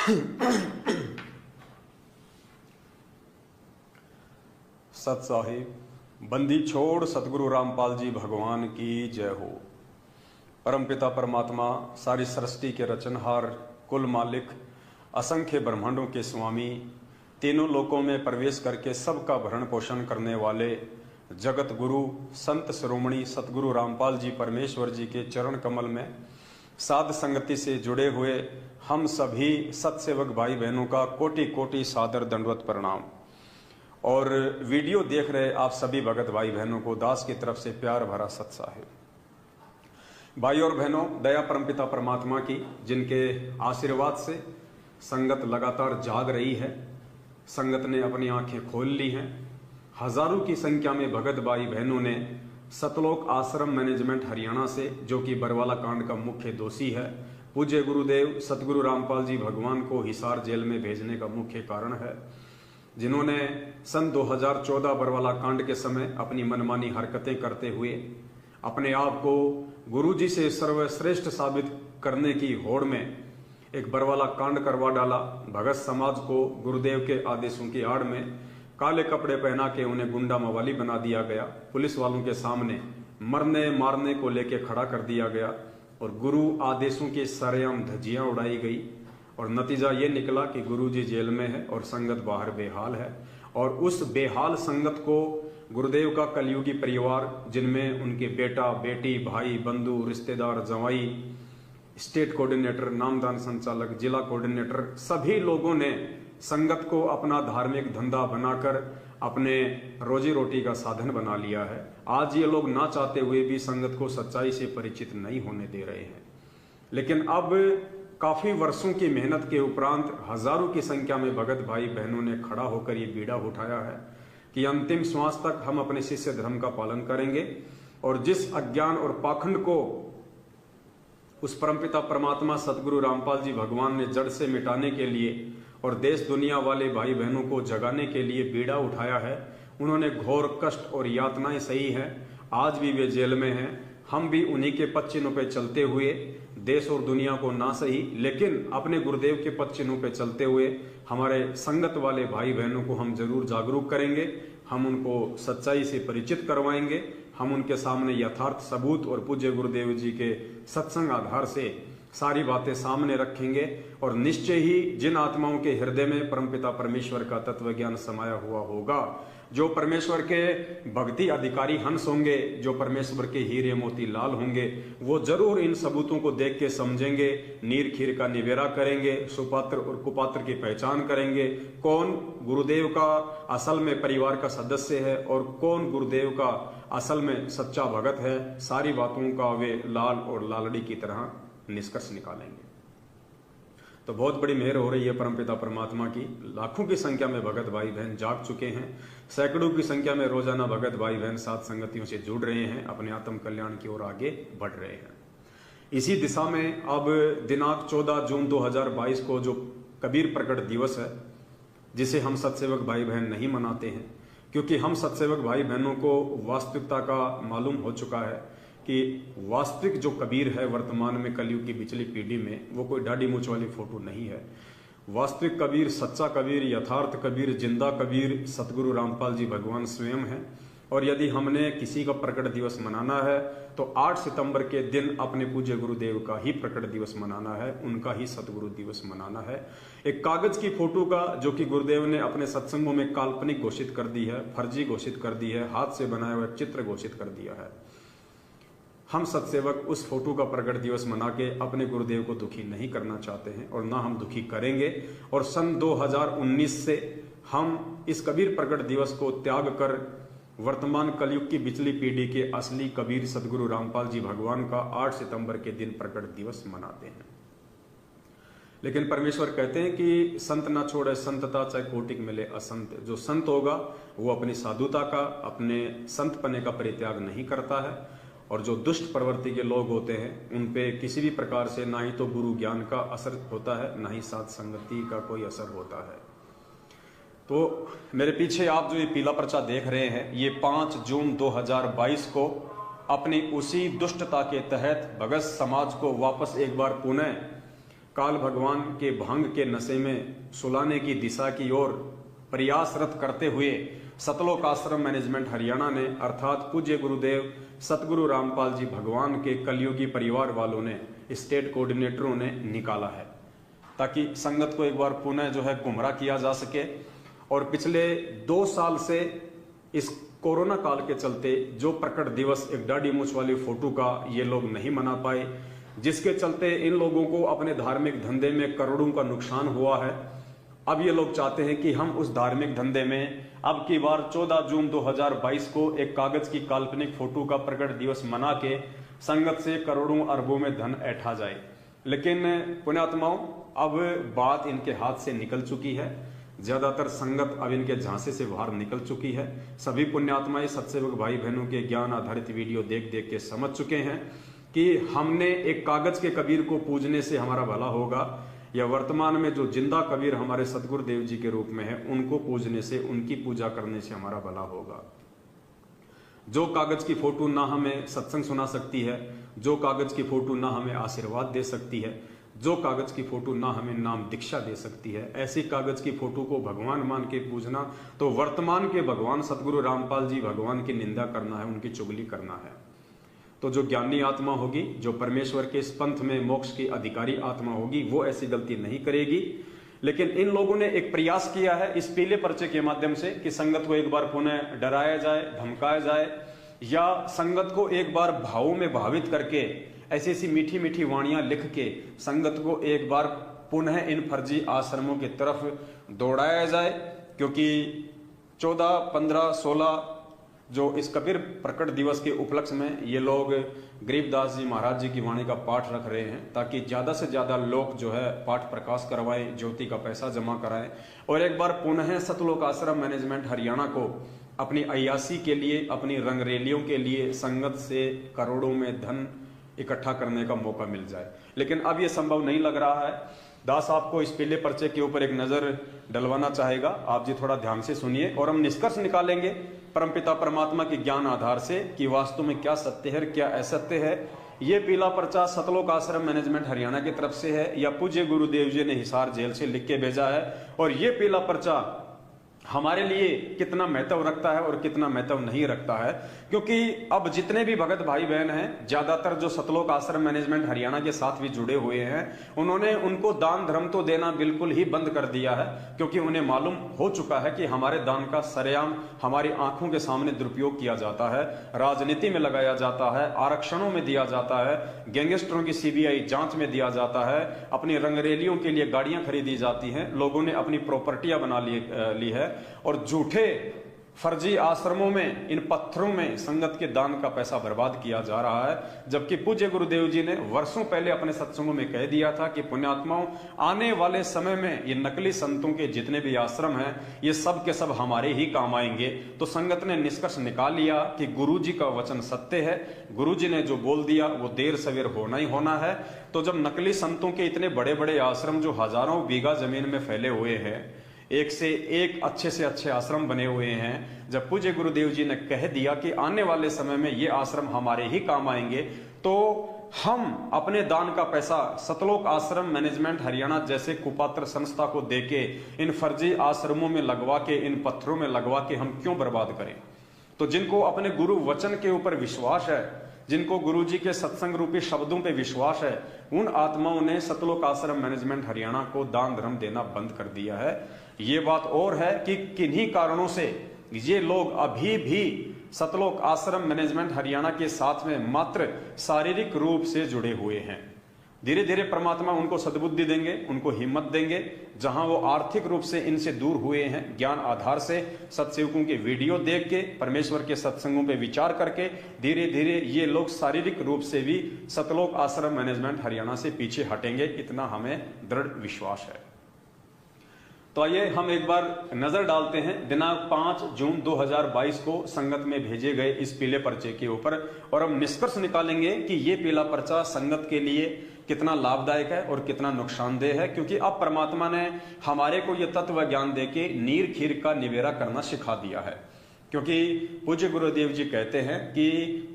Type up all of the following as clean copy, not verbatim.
सत साहिब बंदी छोड़ सतगुरु रामपाल जी भगवान की जय हो। परमपिता परमात्मा सारी सृष्टि के रचनहार, कुल मालिक, असंख्य ब्रह्मांडों के स्वामी, तीनों लोकों में प्रवेश करके सबका भरण पोषण करने वाले जगत गुरु संत शिरोमणि सतगुरु रामपाल जी परमेश्वर जी के चरण कमल में साध संगति से जुड़े हुए हम सभी सत्सेवक भाई बहनों का कोटि कोटि सादर दंडवत प्रणाम। और वीडियो देख रहे आप सभी भगत भाई बहनों को दास की तरफ से प्यार भरा सत साहिब। भाई और बहनों, दया परमपिता परमात्मा की, जिनके आशीर्वाद से संगत लगातार जाग रही है, संगत ने अपनी आंखें खोल ली हैं। हजारों की संख्या में भगत भाई बहनों ने सतलोक आश्रम मैनेजमेंट हरियाणा से, जो कि बरवाला कांड का मुख्य दोषी है, पूज्य गुरुदेव सतगुरु रामपाल जी भगवान को हिसार जेल में भेजने का मुख्य कारण है, जिन्होंने सन 2014 बरवाला कांड के समय अपनी मनमानी हरकतें करते हुए अपने आप को गुरुजी से सर्वश्रेष्ठ साबित करने की होड़ में एक बरवाला कांड करवा डाला। भगत समाज को गुरुदेव के आदेशों की आड़ में काले कपड़े पहना के उन्हें गुंडा मवाली बना दिया गया। पुलिस वालों के सामने मरने मारने को लेके खड़ा कर दिया गया और गुरु आदेशों की सरेआम धज्जियां उड़ाई गई। और नतीजा ये निकला कि गुरुजी जेल में है और संगत बाहर बेहाल है। और उस बेहाल संगत को गुरुदेव का कलयुगी परिवार, जिनमें उनके बेटा बेटी, भाई बंधु, रिश्तेदार, जवाई, स्टेट कोऑर्डिनेटर, नामदान संचालक, जिला कोऑर्डिनेटर, सभी लोगों ने संगत को अपना धार्मिक धंधा बनाकर अपने रोजी रोटी का साधन बना लिया है। आज ये लोग ना चाहते हुए भी संगत को सच्चाई से परिचित नहीं होने दे रहे हैं। लेकिन अब काफी वर्षों की मेहनत के उपरांत हजारों की संख्या में भगत भाई बहनों ने खड़ा होकर ये बीड़ा उठाया है कि अंतिम श्वास तक हम अपने शिष्य धर्म का पालन करेंगे और जिस अज्ञान और पाखंड को उस परमपिता परमात्मा सतगुरु रामपाल जी भगवान ने जड़ से मिटाने के लिए और देश दुनिया वाले भाई बहनों को जगाने के लिए बीड़ा उठाया है, उन्होंने घोर कष्ट और यातनाएं सही हैं। आज भी वे जेल में हैं। हम भी उन्हीं के पद चिन्हों पे चलते हुए देश और दुनिया को ना सही, लेकिन अपने गुरुदेव के पद चिन्हों पे चलते हुए हमारे संगत वाले भाई बहनों को हम जरूर जागरूक करेंगे। हम उनको सच्चाई से परिचित करवाएंगे। हम उनके सामने यथार्थ सबूत और पूज्य गुरुदेव जी के सत्संग आधार से सारी बातें सामने रखेंगे। और निश्चय ही जिन आत्माओं के हृदय में परमपिता परमेश्वर का तत्व ज्ञान समाया हुआ होगा, जो परमेश्वर के भक्ति अधिकारी हंस होंगे, जो परमेश्वर के हीरे मोती लाल होंगे, वो जरूर इन सबूतों को देख के समझेंगे, नीर खीर का निवेरा करेंगे, सुपात्र और कुपात्र की पहचान करेंगे, कौन गुरुदेव का असल में परिवार का सदस्य है और कौन गुरुदेव का असल में सच्चा भगत है। सारी बातों का वे लाल और लालड़ी की तरह निष्कर्ष निकालेंगे। तो बहुत बड़ी मेहर हो रही है परमपिता परमात्मा की। लाखों की संख्या में भगत भाई बहन जाग चुके हैं। सैकड़ों की संख्या में रोजाना भगत भाई बहन साथ संगतियों से जुड़ रहे हैं, अपने आत्म कल्याण की ओर आगे बढ़ रहे हैं। इसी दिशा में अब दिनांक 14 जून 2022 को जो कबीर प्रकट दिवस है, जिसे हम सत्सेवक भाई बहन नहीं मनाते हैं, क्योंकि हम सत्सेवक भाई बहनों को वास्तविकता का मालूम हो चुका है कि वास्तविक जो कबीर है वर्तमान में कलयुग की पिछली पीढ़ी में, वो कोई दाढ़ी मूंछ वाली फोटो नहीं है। वास्तविक कबीर, सच्चा कबीर, यथार्थ कबीर, जिंदा कबीर सतगुरु रामपाल जी भगवान स्वयं है। और यदि हमने किसी का प्रकट दिवस मनाना है तो 8 सितंबर के दिन अपने पूज्य गुरुदेव का ही प्रकट दिवस मनाना है, उनका ही सतगुरु दिवस मनाना है। एक कागज की फोटो का, जो कि गुरुदेव ने अपने सत्संगों में काल्पनिक घोषित कर दी है, फर्जी घोषित कर दी है, हाथ से बनाया हुआ चित्र घोषित कर दिया है। हम सत्सेवक उस फोटो का प्रकट दिवस मना के अपने गुरुदेव को दुखी नहीं करना चाहते हैं और ना हम दुखी करेंगे। और सन 2019 से हम इस कबीर प्रकट दिवस को त्याग कर वर्तमान कलयुग की पिछली पीढ़ी के असली कबीर सतगुरु रामपाल जी भगवान का 8 सितंबर के दिन प्रकट दिवस मनाते हैं। लेकिन परमेश्वर कहते हैं कि संत ना छोड़े संतता, चाहे कोटिक मिले असंत। जो संत होगा वो अपनी साधुता का, अपने संत पने का परित्याग नहीं करता है। और जो दुष्ट प्रवृत्ति के लोग होते हैं उन पे किसी भी प्रकार से ना ही तो गुरु ज्ञान का असर होता है, ना ही साथ संगति का कोई असर होता है। तो मेरे पीछे आप जो ये पीला पर्चा देख रहे हैं, ये 5 जून 2022 को अपनी उसी दुष्टता के तहत भगत समाज को वापस एक बार पुनः काल भगवान के भांग के नशे में सुलाने की दिशा की ओर प्रयासरत करते हुए सतलोक आश्रम मैनेजमेंट हरियाणा ने अर्थात पूज्य गुरुदेव सतगुरु रामपाल जी भगवान के कलयुगी परिवार वालों ने, स्टेट कोऑर्डिनेटरों ने निकाला है, ताकि संगत को एक बार पुनः जो है गुमराह किया जा सके। और पिछले 2 साल से इस कोरोना काल के चलते जो प्रकट दिवस एक दाढ़ी मूछ वाली फोटो का ये लोग नहीं मना पाए, जिसके चलते इन लोगों को अपने धार्मिक धंधे में करोड़ों का नुकसान हुआ है। अब ये लोग चाहते हैं कि हम उस धार्मिक धंधे में अब की बार 14 जून 2022 को एक कागज की काल्पनिक फोटो का प्रकट दिवस मना के संगत से करोड़ों अरबों में धन ऐंठा जाए। लेकिन पुण्यात्माओं, अब बात इनके हाथ से निकल चुकी है। ज्यादातर संगत अब इनके झांसे से बाहर निकल चुकी है। सभी पुण्यात्माएं सत्सेवक भाई बहनों के ज्ञान आधारित वीडियो देख देख के समझ चुके हैं कि हमने एक कागज के कबीर को पूजने से हमारा भला होगा या वर्तमान में जो जिंदा कबीर हमारे सतगुरुदेव जी के रूप में है उनको पूजने से, उनकी पूजा करने से हमारा भला होगा। जो कागज की फोटो ना हमें सत्संग सुना सकती है, जो कागज की फोटो ना हमें आशीर्वाद दे सकती है, जो कागज की फोटो ना हमें नाम दीक्षा दे सकती है, ऐसी कागज की फोटो को भगवान मान के पूजना तो वर्तमान के भगवान सतगुरु रामपाल जी भगवान की निंदा करना है, उनकी चुगली करना है। तो जो ज्ञानी आत्मा होगी, जो परमेश्वर के इस पंथ में मोक्ष की अधिकारी आत्मा होगी, वो ऐसी गलती नहीं करेगी। लेकिन इन लोगों ने एक प्रयास किया है इस पीले पर्चे के माध्यम से कि संगत को एक बार पुनः डराया जाए, धमकाया जाए, या संगत को एक बार भावों में भावित करके ऐसी ऐसी मीठी मीठी वाणियां लिख के संगत को एक बार पुनः इन फर्जी आश्रमों की तरफ दौड़ाया जाए। क्योंकि 14, 15, 16 जो इस कबीर प्रकट दिवस के उपलक्ष्य में ये लोग गरीबदास जी महाराज जी की वाणी का पाठ रख रहे हैं, ताकि ज्यादा से ज्यादा लोग जो है पाठ प्रकाश करवाएं, ज्योति का पैसा जमा कराएं और एक बार पुनः सतलोक आश्रम मैनेजमेंट हरियाणा को अपनी अय्यासी के लिए, अपनी रंगरेलियों के लिए संगत से करोड़ों में धन इकट्ठा करने का मौका मिल जाए। लेकिन अब यह संभव नहीं लग रहा है। दास आपको इस पीले पर्चे के ऊपर एक नजर डलवाना चाहेगा, आप जी थोड़ा ध्यान से सुनिए और हम निष्कर्ष निकालेंगे परमपिता परमात्मा के ज्ञान आधार से कि वास्तव में क्या सत्य है, क्या असत्य है। ये पीला पर्चा सतलोक आश्रम मैनेजमेंट हरियाणा की तरफ से है या पूज्य गुरुदेव जी ने हिसार जेल से लिख के भेजा है, और ये पीला पर्चा हमारे लिए कितना महत्व रखता है और कितना महत्व नहीं रखता है। क्योंकि अब जितने भी भगत भाई बहन हैं, ज्यादातर जो सतलोक आश्रम मैनेजमेंट हरियाणा के साथ भी जुड़े हुए हैं, उन्होंने उनको दान धर्म तो देना बिल्कुल ही बंद कर दिया है। क्योंकि उन्हें मालूम हो चुका है कि हमारे दान का सरेआम हमारी आंखों के सामने दुरुपयोग किया जाता है, राजनीति में लगाया जाता है, आरक्षणों में दिया जाता है, गैंगस्टरों की सीबीआई जांच में दिया जाता है, अपनी रंगरेलियों के लिए गाड़ियां खरीदी जाती हैं, लोगों ने अपनी प्रॉपर्टियां बना ली है और झूठे फर्जी आश्रमों में, इन पत्थरों में संगत के दान का पैसा बर्बाद किया जा रहा है। जबकि पूज्य गुरुदेव जी ने वर्षों पहले अपने सत्संगों में कह दिया था कि पुण्यात्माओं, आने वाले समय में ये नकली संतों के जितने भी आश्रम हैं, ये सब के सब हमारे ही काम आएंगे। तो संगत ने निष्कर्ष निकाल लिया कि गुरु जी का वचन सत्य है, गुरु जी ने जो बोल दिया वो देर सवेर होना ही होना है। तो जब नकली संतों के इतने बड़े बड़े आश्रम जो हजारों बीघा जमीन में फैले हुए हैं, एक से एक अच्छे से अच्छे आश्रम बने हुए हैं, जब पूज्य गुरुदेव जी ने कह दिया कि आने वाले समय में ये आश्रम हमारे ही काम आएंगे, तो हम अपने दान का पैसा सतलोक आश्रम मैनेजमेंट हरियाणा जैसे कुपात्र संस्था को देके, इन फर्जी आश्रमों में लगवा के, इन पत्थरों में लगवा के हम क्यों बर्बाद करें। तो जिनको अपने गुरु वचन के ऊपर विश्वास है, जिनको गुरु जी के सत्संग रूपी शब्दों पे विश्वास है, उन आत्माओं ने सतलोक आश्रम मैनेजमेंट हरियाणा को दान धर्म देना बंद कर दिया है। ये बात और है कि किन्हीं कारणों से ये लोग अभी भी सतलोक आश्रम मैनेजमेंट हरियाणा के साथ में मात्र शारीरिक रूप से जुड़े हुए हैं। धीरे धीरे परमात्मा उनको सद्बुद्धि देंगे, उनको हिम्मत देंगे। जहां वो आर्थिक रूप से इनसे दूर हुए हैं, ज्ञान आधार से सत्सेवकों के वीडियो देख के, परमेश्वर के सत्संगों पे विचार करके धीरे धीरे ये लोग शारीरिक रूप से भी सतलोक आश्रम मैनेजमेंट हरियाणा से पीछे हटेंगे, इतना हमें दृढ़ विश्वास है। तो आइए हम एक बार नजर डालते हैं दिनांक 5 जून 2022 को संगत में भेजे गए इस पीले पर्चे के ऊपर, और हम निष्कर्ष निकालेंगे कि ये पीला पर्चा संगत के लिए कितना लाभदायक है और कितना नुकसानदेह है। क्योंकि अब परमात्मा ने हमारे को यह तत्व ज्ञान देके नीर खीर का निवेरा करना सिखा दिया है। क्योंकि पूज्य गुरुदेव जी कहते हैं कि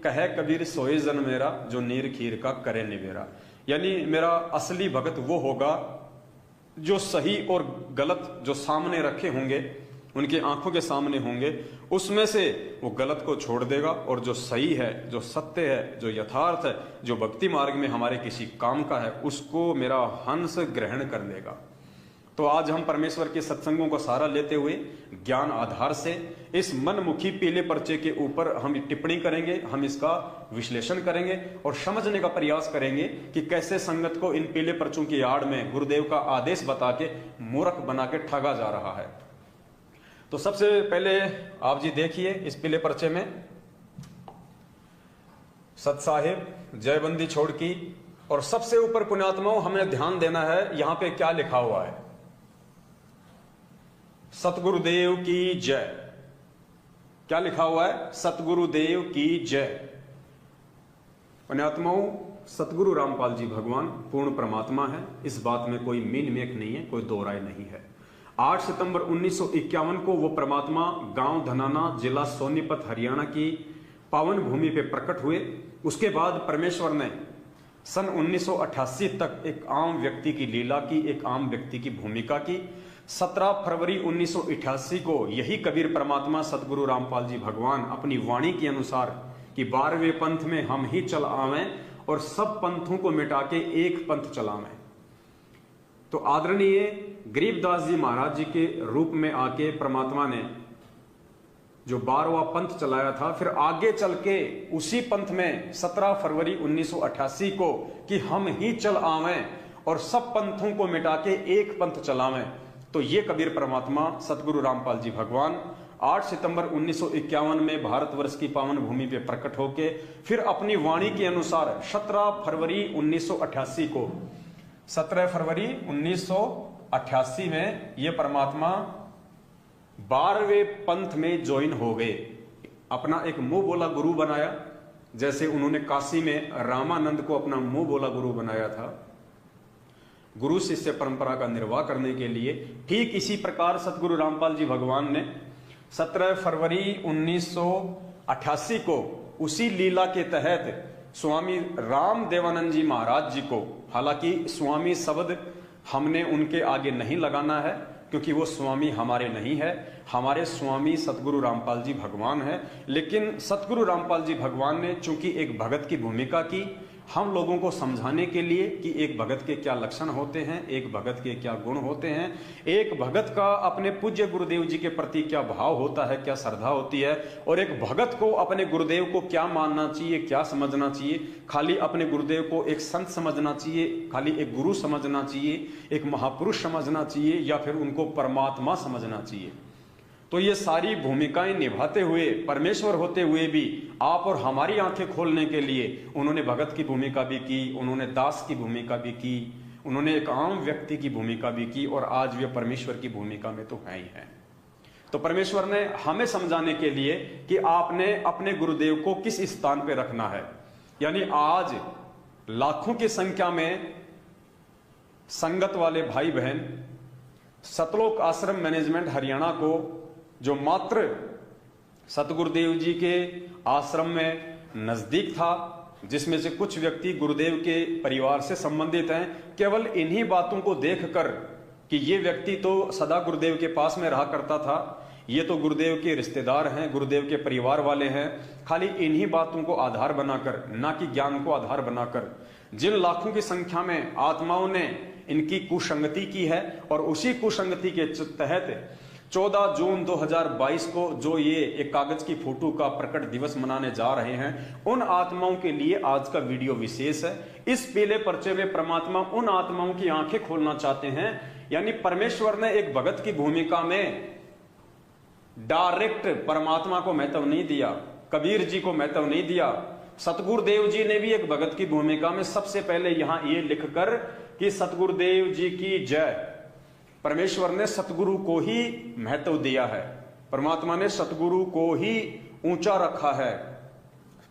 कहे कबीर सोए जन मेरा, जो नीर खीर का करे निवेरा। यानी मेरा असली भगत वो होगा जो सही और गलत जो सामने रखे होंगे, उनकी आंखों के सामने होंगे, उसमें से वो गलत को छोड़ देगा और जो सही है, जो सत्य है, जो यथार्थ है, जो भक्ति मार्ग में हमारे किसी काम का है, उसको मेरा हंस ग्रहण कर लेगा। तो आज हम परमेश्वर के सत्संगों का सहारा लेते हुए ज्ञान आधार से इस मनमुखी पीले पर्चे के ऊपर हम टिप्पणी करेंगे, हम इसका विश्लेषण करेंगे और समझने का प्रयास करेंगे कि कैसे संगत को इन पीले पर्चों की आड़ में गुरुदेव का आदेश बता के मूर्ख बना के ठगा जा रहा है। तो सबसे पहले आप जी देखिए इस पीले पर्चे में सत साहिब, जयबंदी छोड़ की, और सबसे ऊपर पुण्यात्माओं हमें ध्यान देना है यहां पे क्या लिखा हुआ है, सतगुरुदेव की जय। क्या लिखा हुआ है? सतगुरुदेव की जय। पुण्यात्माओं, सतगुरु रामपाल जी भगवान पूर्ण परमात्मा है, इस बात में कोई मीन मेक नहीं है, कोई दो राय नहीं है। 8 सितंबर 1951 को वो परमात्मा गांव धनाना, जिला सोनीपत, हरियाणा की पावन भूमि पे प्रकट हुए। उसके बाद परमेश्वर ने सन 1988 तक एक आम व्यक्ति की लीला की, एक आम व्यक्ति की भूमिका की। 17 फरवरी 1988 को यही कबीर परमात्मा सतगुरु रामपाल जी भगवान अपनी वाणी के अनुसार कि 12वें पंथ में हम ही चल आवें और सब पंथों को मिटा के एक पंथ चलावें। तो आदरणीय गरीबदास जी महाराज जी के रूप में आके परमात्मा ने जो 12वां पंथ चलाया था, फिर आगे चल के उसी पंथ में 17 फरवरी 1988 को कि हम ही चल आवें और सब पंथों को मिटा के एक पंथ चलावें। तो ये कबीर परमात्मा सतगुरु रामपाल जी भगवान 8 सितंबर 1951 में भारतवर्ष की पावन भूमि पे प्रकट होके फिर अपनी वाणी के अनुसार 17 फरवरी 1988 को 17 फरवरी 1988 में ये परमात्मा 12वें पंथ में ज्वाइन हो गए। अपना एक मुंह बोला गुरु बनाया, जैसे उन्होंने काशी में रामानंद को अपना मुंह बोला गुरु बनाया था गुरु शिष्य परंपरा का निर्वाह करने के लिए, ठीक इसी प्रकार सतगुरु रामपाल जी भगवान ने 17 फरवरी 1988 को उसी लीला के तहत स्वामी राम देवानंद जी महाराज जी को, हालांकि स्वामी शब्द हमने उनके आगे नहीं लगाना है क्योंकि वो स्वामी हमारे नहीं है, हमारे स्वामी सतगुरु रामपाल जी भगवान है। लेकिन सतगुरु रामपाल जी भगवान ने चूंकि एक भगत की भूमिका की, हम लोगों को समझाने के लिए कि एक भगत के क्या लक्षण होते हैं, एक भगत के क्या गुण होते हैं, एक भगत का अपने पूज्य गुरुदेव जी के प्रति क्या भाव होता है, क्या श्रद्धा होती है, और एक भगत को अपने गुरुदेव को क्या मानना चाहिए, क्या समझना चाहिए। खाली अपने गुरुदेव को एक संत समझना चाहिए, खाली एक गुरु समझना चाहिए, एक महापुरुष समझना चाहिए, या फिर उनको परमात्मा समझना चाहिए। तो ये सारी भूमिकाएं निभाते हुए, परमेश्वर होते हुए भी आप और हमारी आंखें खोलने के लिए उन्होंने भगत की भूमिका भी की, उन्होंने दास की भूमिका भी की, उन्होंने एक आम व्यक्ति की भूमिका भी की, और आज वे परमेश्वर की भूमिका में तो है ही है। तो परमेश्वर ने हमें समझाने के लिए कि आपने अपने गुरुदेव को किस स्थान पर रखना है। यानी आज लाखों की संख्या में संगत वाले भाई बहन सतलोक आश्रम मैनेजमेंट हरियाणा को, जो मात्र सतगुरुदेव जी के आश्रम में नजदीक था, जिसमें से कुछ व्यक्ति गुरुदेव के परिवार से संबंधित हैं, केवल इन्हीं बातों को देखकर कि ये व्यक्ति तो सदा गुरुदेव के पास में रहा करता था, ये तो गुरुदेव के रिश्तेदार हैं, गुरुदेव के परिवार वाले हैं, खाली इन्हीं बातों को आधार बनाकर, ना कि ज्ञान को आधार बनाकर, जिन लाखों की संख्या में आत्माओं ने इनकी कुसंगति की है, और उसी कुसंगति के तहत 14 जून 2022 को जो ये एक कागज की फोटो का प्रकट दिवस मनाने जा रहे हैं, उन आत्माओं के लिए आज का वीडियो विशेष है। इस पीले पर्चे में परमात्मा उन आत्माओं की आंखें खोलना चाहते हैं। यानी परमेश्वर ने एक भगत की भूमिका में डायरेक्ट परमात्मा को महत्व नहीं दिया, कबीर जी को महत्व नहीं दिया। सतगुरुदेव जी ने भी एक भगत की भूमिका में सबसे पहले यहां ये लिखकर कि सतगुरुदेव जी की जय, परमेश्वर ने सतगुरु को ही महत्व दिया है, परमात्मा ने सतगुरु को ही ऊंचा रखा है,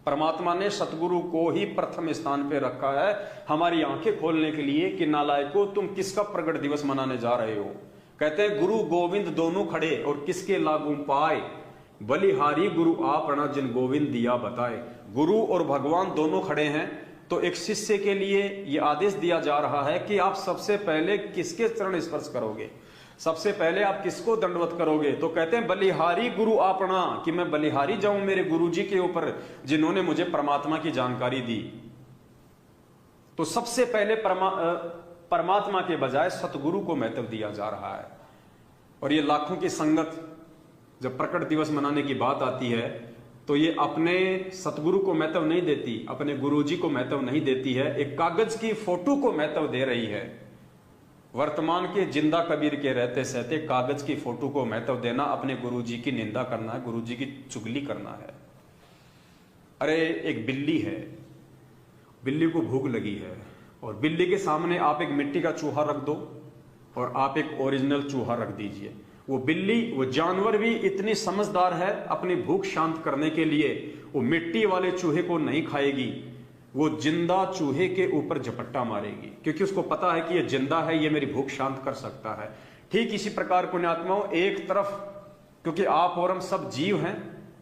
परमात्मा ने सतगुरु को ही प्रथम स्थान पे रखा है, हमारी आंखें खोलने के लिए कि नालायकों तुम किसका प्रगट दिवस मनाने जा रहे हो। कहते हैं गुरु गोविंद दोनों खड़े और किसके लागू पाए, बलिहारी गुरु आपना जिन गोविंद दिया बताए। गुरु और भगवान दोनों खड़े हैं तो एक शिष्य के लिए यह आदेश दिया जा रहा है कि आप सबसे पहले किसके चरण स्पर्श करोगे, सबसे पहले आप किसको दंडवत करोगे। तो कहते हैं बलिहारी गुरु आपना, कि मैं बलिहारी जाऊं मेरे गुरु जी के ऊपर जिन्होंने मुझे परमात्मा की जानकारी दी। तो सबसे पहले परमात्मा के बजाय सतगुरु को महत्व दिया जा रहा है। और ये लाखों की संगत जब प्रकट दिवस मनाने की बात आती है तो ये अपने सतगुरु को महत्व नहीं देती, अपने गुरुजी को महत्व नहीं देती है, एक कागज की फोटो को महत्व दे रही है। वर्तमान के जिंदा कबीर के रहते सहते कागज की फोटो को महत्व देना अपने गुरुजी की निंदा करना है, गुरुजी की चुगली करना है। अरे एक बिल्ली है, बिल्ली को भूख लगी है और बिल्ली के सामने आप एक मिट्टी का चूहा रख दो और आप एक ओरिजिनल चूहा रख दीजिए। वो बिल्ली, वो जानवर भी इतनी समझदार है, अपनी भूख शांत करने के लिए वो मिट्टी वाले चूहे को नहीं खाएगी, वो जिंदा चूहे के ऊपर झपट्टा मारेगी, क्योंकि उसको पता है कि ये जिंदा है, ये मेरी भूख शांत कर सकता है। ठीक इसी प्रकार पुण्यात्माओं, एक तरफ क्योंकि आप और हम सब जीव हैं,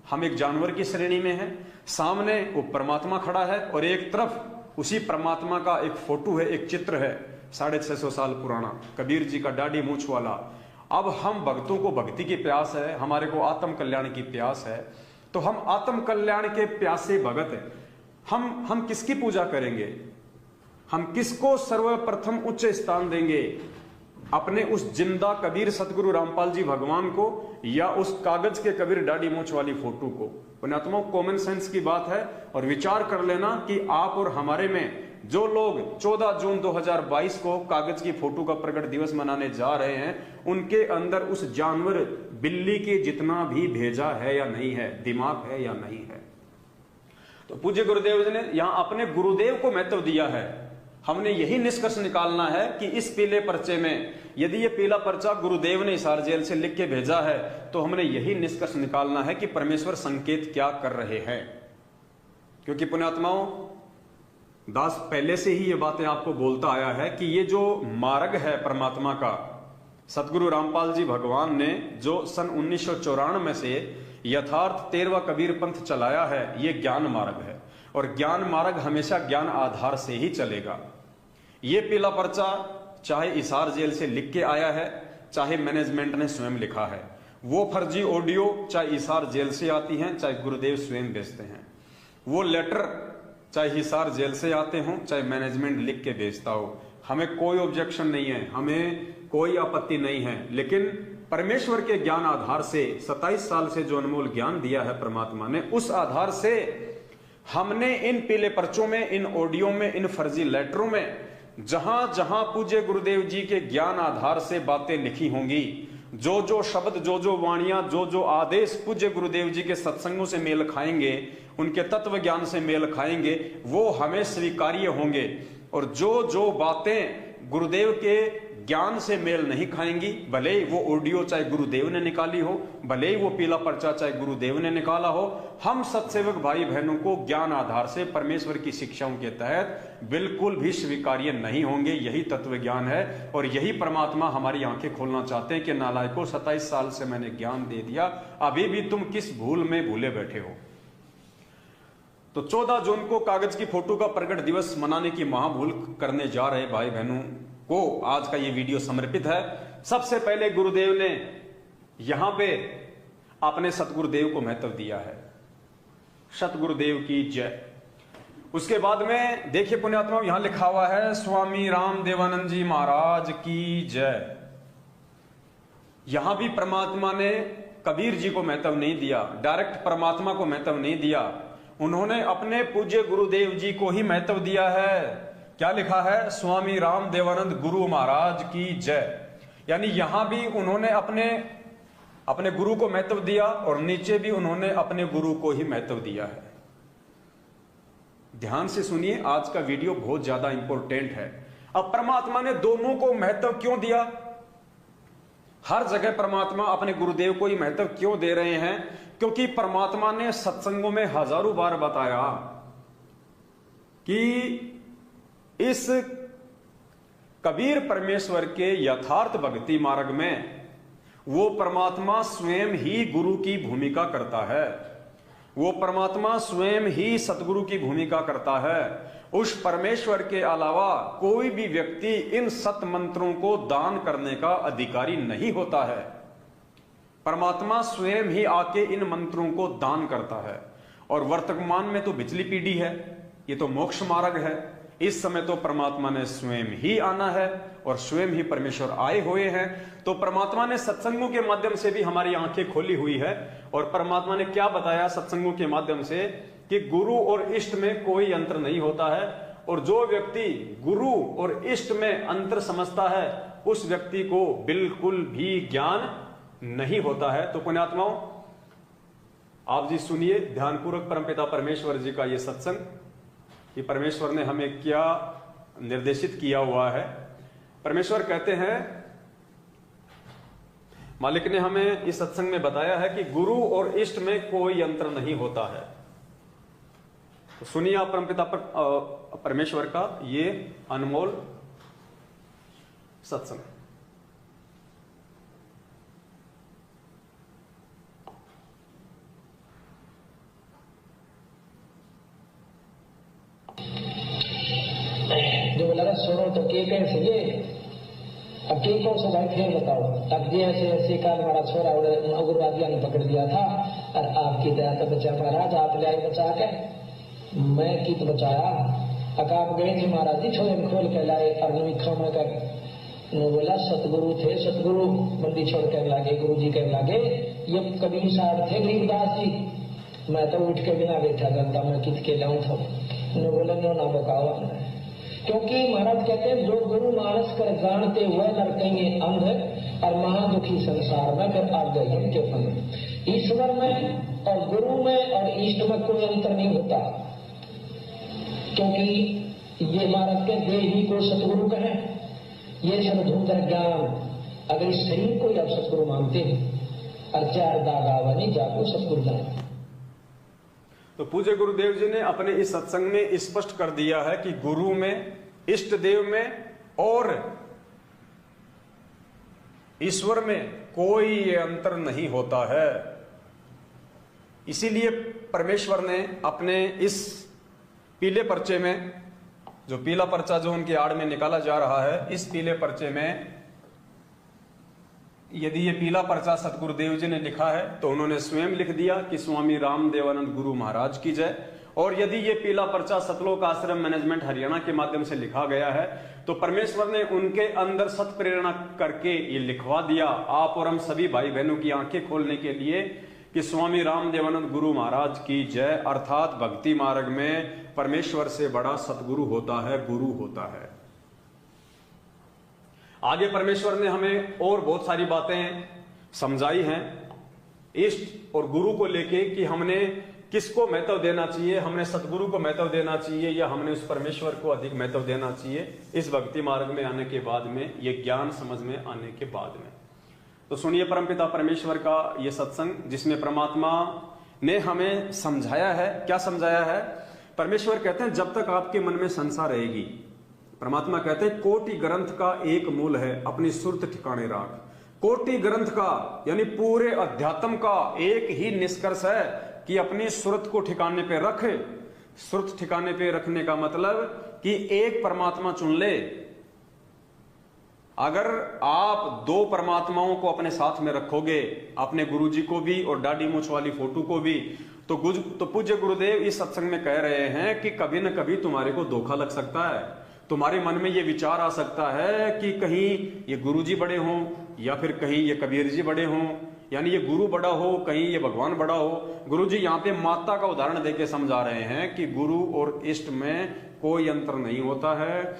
हम एक जानवर की श्रेणी में हैं, सामने वो परमात्मा खड़ा है और एक तरफ उसी परमात्मा का एक फोटो है, एक चित्र है 650 साल पुराना, कबीर जी का दाढ़ी मूंछ वाला। अब हम भक्तों को भक्ति की प्यास है, हमारे को आत्म कल्याण की प्यास है, तो हम आत्म कल्याण के प्यासे भगत हैं। हम किसकी पूजा करेंगे, हम किसको सर्वप्रथम उच्च स्थान देंगे, अपने उस जिंदा कबीर सतगुरु रामपाल जी भगवान को या उस कागज के कबीर दाढ़ी मूंछ वाली फोटो को। पुण्यात्माओं, कॉमन सेंस की बात है और विचार कर लेना कि आप और हमारे में जो लोग 14 जून 2022 को कागज की फोटो का प्रकट दिवस मनाने जा रहे हैं, उनके अंदर उस जानवर बिल्ली के जितना भी भेजा है या नहीं है, दिमाग है या नहीं है। तो पूज्य गुरुदेव जी ने यहां अपने गुरुदेव को महत्व दिया है। हमने यही निष्कर्ष निकालना है कि इस पीले पर्चे में, यदि ये पीला पर्चा गुरुदेव ने हिसार जेल से लिख के भेजा है, तो हमने यही निष्कर्ष निकालना है कि परमेश्वर संकेत क्या कर रहे हैं। क्योंकि पुण्यात्माओं, दास पहले से ही ये बातें आपको बोलता आया है कि ये जो मार्ग है परमात्मा का, सतगुरु रामपाल जी भगवान ने जो सन 1994 में से यथार्थ 13वां कबीर पंथ चलाया है, ये ज्ञान मार्ग है और ज्ञान मार्ग हमेशा ज्ञान आधार से ही चलेगा। ये पीला पर्चा चाहे हिसार जेल से लिख के आया है, चाहे मैनेजमेंट ने स्वयं लिखा है, वो फर्जी ऑडियो चाहे हिसार जेल से आती हैं, चाहे गुरुदेव स्वयं भेजते हैं, वो लेटर चाहे हिसार जेल से आते हों, चाहे मैनेजमेंट लिख के भेजता हो, हमें कोई ऑब्जेक्शन नहीं है, हमें कोई आपत्ति नहीं है। लेकिन परमेश्वर के ज्ञान आधार से 27 साल से जो अनमोल ज्ञान दिया है परमात्मा ने, उस आधार से हमने इन पीले पर्चों में, इन ऑडियो में, इन फर्जी लेटरों में जहां जहां पूज्य गुरुदेव जी के ज्ञान आधार से बातें लिखी होंगी, जो जो शब्द, जो जो वाणियां, जो जो आदेश पूज्य गुरुदेव जी के सत्संगों से मेल खाएंगे, उनके तत्व ज्ञान से मेल खाएंगे, वो हमें स्वीकार्य होंगे। और जो जो बातें गुरुदेव के ज्ञान से मेल नहीं खाएंगी, भले ही वो ऑडियो चाहे गुरुदेव ने निकाली हो, भले ही वो पीला पर्चा चाहे गुरुदेव ने निकाला हो, हम सत्सेवक भाई बहनों को ज्ञान आधार से परमेश्वर की शिक्षाओं के तहत बिल्कुल भी स्वीकार्य नहीं होंगे। यही तत्व ज्ञान है और यही परमात्मा हमारी आंखें खोलना चाहते हैं कि नालायकों, 27 साल से मैंने ज्ञान दे दिया, अभी भी तुम किस भूल में भूले बैठे हो। तो 14 जून को कागज की फोटो का प्रकट दिवस मनाने की महाभूल करने जा रहे भाई बहनों को आज का ये वीडियो समर्पित है। सबसे पहले गुरुदेव ने यहां पे अपने सतगुरुदेव को महत्व दिया है, सतगुरुदेव की जय। उसके बाद में देखिए पुण्यात्मा, यहां लिखा हुआ है स्वामी राम देवानंद जी महाराज की जय। यहां भी परमात्मा ने कबीर जी को महत्व नहीं दिया, डायरेक्ट परमात्मा को महत्व नहीं दिया, उन्होंने अपने पूज्य गुरुदेव जी को ही महत्व दिया है। क्या लिखा है? स्वामी राम देवानंद गुरु महाराज की जय। यानी यहां भी उन्होंने अपने गुरु को महत्व दिया और नीचे भी उन्होंने अपने गुरु को ही महत्व दिया है। ध्यान से सुनिए, आज का वीडियो बहुत ज्यादा इंपॉर्टेंट है। अब परमात्मा ने दोनों को महत्व क्यों दिया? हर जगह परमात्मा अपने गुरुदेव को ही महत्व क्यों दे रहे हैं? क्योंकि परमात्मा ने सत्संगों में हजारों बार बताया कि इस कबीर परमेश्वर के यथार्थ भक्ति मार्ग में वो परमात्मा स्वयं ही गुरु की भूमिका करता है, वो परमात्मा स्वयं ही सतगुरु की भूमिका करता है। उस परमेश्वर के अलावा कोई भी व्यक्ति इन सत मंत्रों को दान करने का अधिकारी नहीं होता है। परमात्मा स्वयं ही आके इन मंत्रों को दान करता है। और वर्तमान में तो पिछली पीढ़ी है, ये तो मोक्ष मार्ग है। इस समय तो परमात्मा ने स्वयं ही आना है और स्वयं ही परमेश्वर आए हुए हैं। तो परमात्मा ने सत्संगों के माध्यम से भी हमारी आंखें खोली हुई है। और परमात्मा ने क्या बताया सत्संगों के माध्यम से कि गुरु और इष्ट में कोई अंतर नहीं होता है। और जो व्यक्ति गुरु और इष्ट में अंतर समझता है उस व्यक्ति को बिल्कुल भी ज्ञान नहीं होता है। तो पुण्यात्माओं, आप जी सुनिए ध्यानपूर्वक परमपिता परमेश्वर जी का ये सत्संग, कि परमेश्वर ने हमें क्या निर्देशित किया हुआ है। परमेश्वर कहते हैं, मालिक ने हमें इस सत्संग में बताया है कि गुरु और इष्ट में कोई अंतर नहीं होता है। तो सुनिए आप परमपिता परमेश्वर का ये अनमोल सत्संग। जो बोला सुनो तो के कैसे ये अब के कौन सा भाई फिर बताओ। अब जी ऐसे काल हमारा छोरा उग्रवादियों ने पकड़ दिया था और आपकी दया तो बचा महाराज, आप ले आए बचा के, मैं की तो बचाया। अगर आप गए थे महाराज जी छोरे में खोल के लाए और नवीखा में कर बोला सतगुरु थे, सतगुरु मंडी छोड़ कर लागे, गुरु जी कहने लागे ये कबीर साहब थे गरीबदास जी, मैं तो उठ के बिना बैठा करता, मैं कित के लाऊं था। बोले नो ना बकावा, क्योंकि महाराज कहते हैं जो गुरु मानस कर जानते हुए लड़केंगे अंध और महादुखी संसार में फिर आप गए के फल। ईश्वर में और गुरु में और इष्ट में कोई अंतर नहीं होता, क्योंकि ये महाराज के देही को सतगुरु कहें, ये सर्वधूतर ज्ञान। अगर इस शरीर को आप सतगुरु मानते हैं और चार दागा नहीं जाको सतगुरु जान। तो पूज्य गुरुदेव जी ने अपने इस सत्संग में स्पष्ट कर दिया है कि गुरु में, इष्ट देव में और ईश्वर में कोई अंतर नहीं होता है। इसीलिए परमेश्वर ने अपने इस पीले पर्चे में, जो पीला पर्चा जो उनकी आड़ में निकाला जा रहा है, इस पीले पर्चे में यदि ये पीला पर्चा सतगुरुदेव जी ने लिखा है तो उन्होंने स्वयं लिख दिया कि स्वामी रामदेवानंद गुरु महाराज की जय। और यदि ये पीला पर्चा सतलोक आश्रम मैनेजमेंट हरियाणा के माध्यम से लिखा गया है तो परमेश्वर ने उनके अंदर सत प्रेरणा करके ये लिखवा दिया आप और हम सभी भाई बहनों की आंखें खोलने के लिए कि स्वामी रामदेवानंद गुरु महाराज की जय। अर्थात भक्ति मार्ग में परमेश्वर से बड़ा सतगुरु होता है, गुरु होता है। आगे परमेश्वर ने हमें और बहुत सारी बातें समझाई हैं इष्ट और गुरु को लेके कि हमने किसको महत्व देना चाहिए, हमने सतगुरु को महत्व देना चाहिए या हमने उस परमेश्वर को अधिक महत्व देना चाहिए इस भक्ति मार्ग में आने के बाद में, ये ज्ञान समझ में आने के बाद में। तो सुनिए परमपिता परमेश्वर का ये सत्संग जिसमें परमात्मा ने हमें समझाया है। क्या समझाया है? परमेश्वर कहते हैं जब तक आपके मन में संसार रहेगी, परमात्मा कहते हैं कोटि ग्रंथ का एक मूल है, अपनी सुरत ठिकाने राख। कोटि ग्रंथ का यानी पूरे अध्यात्म का एक ही निष्कर्ष है कि अपनी सुरत को ठिकाने पे रख। सुरत ठिकाने पे रखने का मतलब कि एक परमात्मा चुन ले। अगर आप दो परमात्माओं को अपने साथ में रखोगे, अपने गुरुजी को भी और दाढ़ी मूंछ वाली फोटो को भी, तो पूज्य गुरुदेव इस सत्संग में कह रहे हैं कि कभी न कभी तुम्हारे को धोखा लग सकता है। तुम्हारे मन में ये विचार आ सकता है कि कहीं ये गुरुजी बड़े हों या फिर कहीं ये कबीर जी बड़े हों, यानी ये गुरु बड़ा हो, कहीं ये भगवान बड़ा हो। गुरुजी यहाँ पे माता का उदाहरण देके समझा रहे हैं कि गुरु और इष्ट में कोई अंतर नहीं होता है।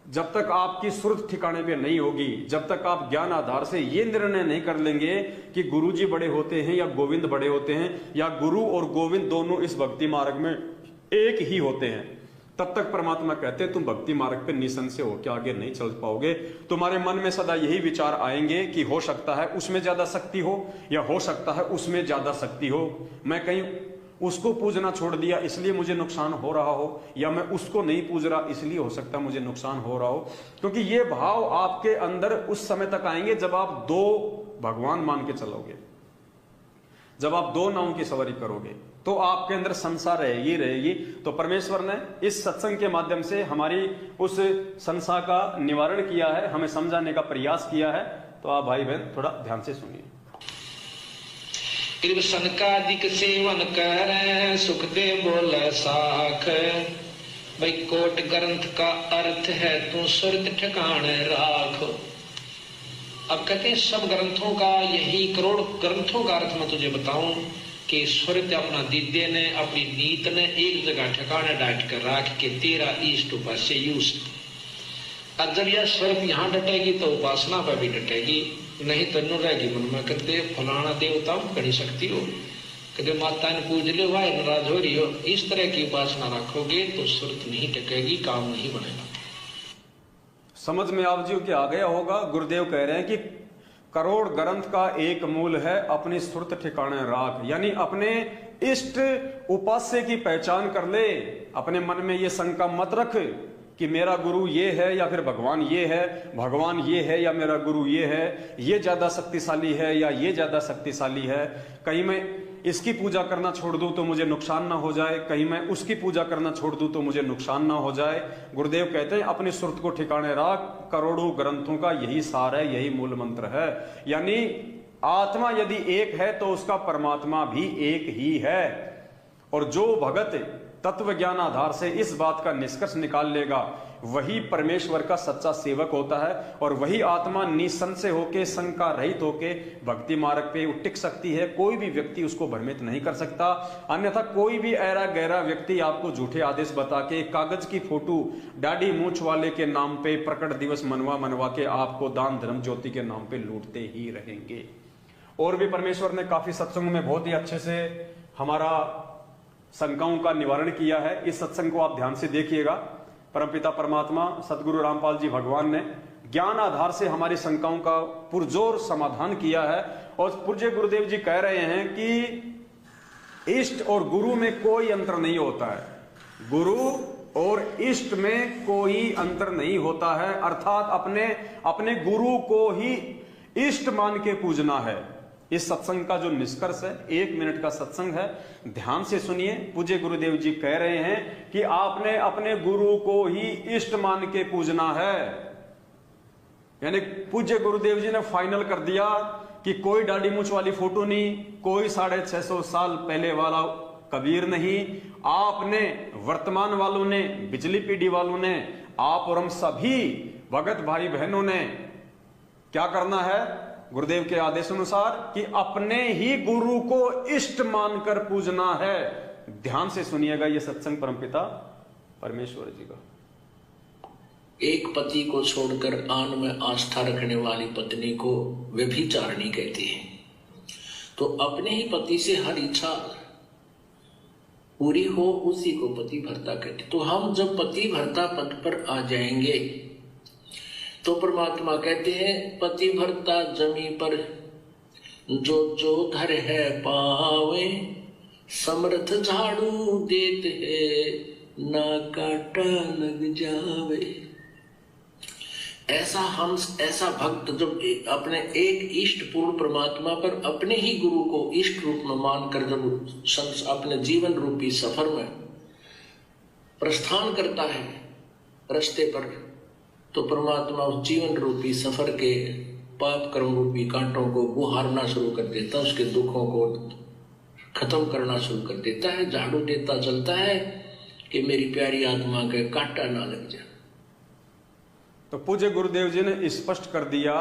जब तक आपकी सुरत ठिकाने पे नहीं होगी, जब तक आप ज्ञान आधार से ये निर्णय नहीं कर लेंगे कि गुरुजी बड़े होते हैं या गोविंद बड़े होते हैं या गुरु और गोविंद दोनों इस भक्ति मार्ग में एक ही होते हैं, तब तक परमात्मा कहते हैं तुम भक्ति मार्ग पे निसंशय हो के आगे नहीं चल पाओगे। तुम्हारे मन में सदा यही विचार आएंगे कि हो सकता है उसमें ज्यादा शक्ति हो या हो सकता है उसमें ज्यादा शक्ति हो, मैं कहीं उसको पूजना छोड़ दिया इसलिए मुझे नुकसान हो रहा हो, या मैं उसको नहीं पूज रहा इसलिए हो सकता है मुझे नुकसान हो रहा हो। क्योंकि ये भाव आपके अंदर उस समय तक आएंगे जब आप दो भगवान मान के चलोगे, जब आप दो नावों की सवारी करोगे। तो आपके अंदर संसा रहेगी रहेगी। तो परमेश्वर ने इस सत्संग के माध्यम से हमारी उस संसा का निवारण किया है, हमें समझाने का प्रयास किया है। तो आप भाई बहन थोड़ा ध्यान से सुनिए। कृष्ण का अधिक सेवन कर सुख दे बोले साख, भाई कोट ग्रंथ का अर्थ है तू सुरत ठिकाने राख। अब कहते हैं सब ग्रंथों का यही, करोड़ ग्रंथों का अर्थ मैं तुझे बताऊं कि सुरत अपना दीदे ने अपनी नीत ने एक जगह ठिकाने डाट कर राख के तेरा इष्ट उपास्य यूज। अब जब यह सुरत यहाँ डटेगी तो उपासना पर भी डटेगी, नहीं तो न रहेगी मन में। कहते फलाना देवता कड़ी शक्ति हो, कहते माता ने पूज ले हुआ नाराज हो रही हो, इस तरह की उपासना रखोगे तो सुरत नहीं टकेगी, काम नहीं बनेगा। समझ में आप जी के आ गया होगा। गुरुदेव कह रहे हैं कि करोड़ ग्रंथ का एक मूल है अपनी सुरत ठिकाने राख, यानी अपने इष्ट उपास्य की पहचान कर ले। अपने मन में ये शंका मत रख कि मेरा गुरु ये है या फिर भगवान ये है, भगवान ये है या मेरा गुरु ये है, ये ज्यादा शक्तिशाली है या ये ज्यादा शक्तिशाली है। कहीं मैं इसकी पूजा करना छोड़ दूं तो मुझे नुकसान ना हो जाए, कहीं मैं उसकी पूजा करना छोड़ दूं तो मुझे नुकसान ना हो जाए। गुरुदेव कहते हैं अपनी सुरत को ठिकाने रख, करोड़ों ग्रंथों का यही सार है, यही मूल मंत्र है। यानी आत्मा यदि एक है तो उसका परमात्मा भी एक ही है। और जो भगत तत्व ज्ञान आधार से इस बात का निष्कर्ष निकाल लेगा वही परमेश्वर का सच्चा सेवक होता है, और वही आत्मा निसंशय होके, शंका रहित होके भक्ति मार्ग पे टिक सकती है। कोई भी व्यक्ति उसको भ्रमित नहीं कर सकता। अन्यथा कोई भी ऐरा गहरा व्यक्ति आपको झूठे आदेश बता के कागज की फोटो दाढ़ी मूंछ वाले के नाम पे प्रकट दिवस मनवा मनवा के आपको दान धर्म ज्योति के नाम पे लूटते ही रहेंगे। और भी परमेश्वर ने काफी सत्संग में बहुत ही अच्छे से हमारा शंकाओं का निवारण किया है। इस सत्संग को आप ध्यान से देखिएगा। परमपिता परमात्मा सदगुरु रामपाल जी भगवान ने ज्ञान आधार से हमारी शंकाओं का पुरजोर समाधान किया है। और पूज्य गुरुदेव जी कह रहे हैं कि इष्ट और गुरु में कोई अंतर नहीं होता है। गुरु और इष्ट में कोई अंतर नहीं होता है, अर्थात अपने गुरु को ही इष्ट मान के पूजना है। इस सत्संग का जो निष्कर्ष है, 1 मिनट का सत्संग है, ध्यान से सुनिए। पूज्य गुरुदेव जी कह रहे हैं कि आपने अपने गुरु को ही इष्ट मान के पूजना है। यानी पूज्य गुरुदेव जी ने फाइनल कर दिया कि कोई दाढ़ी मूंछ वाली फोटो नहीं, कोई 650 साल पहले वाला कबीर नहीं। आपने, वर्तमान वालों ने, बिजली पीढ़ी वालों ने, आप और हम सभी भगत भाई बहनों ने क्या करना है गुरुदेव के आदेश अनुसार कि अपने ही गुरु को इष्ट मानकर पूजना है। ध्यान से सुनिएगा ये सत्संग परमपिता परमेश्वर जी का। एक पति को छोड़कर आन में आस्था रखने वाली पत्नी को व्यभिचारिणी कहती है। तो अपने ही पति से हर इच्छा पूरी हो उसी को पति भर्ता कहते। तो हम जब पति भर्ता पद पर आ जाएंगे तो परमात्मा कहते हैं पति भर्ता जमी पर जो जो धर है पावे, समर्थ झाड़ू देते है ना काटा लग जावे। ऐसा भक्त जब अपने एक इष्ट पूर्ण परमात्मा पर अपने ही गुरु को इष्ट रूप में मानकर जब अपने जीवन रूपी सफर में प्रस्थान करता है रास्ते पर, तो परमात्मा उस जीवन रूपी सफर के पाप कर्म रूपी कांटों को बुहारना शुरू कर देता, उसके दुखों को खत्म करना शुरू कर देता है, झाड़ू देता चलता है कि मेरी प्यारी आत्मा के कांटा ना लग जाए। तो पूज्य गुरुदेव जी ने स्पष्ट कर दिया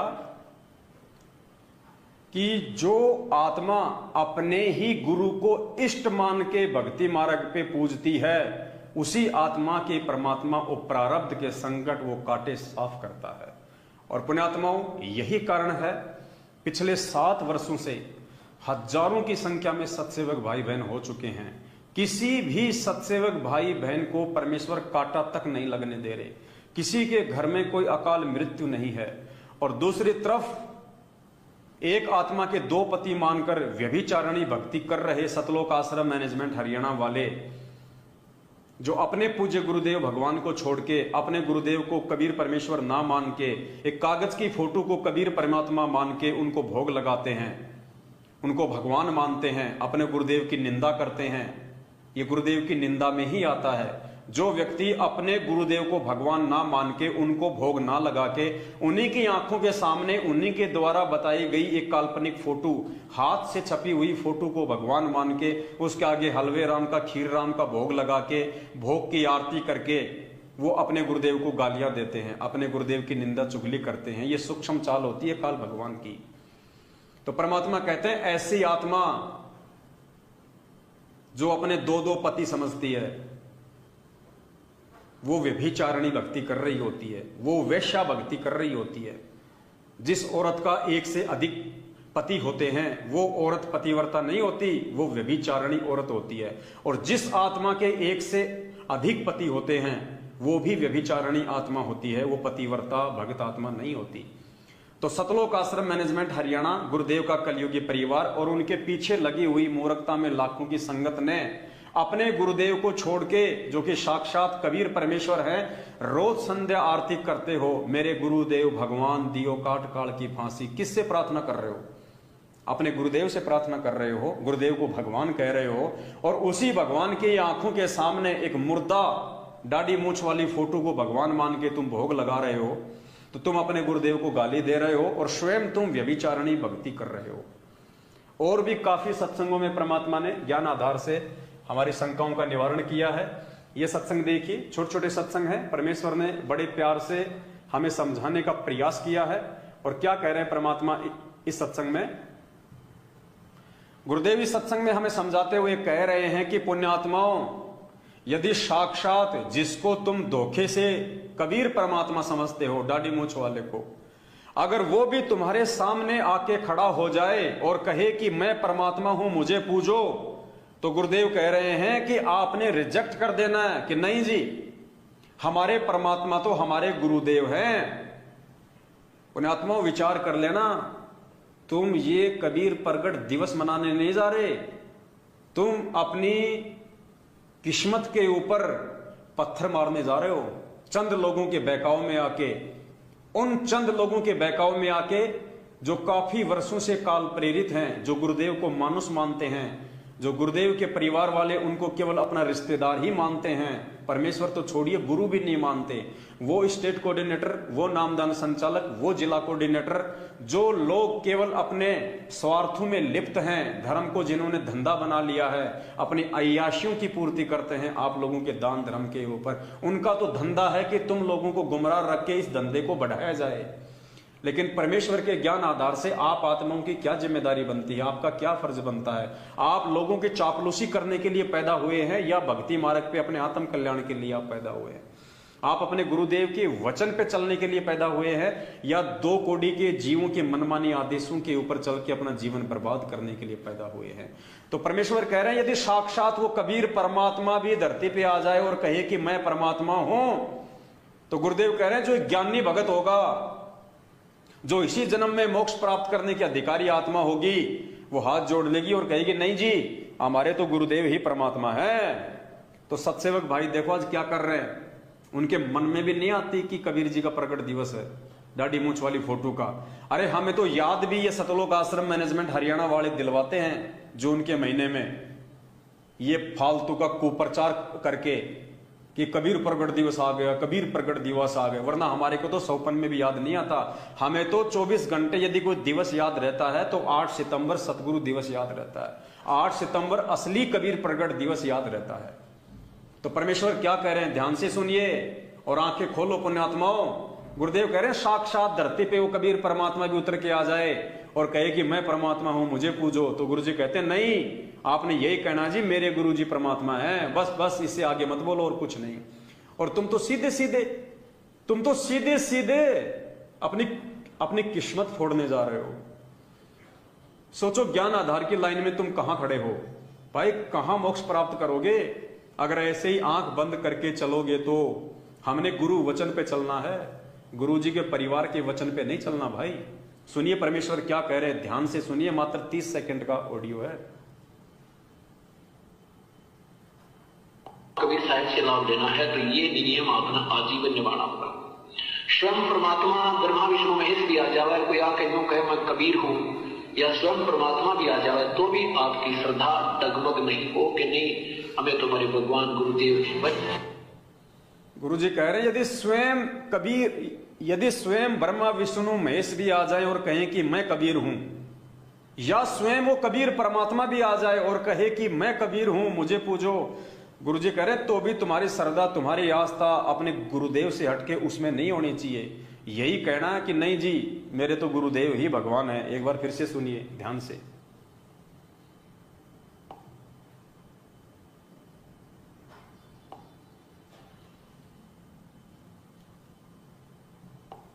कि जो आत्मा अपने ही गुरु को इष्ट मान के भक्ति मार्ग पे पूजती है उसी आत्मा के परमात्मा और प्रारब्ध के संकट वो काटे साफ करता है। और पुण्यात्माओं, यही कारण है पिछले 7 वर्षों से हजारों की संख्या में सत्सेवक भाई बहन हो चुके हैं। किसी भी सत्सेवक भाई बहन को परमेश्वर कांटा तक नहीं लगने दे रहे, किसी के घर में कोई अकाल मृत्यु नहीं है। और दूसरी तरफ एक आत्मा के 2 पति मानकर व्यभिचारिणी भक्ति कर रहे सतलोक आश्रम मैनेजमेंट हरियाणा वाले, जो अपने पूज्य गुरुदेव भगवान को छोड़ के, अपने गुरुदेव को कबीर परमेश्वर ना मान के, एक कागज की फोटो को कबीर परमात्मा मान के उनको भोग लगाते हैं, उनको भगवान मानते हैं, अपने गुरुदेव की निंदा करते हैं। ये गुरुदेव की निंदा में ही आता है। जो व्यक्ति अपने गुरुदेव को भगवान ना मान के, उनको भोग ना लगा के, उन्हीं की आंखों के सामने उन्हीं के द्वारा बताई गई एक काल्पनिक फोटो, हाथ से छपी हुई फोटो को भगवान मान के, उसके आगे हलवे राम का, खीर राम का भोग लगा के, भोग की आरती करके वो अपने गुरुदेव को गालियां देते हैं, अपने गुरुदेव की निंदा चुगली करते हैं। ये सूक्ष्म चाल होती है काल भगवान की। तो परमात्मा कहते हैं ऐसी आत्मा जो अपने दो दो पति समझती है, वो व्यभिचारिणी भक्ति कर रही होती है, वो वैश्या भक्ति कर रही होती है। जिस औरत का एक से अधिक पति होते हैं वो औरत पतिव्रता नहीं होती, वो व्यभिचारिणी औरत होती है। और जिस आत्मा के एक से अधिक पति होते हैं वो भी व्यभिचारिणी आत्मा होती है, वो पतिव्रता भगत आत्मा नहीं होती। तो सतलोक आश्रम मैनेजमेंट हरियाणा, गुरुदेव का कलयुगी परिवार और उनके पीछे लगी हुई मूर्खता में लाखों की संगत ने अपने गुरुदेव को छोड़ के, जो कि साक्षात कबीर परमेश्वर है, रोज संध्या आरती करते हो, मेरे गुरुदेव भगवान दियो काट काल की फांसी। किससे प्रार्थना कर रहे हो? अपने गुरुदेव से प्रार्थना कर रहे हो, गुरुदेव को भगवान कह रहे हो, और उसी भगवान की आंखों के सामने एक मुर्दा दाढ़ी मूछ वाली फोटो को भगवान मान के तुम भोग लगा रहे हो। तो तुम अपने गुरुदेव को गाली दे रहे हो और स्वयं तुम व्यभिचारिणी भक्ति कर रहे हो। और भी काफी सत्संगों में परमात्मा ने ज्ञान आधार से हमारी शंकाओं का निवारण किया है। ये सत्संग देखिए, छोटे छोटे सत्संग हैं, परमेश्वर ने बड़े प्यार से हमें समझाने का प्रयास किया है। और क्या कह रहे हैं परमात्मा इस सत्संग में? गुरुदेव इस सत्संग में हमें समझाते हुए कह रहे हैं कि पुण्यात्माओं, यदि साक्षात जिसको तुम धोखे से कबीर परमात्मा समझते हो, दाढ़ी मूछ वाले को, अगर वो भी तुम्हारे सामने आके खड़ा हो जाए और कहे कि मैं परमात्मा हूं, मुझे पूजो, तो गुरुदेव कह रहे हैं कि आपने रिजेक्ट कर देना है कि नहीं जी, हमारे परमात्मा तो हमारे गुरुदेव हैं। पुण्यात्माओं विचार कर लेना, तुम ये कबीर प्रगट दिवस मनाने नहीं जा रहे, तुम अपनी किस्मत के ऊपर पत्थर मारने जा रहे हो। चंद लोगों के बहकाव में आके, उन चंद लोगों के बहकाव में आके जो काफी वर्षों से काल प्रेरित हैं, जो गुरुदेव को मानुष मानते हैं, जो गुरुदेव के परिवार वाले उनको केवल अपना रिश्तेदार ही मानते हैं, परमेश्वर तो छोड़िए गुरु भी नहीं मानते। वो स्टेट कोऑर्डिनेटर, वो नामदान संचालक, वो जिला कोऑर्डिनेटर, जो लोग केवल अपने स्वार्थों में लिप्त हैं, धर्म को जिन्होंने धंधा बना लिया है, अपनी अय्याशियों की पूर्ति करते हैं आप लोगों के दान धर्म के ऊपर, उनका तो धंधा है कि तुम लोगों को गुमराह रख के इस धंधे को बढ़ाया जाए। लेकिन परमेश्वर के ज्ञान आधार से आप आत्माओं की क्या जिम्मेदारी बनती है, आपका क्या फर्ज बनता है? आप लोगों की चापलूसी करने के लिए पैदा हुए हैं या भक्ति मार्ग पे अपने आत्म कल्याण के लिए आप पैदा हुए हैं? आप अपने गुरुदेव के वचन पे चलने के लिए पैदा हुए हैं या दो कोड़ी के जीवों के मनमानी आदेशों के ऊपर चल के अपना जीवन बर्बाद करने के लिए पैदा हुए हैं? तो परमेश्वर कह रहे हैं यदि साक्षात वो कबीर परमात्मा भी धरती पे आ जाए और कहे कि मैं परमात्मा हूं, तो गुरुदेव कह रहे हैं जो ज्ञानी भगत होगा, जो इसी जन्म में मोक्ष प्राप्त करने की अधिकारी आत्मा होगी, वो हाथ जोड़ लेगी और कहेगी नहीं जी, हमारे तो गुरुदेव ही परमात्मा है। तो सत्सेवक भाई देखो आज क्या कर रहे हैं, उनके मन में भी नहीं आती कि कबीर जी का प्रकट दिवस है, दाढ़ी मूछ वाली फोटो का। अरे हमें तो याद भी ये सतलोक आश्रम मैनेजमेंट हरियाणा वाले दिलवाते हैं, जो उनके महीने में ये फालतू का कुप्रचार करके कि कबीर प्रगट दिवस आ गया, कबीर प्रगट दिवस आ गया, वरना हमारे को तो सौपन में भी याद नहीं आता। हमें तो 24 घंटे यदि कोई दिवस याद रहता है तो 8 सितंबर सतगुरु दिवस याद रहता है, 8 सितंबर असली कबीर प्रगट दिवस याद रहता है। तो परमेश्वर क्या कह रहे हैं, ध्यान से सुनिए और आंखें खोलो पुण्यात्माओं। गुरुदेव कह रहे हैं साक्षात धरती पे वो कबीर परमात्मा भी उतर के आ जाए और कहे कि मैं परमात्मा हूं, मुझे पूजो, तो गुरु जी कहते हैं नहीं, आपने यही कहना जी मेरे गुरु जी परमात्मा है, बस बस इससे आगे मत बोलो और कुछ नहीं। और तुम तो सीधे सीधे अपनी किस्मत फोड़ने जा रहे हो। सोचो ज्ञान आधार की लाइन में तुम कहां खड़े हो भाई, कहां मोक्ष प्राप्त करोगे? अगर ऐसे ही आंख बंद करके चलोगे तो हमने गुरु वचन पे चलना है, गुरु जी के परिवार के वचन पे नहीं चलना भाई। सुनिए परमेश्वर क्या कह रहे हैं, ध्यान से सुनिए, मात्र 30 सेकंड का ऑडियो है। कबीर साहब से लाभ लेना है तो ये नियम अपना आजीवन निभाना होगा। स्वयं परमात्मा ब्रह्मा विष्णु महेश भी आ जावे, कोई आके यूं कहे मैं कबीर हूं, या स्वयं परमात्मा भी आ जाए तो भी आपकी श्रद्धा डगमग नहीं हो कि नहीं हमें तुम्हारे भगवान गुरुदेव। गुरु जी कह रहे यदि स्वयं ब्रह्मा विष्णु महेश भी आ जाए और कहें कि मैं कबीर हूं, या स्वयं वो कबीर परमात्मा भी आ जाए और कहे कि मैं कबीर हूं, मुझे पूजो, गुरु जी कह रहे तो भी तुम्हारी श्रद्धा तुम्हारी आस्था अपने गुरुदेव से हटके उसमें नहीं होनी चाहिए। यही कहना है कि नहीं जी मेरे तो गुरुदेव ही भगवान है। एक बार फिर से सुनिए ध्यान से।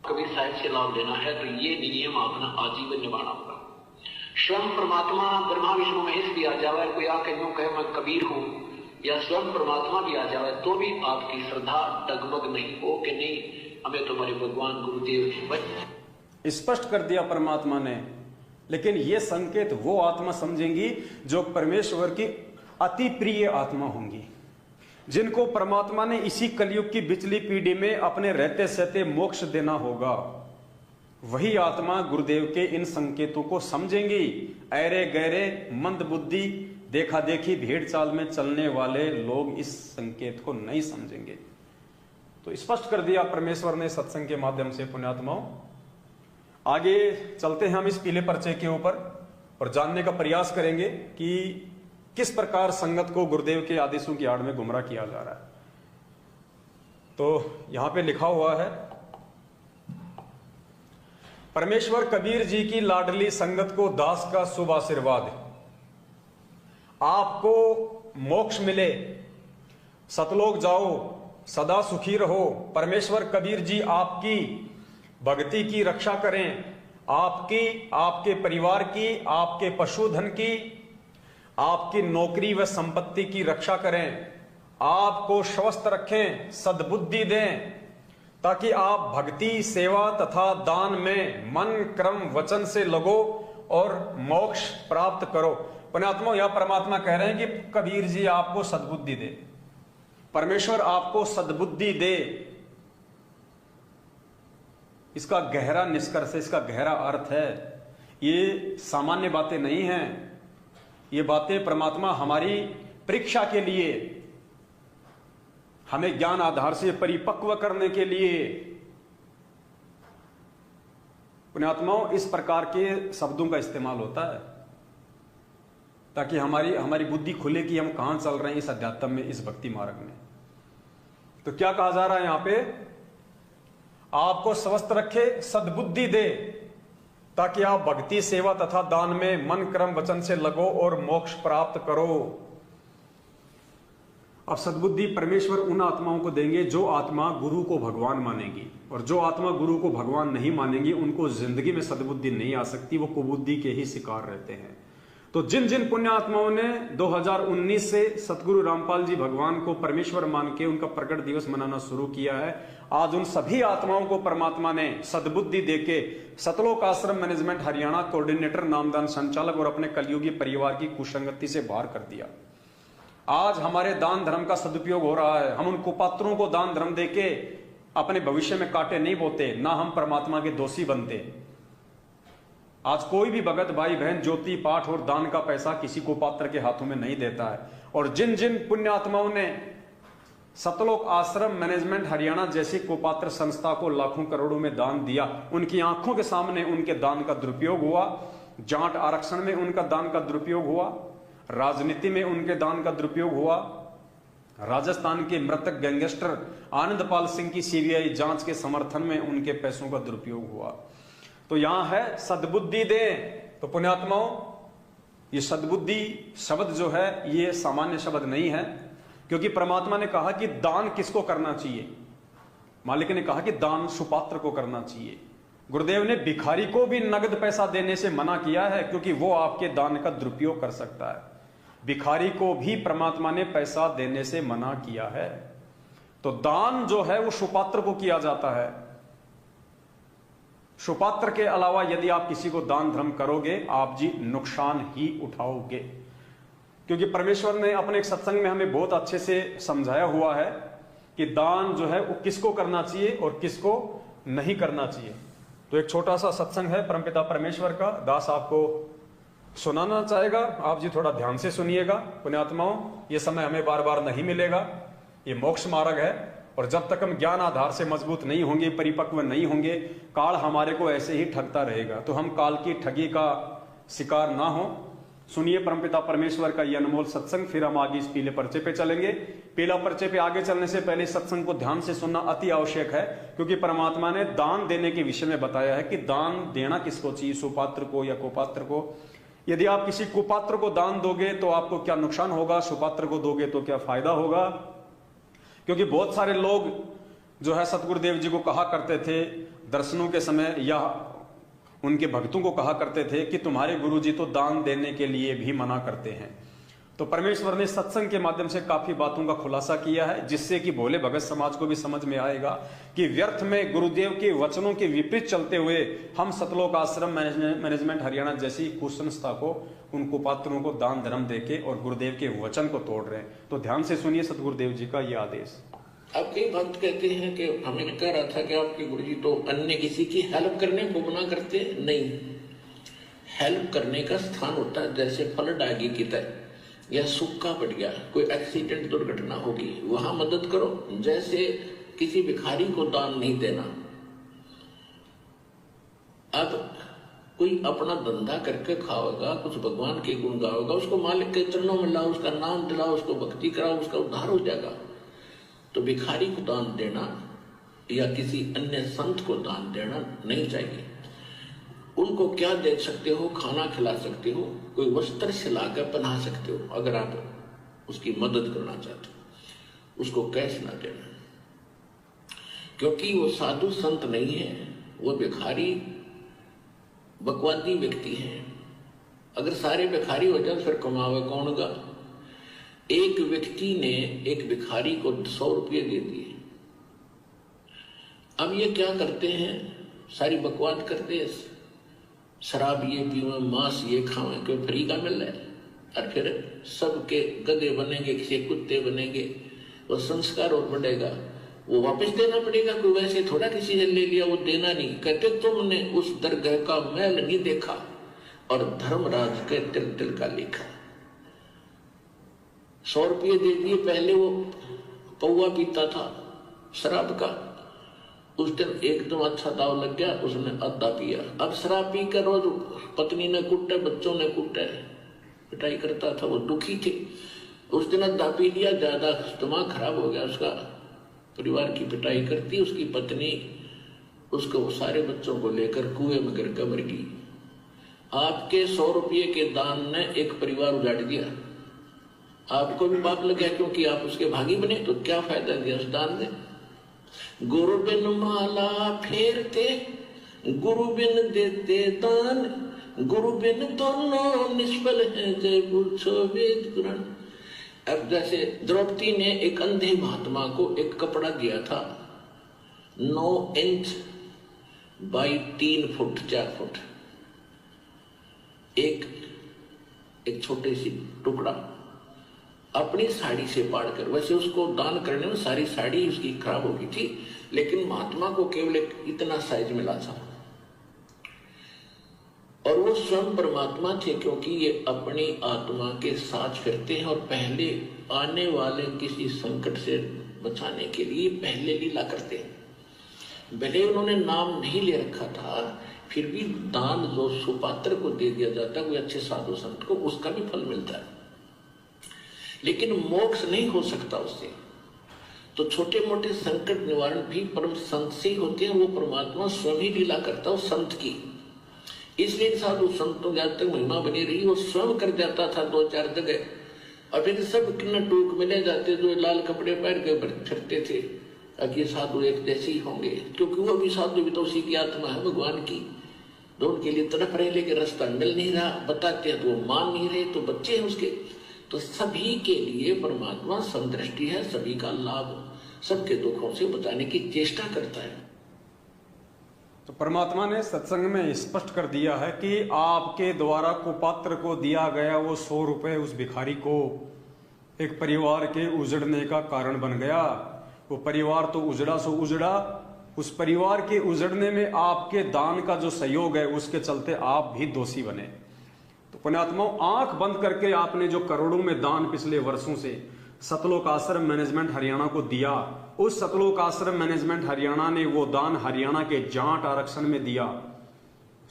कबीर साहिब से लाभ लेना है तो ये नियम अपना आजीवन निभाना होगा। स्वयं परमात्मा ब्रह्मा विष्णु महेश भी आ जाए, कोई आके यूं कहे मैं कबीर हूं, या स्वयं परमात्मा भी आ जाए तो भी आपकी श्रद्धा डगमग नहीं हो कि नहीं हमें तुम्हारे भगवान गुरुदेव। स्पष्ट कर दिया परमात्मा ने। लेकिन ये संकेत वो आत्मा समझेंगी जो परमेश्वर की अति प्रिय आत्मा होंगी, जिनको परमात्मा ने इसी कलयुग की बिचली पीढ़ी में अपने रहते सहते मोक्ष देना होगा। वही आत्मा गुरुदेव के इन संकेतों को समझेंगी। ऐरे गहरे मंद बुद्धि देखा देखी भेड़ चाल में चलने वाले लोग इस संकेत को नहीं समझेंगे। तो स्पष्ट कर दिया परमेश्वर ने सत्संग के माध्यम से पुण्यात्माओं। आगे चलते हैं हम इस पीले पर्चे के ऊपर और जानने का प्रयास करेंगे कि किस प्रकार संगत को गुरुदेव के आदेशों की आड़ में गुमराह किया जा रहा है। तो यहां पे लिखा हुआ है, परमेश्वर कबीर जी की लाडली संगत को दास का शुभ आशीर्वाद। आपको मोक्ष मिले, सतलोक जाओ, सदा सुखी रहो। परमेश्वर कबीर जी आपकी भक्ति की रक्षा करें, आपकी, आपके परिवार की, आपके पशुधन की, आपकी नौकरी व संपत्ति की रक्षा करें, आपको स्वस्थ रखें, सद्बुद्धि दें, ताकि आप भक्ति सेवा तथा दान में मन क्रम वचन से लगो और मोक्ष प्राप्त करो। पुण्यात्मा या परमात्मा कह रहे हैं कि कबीर जी आपको सद्बुद्धि दे, परमेश्वर आपको सद्बुद्धि दे। इसका गहरा निष्कर्ष, इसका गहरा अर्थ है, ये सामान्य बातें नहीं हैं। ये बातें परमात्मा हमारी परीक्षा के लिए, हमें ज्ञान आधार से परिपक्व करने के लिए, पुण्यात्माओं इस प्रकार के शब्दों का इस्तेमाल होता है ताकि हमारी बुद्धि खुले कि हम कहां चल रहे हैं इस अध्यात्म में, इस भक्ति मार्ग में। तो क्या कहा जा रहा है यहां पे, आपको स्वस्थ रखे, सद्बुद्धि दे, ताकि आप भक्ति सेवा तथा दान में मन क्रम वचन से लगो और मोक्ष प्राप्त करो। अब सद्बुद्धि परमेश्वर उन आत्माओं को देंगे जो आत्मा गुरु को भगवान मानेगी, और जो आत्मा गुरु को भगवान नहीं मानेंगी उनको जिंदगी में सद्बुद्धि नहीं आ सकती, वो कुबुद्धि के ही शिकार रहते हैं। तो जिन जिन पुण्य आत्माओं ने 2019 से सतगुरु रामपाल जी भगवान को परमेश्वर मान के उनका प्रकट दिवस मनाना शुरू किया है, आज उन सभी आत्माओं को परमात्मा ने सद्बुद्धि देके सतलोक आश्रम मैनेजमेंट हरियाणा कोऑर्डिनेटर, नामदान संचालक और अपने कलयुगी परिवार की कुसंगति से बाहर कर दिया। आज हमारे दान धर्म का सदुपयोग हो रहा है। हम उन कुपात्रों को दान धर्म देके अपने भविष्य में कांटे नहीं बोते, ना हम परमात्मा के दोषी बनते। आज कोई भी भगत भाई बहन ज्योति पाठ और दान का पैसा किसी कुपात्र के हाथों में नहीं देता है। और जिन जिन पुण्यात्माओं ने सतलोक आश्रम मैनेजमेंट हरियाणा जैसी कुपात्र संस्था को लाखों करोड़ों में दान दिया, उनकी आंखों के सामने उनके दान का दुरुपयोग हुआ। जाट आरक्षण में उनका दान का दुरुपयोग हुआ, राजनीति में उनके दान का दुरुपयोग हुआ, राजस्थान के मृतक गैंगस्टर आनंदपाल सिंह की सीबीआई जांच के समर्थन में उनके पैसों का दुरुपयोग हुआ। तो यहां है सद्बुद्धि दे। तो पुण्यात्माओं, ये सद्बुद्धि शब्द जो है ये सामान्य शब्द नहीं है, क्योंकि परमात्मा ने कहा कि दान किसको करना चाहिए। मालिक ने कहा कि दान सुपात्र को करना चाहिए। गुरुदेव ने भिखारी को भी नगद पैसा देने से मना किया है, क्योंकि वो आपके दान का दुरुपयोग कर सकता है। भिखारी को भी परमात्मा ने पैसा देने से मना किया है। तो दान जो है वो सुपात्र को किया जाता है। सुपात्र के अलावा यदि आप किसी को दान धर्म करोगे, आप जी नुकसान ही उठाओगे। क्योंकि परमेश्वर ने अपने एक सत्संग में हमें बहुत अच्छे से समझाया हुआ है कि दान जो है वो किसको करना चाहिए और किसको नहीं करना चाहिए। तो एक छोटा सा सत्संग है परमपिता परमेश्वर का, दास आपको सुनाना चाहेगा। आप जी थोड़ा ध्यान से सुनिएगा। पुण्यात्माओं, ये समय हमें बार बार नहीं मिलेगा, ये मोक्ष मार्ग है, और जब तक हम ज्ञान आधार से मजबूत नहीं होंगे, परिपक्व नहीं होंगे, काल हमारे को ऐसे ही ठगता रहेगा। तो हम काल की ठगी का शिकार ना हो। सुनिए परमपिता परमेश्वर का ये अनमोल सत्संग, फिर हम आगे इस पीले पर्चे पे चलेंगे। पीला पर्चे पे आगे चलने से पहले सत्संग को ध्यान से सुनना अति आवश्यक है, क्योंकि परमात्मा ने दान देने के विषय में बताया है कि दान देना किसको चाहिए, सुपात्र को या कुपात्र को। यदि आप किसी कुपात्र को दान दोगे तो आपको क्या नुकसान होगा, सुपात्र को दोगे तो क्या फायदा होगा। क्योंकि बहुत सारे लोग जो है सतगुरुदेव जी को कहा करते थे दर्शनों के समय, या उनके भक्तों को कहा करते थे कि तुम्हारे गुरुजी तो दान देने के लिए भी मना करते हैं। तो परमेश्वर ने सत्संग के माध्यम से काफी बातों का खुलासा किया है, जिससे कि भोले भगत समाज को भी समझ में आएगा कि व्यर्थ में गुरुदेव के वचनों के विपरीत चलते हुए हम सतलोक आश्रम मैनेजमेंट हरियाणा जैसी कुसंस्था को, उन कुपात्रों को दान धर्म देके और गुरुदेव के वचन को तोड़ रहे हैं। तो ध्यान से सुनिए सतगुरुदेव जी का ये आदेश। अब कई भक्त कहते हैं कि हमें कह रहा था कि आपके गुरुजी तो अन्य किसी की हेल्प करने को मना करते नहीं। हेल्प करने का स्थान होता है, जैसे फल डागी की तरह, या सूखा पड़ गया, कोई एक्सीडेंट दुर्घटना होगी, वहां मदद करो। जैसे किसी भिखारी को दान नहीं देना। अब कोई अपना धंधा करके खाओगा, कुछ भगवान के गुण गाओगा, उसको मालिक के चरणों में लाओ, उसका नाम दिलाओ, उसको भक्ति कराओ, उसका उद्धार हो जाएगा। तो भिखारी को दान देना या किसी अन्य संत को दान देना नहीं चाहिए। उनको क्या दे सकते हो, खाना खिला सकते हो, कोई वस्त्र सिलाकर पहना सकते हो, अगर आप उसकी मदद करना चाहते हो। उसको कैश ना देना, क्योंकि वो साधु संत नहीं है, वो भिखारी बकवादी व्यक्ति है। अगर सारे भिखारी हो जाए फिर कमावे कौन गा। एक व्यक्ति ने एक भिखारी को 100 रुपये दे दिए। अब ये क्या करते हैं, सारी बकवाद करते हैं, शराब ये पीवे, मांस ये खावे, क्यों फ्री का मिल रहा है, और फिर सबके गधे बनेंगे, किसी कुत्ते बनेंगे, वो संस्कार और बढ़ेगा, वो वापस देना पड़ेगा। कोई वैसे थोड़ा किसी से ले लिया वो देना नहीं। कहते तुमने उस दरगाह का मैल नहीं देखा और धर्मराज के तिल तिल का लिखा। 100 रुपये दे दिए। पहले वो पौवा पीता था शराब का, उस दिन एकदम अच्छा दाव लग गया, उसने आधा पिया। अब शराब पी कर रोज पत्नी ने कुटे, बच्चों ने कुटे, पिटाई करता था, वो दुखी थे। उस दिन आधा पी लिया, ज्यादा दिमाग खराब हो गया उसका, परिवार की पिटाई करती, उसकी पत्नी उसको सारे बच्चों को लेकर कुएं में गिर कर मर गई। आपके 100 रुपये के दान ने एक परिवार उजाड़ दिया। आपको भी पाप लग गया, क्योंकि आप उसके भागी बने। तो क्या फायदा दिया उस दान ने। गुरु बिन माला फेरते, गुरु बिन देते दान, गुरु बिन दोनों निष्फल है, जय पूछो वेद पुराण। अब जैसे द्रौपदी ने एक अंधे महात्मा को एक कपड़ा दिया था 9 इंच बाई 3 फुट 4 फुट, एक छोटे सी टुकड़ा अपनी साड़ी से पाड़ कर। वैसे उसको दान करने में सारी साड़ी उसकी खराब हो गई थी, लेकिन महात्मा को केवल एक इतना साइज मिला था। और वो स्वयं परमात्मा थे, क्योंकि ये अपनी आत्मा के साथ फिरते हैं और पहले आने वाले किसी संकट से बचाने के लिए पहले लीला करते हैं। भले उन्होंने नाम नहीं ले रखा था, फिर भी दान जो सुपात्र को दे दिया जाता है, कोई अच्छे साधु संत को, उसका भी फल मिलता है, लेकिन मोक्ष नहीं हो सकता उससे। तो छोटे मोटे संकट निवारण भी परम संत से ही होते हैं। वो परमात्मा स्वयं ही लीला करता है संत की। इसलिए साधु संतों की आज तक महिमा बनी रही। वो स्वयं कर जाता था 2-4 जगह, और फिर सब किन्ना टूक मिले जाते जो लाल कपड़े पहन के फिरते थे, अब ये साधु एक जैसे ही होंगे, क्योंकि वो भी साधु भी तो उसी की आत्मा है भगवान की। तो उनके लिए तड़प रहे, लेकिन रास्ता मिल नहीं रहा, बताते हैं तो वो मान नहीं रहे, तो बच्चे हैं उसके। तो सभी के लिए परमात्मा समदृष्टि है, सभी का लाभ, सबके दुखों से बचाने की चेष्टा करता है। तो परमात्मा ने सत्संग में स्पष्ट कर दिया है कि आपके द्वारा कुपात्र को दिया गया वो 100 रुपए उस भिखारी को एक परिवार के उजड़ने का कारण बन गया। वो परिवार तो उजड़ा सो उजड़ा, उस परिवार के उजड़ने में आपके दान का जो सहयोग है उसके चलते आप भी दोषी बने। तो पुण्यात्माओं, आंख बंद करके आपने जो करोड़ों में दान पिछले वर्षों से सतलोक आश्रम मैनेजमेंट हरियाणा को दिया, उस सतलोक आश्रम मैनेजमेंट हरियाणा ने वो दान हरियाणा के जाट आरक्षण में दिया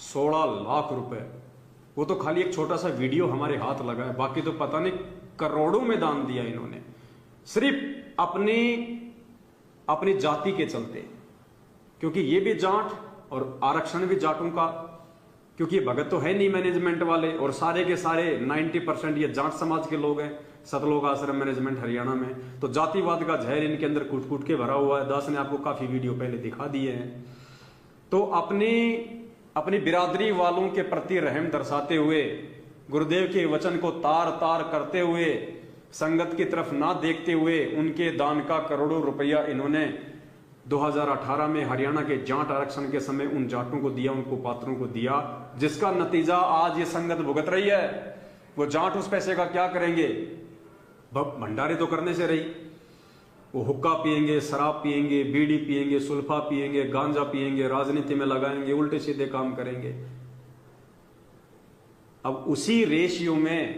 16 लाख रुपए। वो तो खाली एक छोटा सा वीडियो हमारे हाथ लगा है, बाकी तो पता नहीं करोड़ों में दान दिया इन्होंने, सिर्फ अपनी जाति के चलते। क्योंकि ये भी जाट और आरक्षण भी जाटों का, क्योंकि भगत तो है नहीं मैनेजमेंट वाले, और सारे के सारे 90% ये जाट समाज के लोग हैं सतलोक आश्रम मैनेजमेंट हरियाणा में। तो जातिवाद का जहर इनके अंदर कूट कूट के भरा हुआ है। दास ने आपको काफी वीडियो पहले दिखा दिए हैं। तो अपनी बिरादरी वालों के प्रति रहम दर्शाते हुए, गुरुदेव के वचन को तार तार करते हुए, संगत की तरफ ना देखते हुए उनके दान का करोड़ों रुपया इन्होंने 2018 में हरियाणा के जाट आरक्षण के समय उन जाटों को दिया, उनको पात्रों को दिया, जिसका नतीजा आज ये संगत भुगत रही है। वो जाट उस पैसे का क्या करेंगे? भंडारे तो करने से रही, वो हुक्का पिएंगे, शराब पिएंगे, बीड़ी पिएंगे, सुल्फा पिएंगे, गांजा पिएंगे, राजनीति में लगाएंगे, उल्टे सीधे काम करेंगे। अब उसी रेशियो में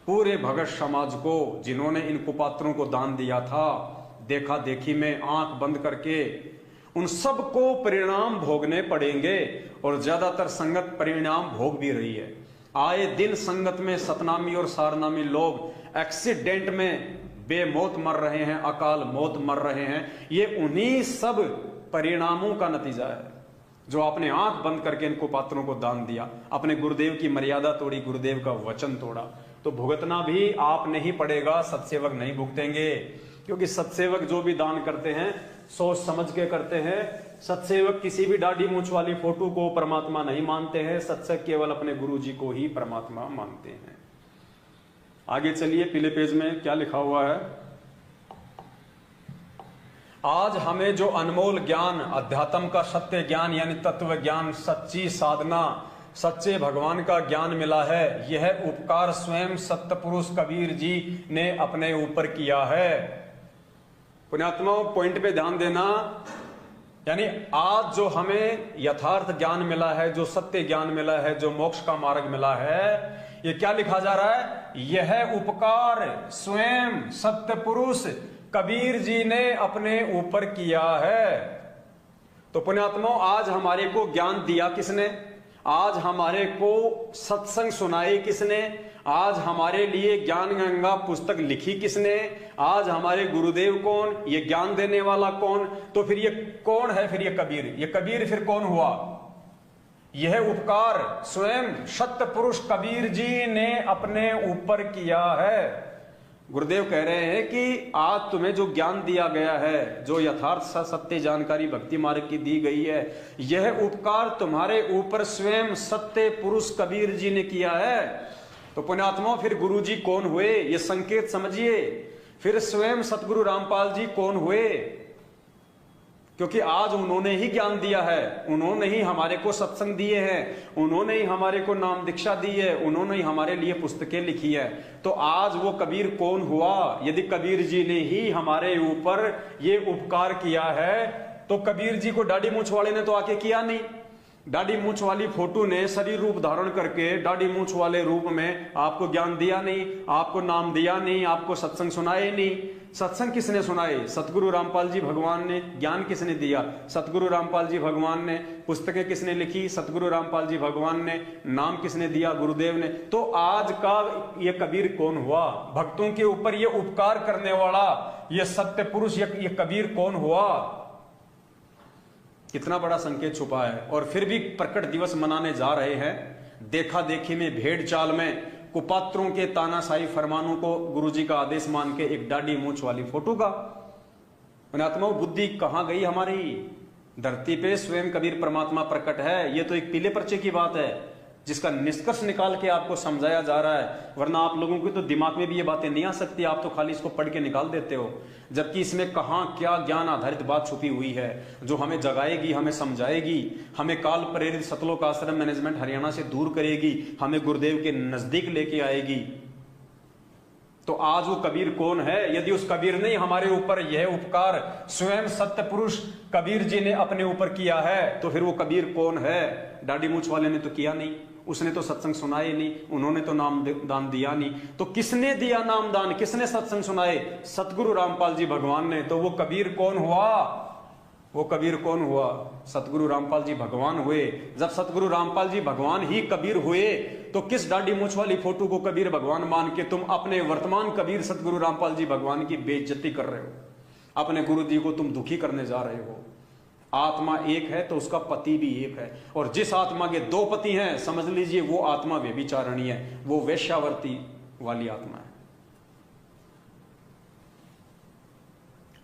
पूरे भगत समाज को, जिन्होंने इन कुपात्रों को दान दिया था, देखा देखी में आंख बंद करके उन सबको परिणाम भोगने पड़ेंगे। और ज्यादातर संगत परिणाम भोग भी रही है। आए दिन संगत में सतनामी और सारनामी लोग एक्सीडेंट में बेमौत मर रहे हैं, अकाल मौत मर रहे हैं। ये उन्हीं सब परिणामों का नतीजा है जो आपने आंख बंद करके इनको पात्रों को दान दिया, अपने गुरुदेव की मर्यादा तोड़ी, गुरुदेव का वचन तोड़ा। तो भुगतना भी आपने ही पड़ेगा, सत्सेवक नहीं भुगतेंगे। क्योंकि सत्सेवक जो भी दान करते हैं सोच समझ के करते हैं। सत्सेवक किसी भी दाढ़ी मूंछ वाली फोटो को परमात्मा नहीं मानते हैं। सत्संग केवल अपने गुरु जी को ही परमात्मा मानते हैं। आगे चलिए, पीले पेज में क्या लिखा हुआ है। आज हमें जो अनमोल ज्ञान, अध्यात्म का सत्य ज्ञान यानी तत्व ज्ञान, सच्ची साधना, सच्चे भगवान का ज्ञान मिला है, यह उपकार स्वयं सत्य पुरुष कबीर जी ने अपने ऊपर किया है। पुण्यात्माओं, पॉइंट पे ध्यान देना। यानी आज जो हमें यथार्थ ज्ञान मिला है, जो सत्य ज्ञान मिला है, जो मोक्ष का मार्ग मिला है, ये क्या लिखा जा रहा है? यह उपकार स्वयं सत्य पुरुष कबीर जी ने अपने ऊपर किया है। तो पुण्यात्माओं, आज हमारे को ज्ञान दिया किसने? आज हमारे को सत्संग सुनाई किसने? आज हमारे लिए ज्ञान गंगा पुस्तक लिखी किसने? आज हमारे गुरुदेव कौन? ये ज्ञान देने वाला कौन? तो फिर ये कौन है? फिर ये कबीर। ये कबीर फिर कौन हुआ? यह उपकार स्वयं सत्य पुरुष कबीर जी ने अपने ऊपर किया है। गुरुदेव कह रहे हैं कि आज तुम्हें जो ज्ञान दिया गया है, जो यथार्थ सत्य जानकारी भक्ति मार्ग की दी गई है, यह उपकार तुम्हारे ऊपर स्वयं सत्य पुरुष कबीर जी ने किया है। तो पुण्यात्माओं, फिर गुरु जी कौन हुए? ये संकेत समझिए। फिर स्वयं सतगुरु रामपाल जी कौन हुए? क्योंकि आज उन्होंने ही ज्ञान दिया है, उन्होंने ही हमारे को सत्संग दिए हैं, उन्होंने ही हमारे को नाम दीक्षा दी है, उन्होंने ही हमारे लिए पुस्तकें लिखी है। तो आज वो कबीर कौन हुआ? यदि कबीर जी ने ही हमारे ऊपर ये उपकार किया है, तो कबीर जी को दाढ़ी मूंछ वाले ने तो आके किया नहीं। दाढ़ी मूंछ वाली फोटो ने शरीर रूप धारण करके दाढ़ी मूंछ वाले रूप में आपको ज्ञान दिया नहीं, आपको नाम दिया नहीं, आपको सत्संग सुनाए नहीं। सत्संग किसने सुनाए? सतगुरु रामपाल जी भगवान ने। ज्ञान किसने दिया? सतगुरु रामपाल जी भगवान ने। पुस्तकें किसने लिखी? सतगुरु रामपाल जी भगवान ने। नाम किसने दिया? गुरुदेव ने। तो आज का ये कबीर कौन हुआ? भक्तों के ऊपर ये उपकार करने वाला ये सत्य पुरुष, ये कबीर कौन हुआ? कितना बड़ा संकेत छुपा है। और फिर भी प्रकट दिवस मनाने जा रहे हैं। देखा देखी में, भेड़ चाल में, कुपात्रों के तानाशाही फरमानों को गुरुजी का आदेश मान के एक दाढ़ी मूंछ वाली फोटो का। पुण्यात्माओं, बुद्धि कहां गई हमारी? धरती पे स्वयं कबीर परमात्मा प्रकट है। ये तो एक पीले पर्चे की बात है जिसका निष्कर्ष निकाल के आपको समझाया जा रहा है। वरना आप लोगों के तो दिमाग में भी ये बातें नहीं आ सकती। आप तो खाली इसको पढ़ के निकाल देते हो, जबकि इसमें कहां क्या ज्ञान आधारित बात छुपी हुई है जो हमें जगाएगी, हमें समझाएगी, हमें काल प्रेरित सतलोक आश्रम मैनेजमेंट हरियाणा से दूर करेगी, हमें गुरुदेव के नजदीक लेके आएगी। तो आज वो कबीर कौन है? यदि उस कबीर ने हमारे ऊपर यह उपकार स्वयं सत्य पुरुष कबीर जी ने अपने ऊपर किया है, तो फिर वो कबीर कौन है? दाढ़ी मूछ वाले ने तो किया नहीं, उसने तो सत्संग सुनाए नहीं, उन्होंने तो नाम दान दिया नहीं। तो किसने दिया नाम दान, किसने सत्संग सुनाए? सतगुरु रामपाल जी भगवान ने। तो वो कबीर कौन हुआ? वो कबीर कौन हुआ? सतगुरु रामपाल जी भगवान हुए। जब सतगुरु रामपाल जी भगवान ही कबीर हुए, तो किस दाढ़ी मूछ वाली फोटो को कबीर भगवान मान के तुम अपने वर्तमान कबीर सतगुरु रामपाल जी भगवान की बेइज्जती कर रहे हो? अपने गुरु जी को तुम दुखी करने जा रहे हो। आत्मा एक है तो उसका पति भी एक है, और जिस आत्मा के दो पति हैं, समझ लीजिए वो आत्मा व्यभिचारिणी है, वो वेश्यावर्ती वाली आत्मा है।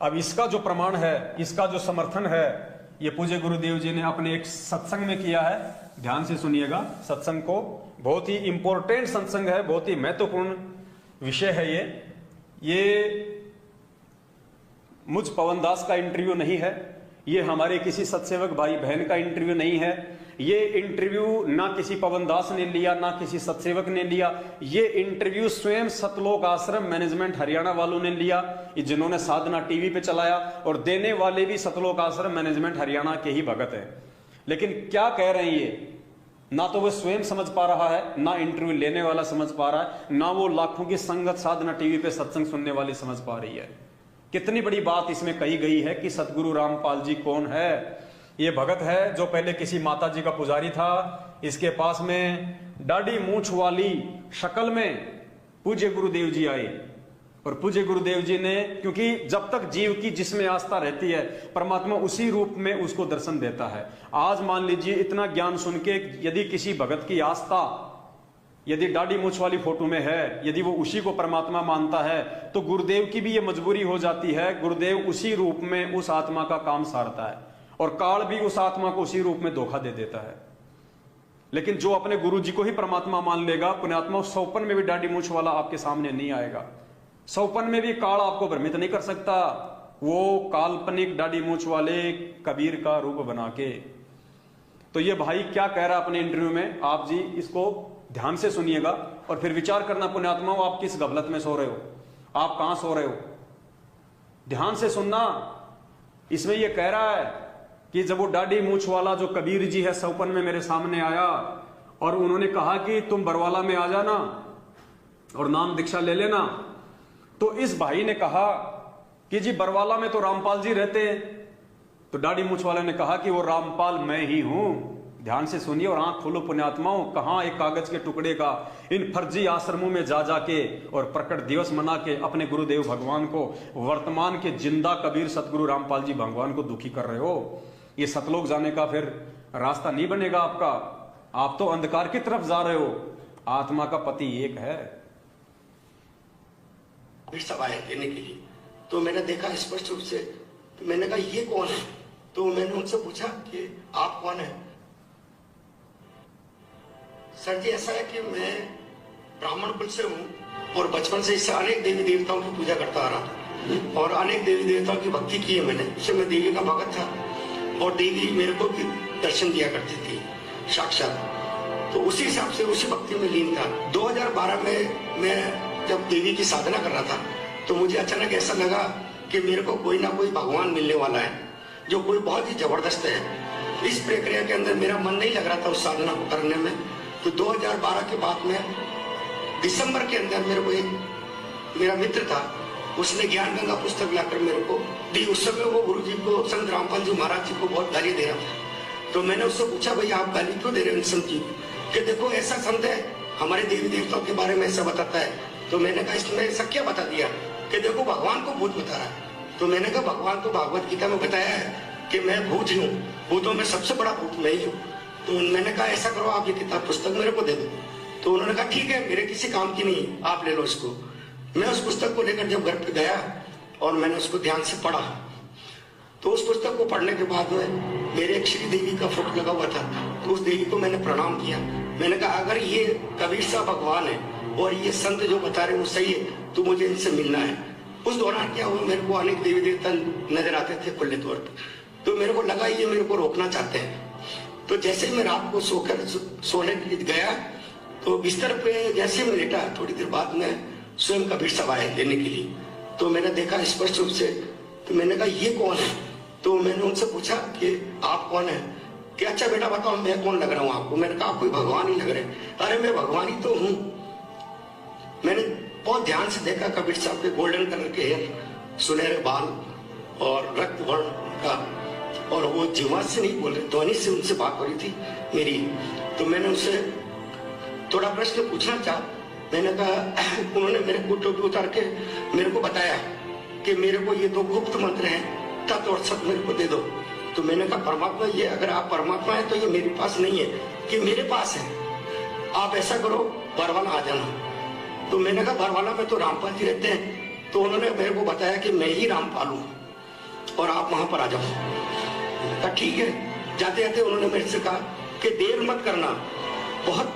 अब इसका जो प्रमाण है, इसका जो समर्थन है, ये पूज्य गुरुदेव जी ने अपने एक सत्संग में किया है। ध्यान से सुनिएगा सत्संग को, बहुत ही इंपॉर्टेंट सत्संग है, बहुत ही महत्वपूर्ण विषय है ये मुझ पवन दास का इंटरव्यू नहीं है, ये हमारे किसी सत्सेवक भाई बहन का इंटरव्यू नहीं है। ये इंटरव्यू ना किसी पवन दास ने लिया, ना किसी सत्सेवक ने लिया। ये इंटरव्यू स्वयं सतलोक आश्रम मैनेजमेंट हरियाणा वालों ने लिया, जिन्होंने साधना टीवी पे चलाया, और देने वाले भी सतलोक आश्रम मैनेजमेंट हरियाणा के ही भगत हैं। लेकिन क्या कह रहे हैं ये? ना तो वो स्वयं समझ पा रहा है, ना इंटरव्यू लेने वाला समझ पा रहा है, ना वो लाखों की संगत साधना टीवी पे सत्संग सुनने वाली समझ पा रही है। कितनी बड़ी बात इसमें कही गई है कि सतगुरु रामपाल जी कौन है? ये भगत है जो पहले किसी माता जी का पुजारी था, इसके पास में दाढ़ी मूछ वाली शक्ल में पूज्य गुरुदेव जी आए, और पूज्य गुरुदेव जी ने, क्योंकि जब तक जीव की जिसमें आस्था रहती है, परमात्मा उसी रूप में उसको दर्शन देता है। आज मान लीजिए इतना ज्ञान सुन के यदि किसी भगत की आस्था यदि दाढ़ी मूछ वाली फोटो में है, यदि वो उसी को परमात्मा मानता है, तो गुरुदेव की भी ये मजबूरी हो जाती है, गुरुदेव उसी रूप में उस आत्मा का काम सारता है, और काल भी उस आत्मा को उसी रूप में धोखा दे देता है। लेकिन जो अपने गुरु जी को ही परमात्मा मान लेगा, पुण्यात्मा, सौपन में भी दाढ़ी मूछ वाला आपके सामने नहीं आएगा, सौपन में भी काल आपको भ्रमित नहीं कर सकता, वो काल्पनिक दाढ़ी मूछ वाले कबीर का रूप बना के। तो ये भाई क्या कह रहा है अपने इंटरव्यू में, आप जी इसको ध्यान से सुनिएगा और फिर विचार करना पुण्यात्माओं, आप किस गफलत में सो रहे हो, आप कहां सो रहे हो, ध्यान से सुनना। इसमें यह कह रहा है कि जब वो दाढ़ी मूछ वाला जो कबीर जी है सौपन में मेरे सामने आया, और उन्होंने कहा कि तुम बरवाला में आ जाना और नाम दीक्षा ले लेना, तो इस भाई ने कहा कि जी बरवाला में तो रामपाल जी रहते हैं। तो दाढ़ी मूछ वाले ने कहा कि वो रामपाल मैं ही हूं। ध्यान से सुनिए और आंख खोलो पुण्यात्माओं, कहां एक कागज के टुकड़े का इन फर्जी आश्रमों में जा जाके और प्रकट दिवस मना के अपने गुरुदेव भगवान को, वर्तमान के जिंदा कबीर सतगुरु रामपाल जी भगवान को दुखी कर रहे हो। ये सतलोक जाने का फिर रास्ता नहीं बनेगा आपका, आप तो अंधकार की तरफ जा रहे हो। आत्मा का पति एक है। फिर सब आए देने के लिए, तो मैंने देखा स्पष्ट रूप से, तो मैंने कहा ये कौन है? तो मैंने उनसे पूछा कि आप कौन है? सर जी ऐसा है कि मैं ब्राह्मण कुल से हूँ और बचपन से इससे अनेक देवी देवताओं की पूजा करता आ रहा था और अनेक देवी देवताओं की भक्ति की है मैंने। उससे मैं देवी का भगत था और देवी मेरे को भी दर्शन दिया करती थी साक्षात, तो उसी हिसाब से उसी भक्ति में लीन था। 2012 में मैं जब देवी की साधना कर रहा था तो मुझे अचानक ऐसा लगा कि मेरे को कोई ना कोई भगवान मिलने वाला है जो कोई बहुत ही जबरदस्त है। इस प्रक्रिया के अंदर मेरा मन नहीं लग रहा था उस साधना को करने में। तो 2012 के बाद में दिसंबर के अंदर मेरे को एक मेरा मित्र था, उसने ज्ञान गंगा पुस्तक लाकर मेरे को दी। उस समय वो गुरु जी को, संत रामपाल जी महाराज जी को बहुत गाली दे रहा था। तो मैंने उससे पूछा, भाई आप गाली क्यों दे रहे हैं संत जी को? कि देखो ऐसा संत है हमारे देवी देवताओं के बारे में ऐसा बताता है। तो मैंने कहा इसमें ऐसा क्या बता दिया? कि देखो भगवान को भूत बता रहा है। तो मैंने कहा भगवान तो भागवत गीता में बताया है कि मैं भूत हूँ, भूतों में सबसे बड़ा भूत मैं ही हूँ। तो मैंने कहा ऐसा करो आप ये किताब पुस्तक मेरे को दे दो। तो उन्होंने कहा ठीक है, मेरे किसी काम की नहीं, आप ले लो इसको। मैं उस पुस्तक को लेकर जब घर पे गया और मैंने उसको ध्यान से पढ़ा, तो उस पुस्तक को पढ़ने के बाद में मेरे एक श्री देवी का फोटो लगा हुआ था, तो उस देवी को मैंने प्रणाम किया। मैंने कहा अगर ये कबीर साहब भगवान है और ये संत जो बता रहे हैं वो सही है तो मुझे इनसे मिलना है। उस दौरान क्या हुआ, मेरे को अनेक देवी देवता नजर आते थे खुले तौर पर, तो मेरे को लगा ये मेरे को रोकना चाहते हैं। तो जैसे मैं रात को सोकर सोने के लिए गया तो बिस्तर पे जैसे मैं लेटा, थोड़ी देर बाद में स्वयं कबीर साहब आए लेने के लिए। तो मैंने देखा स्पष्ट रूप से, तो मैंने कहा ये कौन है? तो मैंने उनसे पूछा कि आप कौन है? कि अच्छा बेटा बताओ मैं कौन लग रहा हूँ आपको? मैंने कहा कोई भगवान ही लग रहे। अरे मैं भगवान ही तो हूँ। मैंने बहुत ध्यान से देखा कबीर साहब के गोल्डन कलर के हेयर, सुनहरे बाल और रक्त वर्ण का, और वो जीवा से नहीं बोल रहे, ध्वनि से उनसे बात हो रही थी मेरी। तो मैंने उनसे थोड़ा प्रश्न पूछना चाहा। मैंने कहा, उन्होंने मेरे को टोपी उतार के मेरे को बताया कि मेरे को ये 2 गुप्त मंत्र हैं, तत्व और सत मेरे को दे दो। तो मैंने कहा परमात्मा, ये अगर आप परमात्मा है तो ये मेरे पास नहीं है, कि मेरे पास है। आप ऐसा करो बरवाला आ जाना। तो मैंने कहा बरवाला में तो रामपाल जी रहते हैं। तो उन्होंने मेरे को बताया कि मैं ही रामपाल हूँ और आप वहां पर आ जाओ। मैंने कहा ठीक है। जाते जाते उन्होंने मेरे से कहा कि देर मत करना, बहुत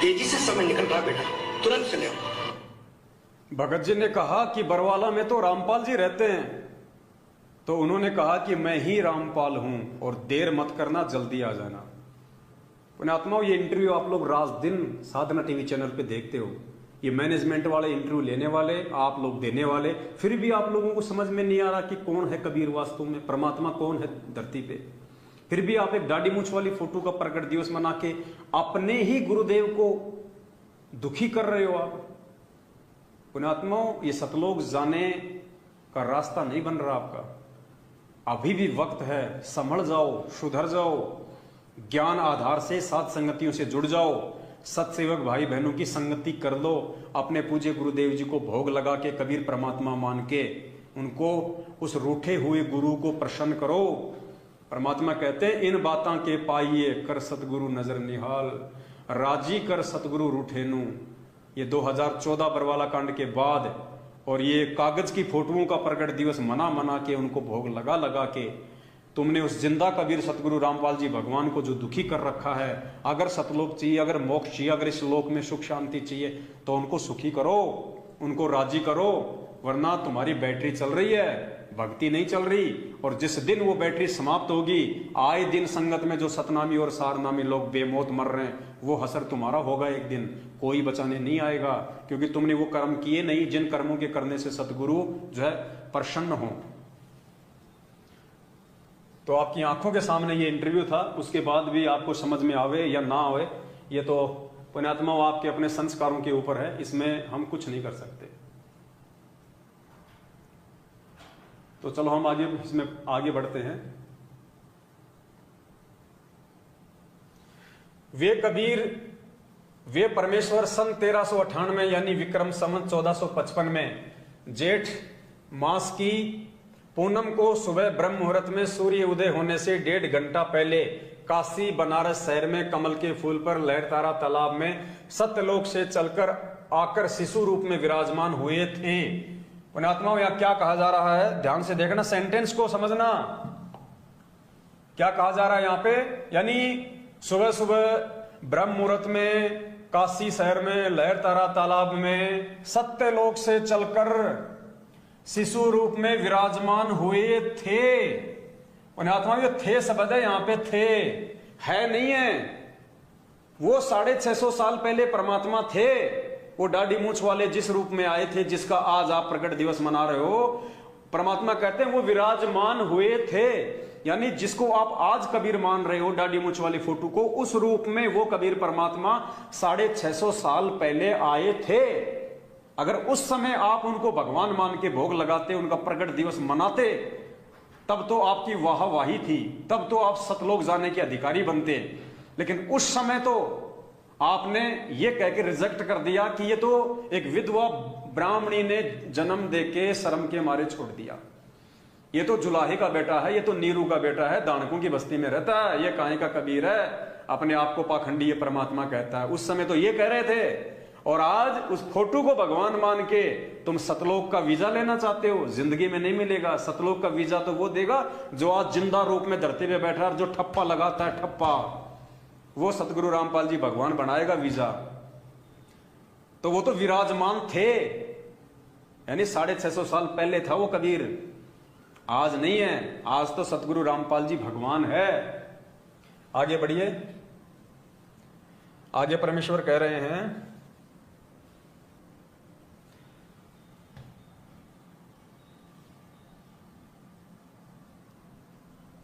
तेजी से समय निकल रहा बेटा, तुरंत चले आओ। भगत जी ने कहा कि बरवाला में तो रामपाल जी रहते हैं। तो उन्होंने कहा कि मैं ही रामपाल हूं और देर मत करना, जल्दी आ जाना। पुण्यात्माओं, ये इंटरव्यू आप लोग रात दिन साधना टीवी चैनल पे देखते हो। ये मैनेजमेंट वाले इंटरव्यू लेने वाले, आप लोग देने वाले, फिर भी आप लोगों को समझ में नहीं आ रहा कि कौन है कबीर वास्तव में, परमात्मा कौन है धरती पे। फिर भी आप एक दाढ़ी मूछ वाली फोटो का प्रकट दिवस मना के अपने ही गुरुदेव को दुखी कर रहे हो आप। पुण्यात्माओं, ये सतलोक जाने का रास्ता नहीं बन रहा आपका। अभी भी वक्त है, संभल जाओ, सुधर जाओ, ज्ञान आधार से साथ संगतियों से जुड़ जाओ, सत्सेवक भाई बहनों की संगति कर लो, अपने पूज्य गुरुदेव जी को भोग लगा के कबीर परमात्मा मान के उनको, उस रूठे हुए गुरु को प्रसन्न करो। परमात्मा कहते हैं, इन बातां के पाइए कर सतगुरु नजर निहाल, राजी कर सतगुरु रूठेनु। ये 2014 बरवाला कांड के बाद, और ये कागज की फोटोओं का प्रकट दिवस मना मना के उनको भोग लगा लगा के तुमने उस जिंदा कबीर सतगुरु रामपाल जी भगवान को जो दुखी कर रखा है। अगर सतलोक चाहिए, अगर मोक्ष चाहिए, अगर इस लोक में सुख शांति चाहिए तो उनको सुखी करो, उनको राजी करो, वरना तुम्हारी बैटरी चल रही है, भक्ति नहीं चल रही। और जिस दिन वो बैटरी समाप्त होगी, आए दिन संगत में जो सतनामी और सारनामी लोग बेमौत मर रहे हैं, वो हसर तुम्हारा होगा एक दिन, कोई बचाने नहीं आएगा, क्योंकि तुमने वो कर्म किए नहीं जिन कर्मों के करने से सतगुरु जो है प्रसन्न हो। तो आपकी आंखों के सामने ये इंटरव्यू था, उसके बाद भी आपको समझ में आवे या ना आवे, ये तो पुण्यात्मा आपके अपने संस्कारों के ऊपर है, इसमें हम कुछ नहीं कर सकते। तो चलो हम आगे इसमें आगे बढ़ते हैं। वे कबीर, वे परमेश्वर सन 1398 यानी विक्रम संवत 1455 में जेठ मास की पूनम को सुबह ब्रह्म मुहूर्त में सूर्य उदय होने से 1.5 घंटा पहले काशी बनारस शहर में कमल के फूल पर लहरतारा तालाब में सत्यलोक से चलकर आकर शिशु रूप में विराजमान हुए थे। पुण्यात्माओं, यहां क्या कहा जा रहा है, ध्यान से देखना, सेंटेंस को समझना। क्या कहा जा रहा है यहां पे, यानी सुबह सुबह ब्रह्म मुहूर्त में काशी शहर में लहरतारा तालाब में सत्यलोक से चलकर शिशु रूप में विराजमान हुए थे। पुण्यात्माओं, ये थे शब्द है यहां पे, थे है नहीं है। वो 650 साल पहले परमात्मा थे, वो दाढ़ी मूछ वाले जिस रूप में आए थे, जिसका आज आप प्रकट दिवस मना रहे हो, परमात्मा कहते हैं वो विराजमान हुए थे। यानी जिसको आप आज कबीर मान रहे हो, दाढ़ी मूछ वाली फोटो को, उस रूप में वो कबीर परमात्मा 650 साल पहले आए थे। अगर उस समय आप उनको भगवान मान के भोग लगाते, उनका प्रकट दिवस मनाते, तब तो आपकी वाहवाही थी, तब तो आप सतलोक जाने के अधिकारी बनते। लेकिन उस समय तो आपने ये कह के रिजेक्ट कर दिया कि ये तो एक विधवा ब्राह्मणी ने जन्म देके शर्म के मारे छोड़ दिया, ये तो जुलाहे का बेटा है, ये तो नीरू का बेटा है, दानकों की बस्ती में रहता है, ये काहे का कबीर है, अपने आप को पाखंडी ये परमात्मा कहता है। उस समय तो ये कह रहे थे, और आज उस फोटो को भगवान मान के तुम सतलोक का वीजा लेना चाहते हो। जिंदगी में नहीं मिलेगा। सतलोक का वीजा तो वो देगा जो आज जिंदा रूप में धरती पे बैठा है, जो ठप्पा लगाता है, ठप्पा, वो सतगुरु रामपाल जी भगवान बनाएगा वीजा। तो वो तो विराजमान थे, यानी 650 साल पहले था वो कबीर, आज नहीं है। आज तो सतगुरु रामपाल जी भगवान है। आगे बढ़िए, आगे परमेश्वर कह रहे हैं,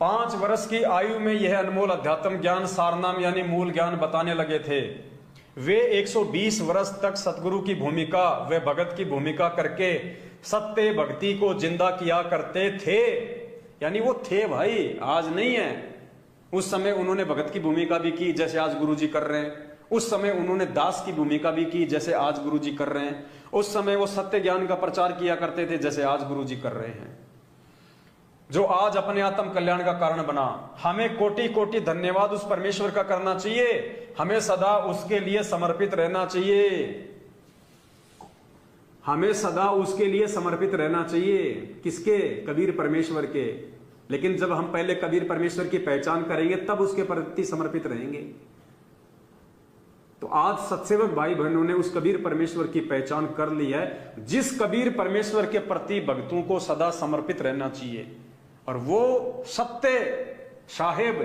5 वर्ष की आयु में यह अनमोल अध्यात्म ज्ञान सारनाम यानी मूल ज्ञान बताने लगे थे। वे 120 वर्ष तक सतगुरु की भूमिका व भगत की भूमिका करके सत्य भक्ति को जिंदा किया करते थे। यानी वो थे भाई, आज नहीं है। उस समय उन्होंने भगत की भूमिका भी की जैसे आज गुरुजी कर रहे हैं। उस समय उन्होंने दास की भूमिका भी की जैसे आज गुरुजी कर रहे हैं। उस समय वो सत्य ज्ञान का प्रचार किया करते थे जैसे आज गुरुजी कर रहे हैं, जो आज अपने आत्म कल्याण का कारण बना। हमें कोटि कोटि धन्यवाद उस परमेश्वर का करना चाहिए। हमें सदा उसके लिए समर्पित रहना चाहिए। हमें सदा उसके लिए समर्पित रहना चाहिए। किसके? कबीर परमेश्वर के। लेकिन जब हम पहले कबीर परमेश्वर की पहचान करेंगे तब उसके प्रति समर्पित रहेंगे। तो आज सत्सेवक भाई बहनों ने उस कबीर परमेश्वर की पहचान कर ली है, जिस कबीर परमेश्वर के प्रति भक्तों को सदा समर्पित रहना चाहिए। और वो सत्य साहेब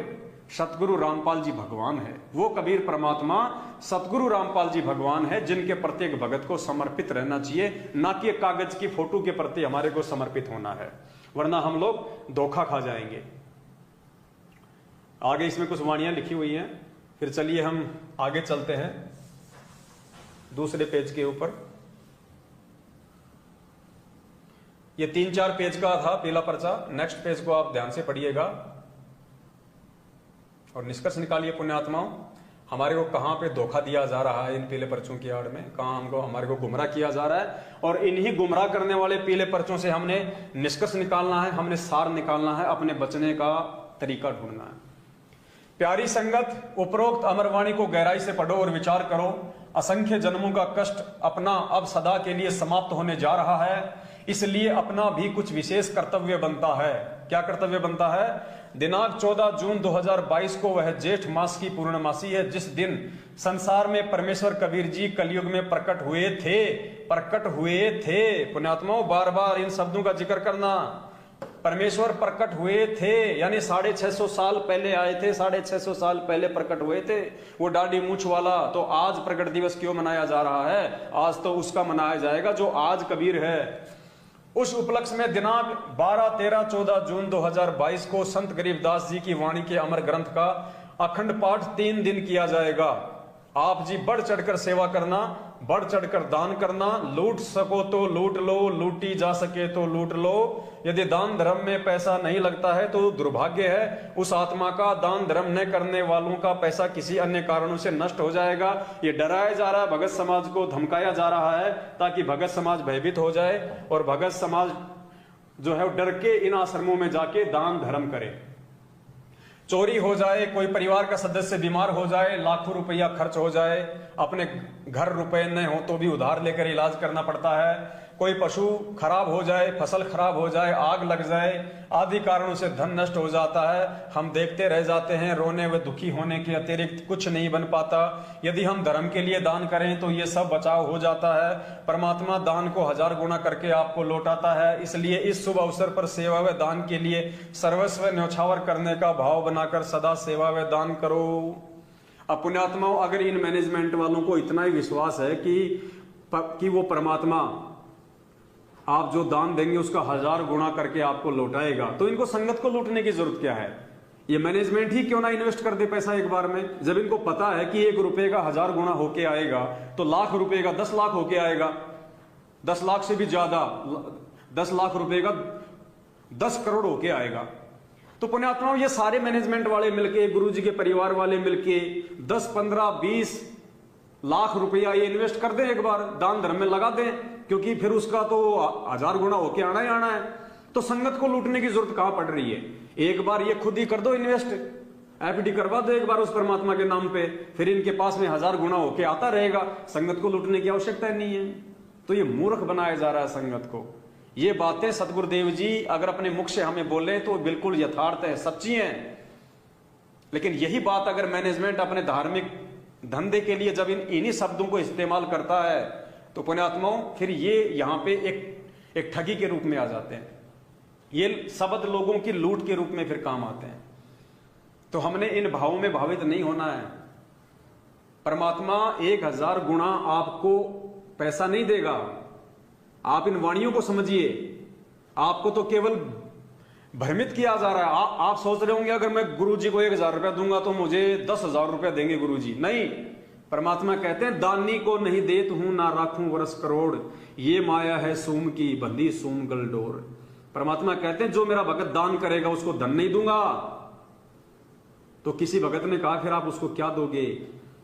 सतगुरु रामपाल जी भगवान है। वो कबीर परमात्मा सतगुरु रामपाल जी भगवान है, जिनके प्रत्येक भगत को समर्पित रहना चाहिए, ना कि कागज की फोटो के प्रति हमारे को समर्पित होना है, वरना हम लोग धोखा खा जाएंगे। आगे इसमें कुछ वाणियां लिखी हुई हैं, फिर चलिए हम आगे चलते हैं दूसरे पेज के ऊपर। ये 3-4 पेज का था पीला पर्चा। नेक्स्ट पेज को आप ध्यान से पढ़िएगा और निष्कर्ष निकालिए पुण्यात्माओं, हमारे को कहां पे धोखा दिया जा रहा है इन पीले पर्चों की आड़ में, कहां हमारे को गुमराह किया जा रहा है। और इन्हीं गुमराह करने वाले पीले पर्चों से हमने निष्कर्ष निकालना है, हमने सार निकालना है, अपने बचने का तरीका ढूंढना है। प्यारी संगत, उपरोक्त अमरवाणी को गहराई से पढ़ो और विचार करो। असंख्य जन्मों का कष्ट अपना अब सदा के लिए समाप्त होने जा रहा है, इसलिए अपना भी कुछ विशेष कर्तव्य बनता है। क्या कर्तव्य बनता है? दिनांक 14 जून 2022 को वह जेठ मास की पूर्णमासी है, जिस दिन संसार में परमेश्वर कबीर जी कलयुग में प्रकट हुए थे। पुण्यात्माओं, बार बार इन शब्दों का जिक्र करना। परमेश्वर प्रकट हुए थे यानी 650 साल पहले आए थे, 650 साल पहले प्रकट हुए थे। वो दाढ़ी मूछ वाला तो आज प्रकट दिवस क्यों मनाया जा रहा है? आज तो उसका मनाया जाएगा जो आज कबीर है। उस उपलक्ष्य में दिनांक 12, 13, 14 जून 2022 को संत गरीबदास जी की वाणी के अमर ग्रंथ का अखंड पाठ 3 दिन किया जाएगा। आप जी बढ़ चढ़कर सेवा करना, बढ़ चढ़कर दान करना। लूट सको तो लूट लो, लूटी जा सके तो लूट लो। यदि दान धर्म में पैसा नहीं लगता है तो दुर्भाग्य है उस आत्मा का। दान धर्म न करने वालों का पैसा किसी अन्य कारणों से नष्ट हो जाएगा। ये डराया जा रहा है, भगत समाज को धमकाया जा रहा है ताकि भगत समाज भयभीत हो जाए और भगत समाज जो है डर के इन आश्रमों में जाके दान धर्म करे। चोरी हो जाए, कोई परिवार का सदस्य बीमार हो जाए, लाखों रुपया खर्च हो जाए, अपने घर रुपए न हो तो भी उधार लेकर इलाज करना पड़ता है। कोई पशु खराब हो जाए, फसल खराब हो जाए, आग लग जाए, आदि कारणों से धन नष्ट हो जाता है। हम देखते रह जाते हैं, रोने व दुखी होने के अतिरिक्त कुछ नहीं बन पाता। यदि हम धर्म के लिए दान करें तो ये सब बचाव हो जाता है। परमात्मा दान को 1000 गुना करके आपको लौटाता है। इसलिए इस शुभ अवसर पर सेवा व दान के लिए सर्वस्व न्यौछावर करने का भाव बनाकर सदा सेवा व दान करो। अब पुण्यात्माओं, अगर इन मैनेजमेंट वालों को इतना ही विश्वास है कि वो परमात्मा आप जो दान देंगे उसका 1000 गुना करके आपको लौटाएगा, तो इनको संगत को लूटने की जरूरत क्या है? ये मैनेजमेंट ही क्यों ना इन्वेस्ट कर दे पैसा एक बार में। जब इनको पता है कि 1 रुपए का 1000 गुना होके आएगा तो लाख रुपए का 10 लाख होके आएगा, 10 लाख से भी ज्यादा, 10 लाख रुपए का 10 करोड़ होके आएगा। तो पुण्यात्माओं, ये सारे मैनेजमेंट वाले मिलके, गुरु जी के परिवार वाले मिलके 10, 15, 20 लाख रुपया ये इन्वेस्ट कर दें, एक बार दान धर्म में लगा दें, क्योंकि फिर उसका तो 1000 गुना होके आना ही आना है। तो संगत को लूटने की जरूरत कहां पड़ रही है? एक बार ये खुद ही कर दो इन्वेस्ट, एफडी करवा दो एक बार उस परमात्मा के नाम पे, फिर इनके पास में 1000 गुना होके आता रहेगा। संगत को लूटने की आवश्यकता नहीं है। तो ये मूर्ख बनाया जा रहा है संगत को। ये बातें सतगुरुदेव जी अगर अपने मुख से हमें बोले तो बिल्कुल यथार्थ है, सच्ची है। लेकिन यही बात अगर मैनेजमेंट अपने धार्मिक धंधे के लिए जब इन्हीं शब्दों को इस्तेमाल करता है तो पुण्यात्माओं फिर ये यहां पे एक ठगी के रूप में आ जाते हैं। ये शब्द लोगों की लूट के रूप में फिर काम आते हैं। तो हमने इन भावों में भावित नहीं होना है। परमात्मा 1000 गुना आपको पैसा नहीं देगा। आप इन वाणियों को समझिए। आपको तो केवल भ्रमित किया जा रहा है। आप सोच रहे होंगे अगर मैं गुरुजी को 1000 रुपया दूंगा तो मुझे 10,000 रुपया देंगे गुरुजी। नहीं, परमात्मा कहते हैं दानी को नहीं देत हूं ना राखूं वर्ष करोड़, ये माया है सूम की बंदी सूम गलडोर। परमात्मा कहते हैं जो मेरा भगत दान करेगा उसको धन नहीं दूंगा। तो किसी भगत ने कहा फिर आप उसको क्या दोगे?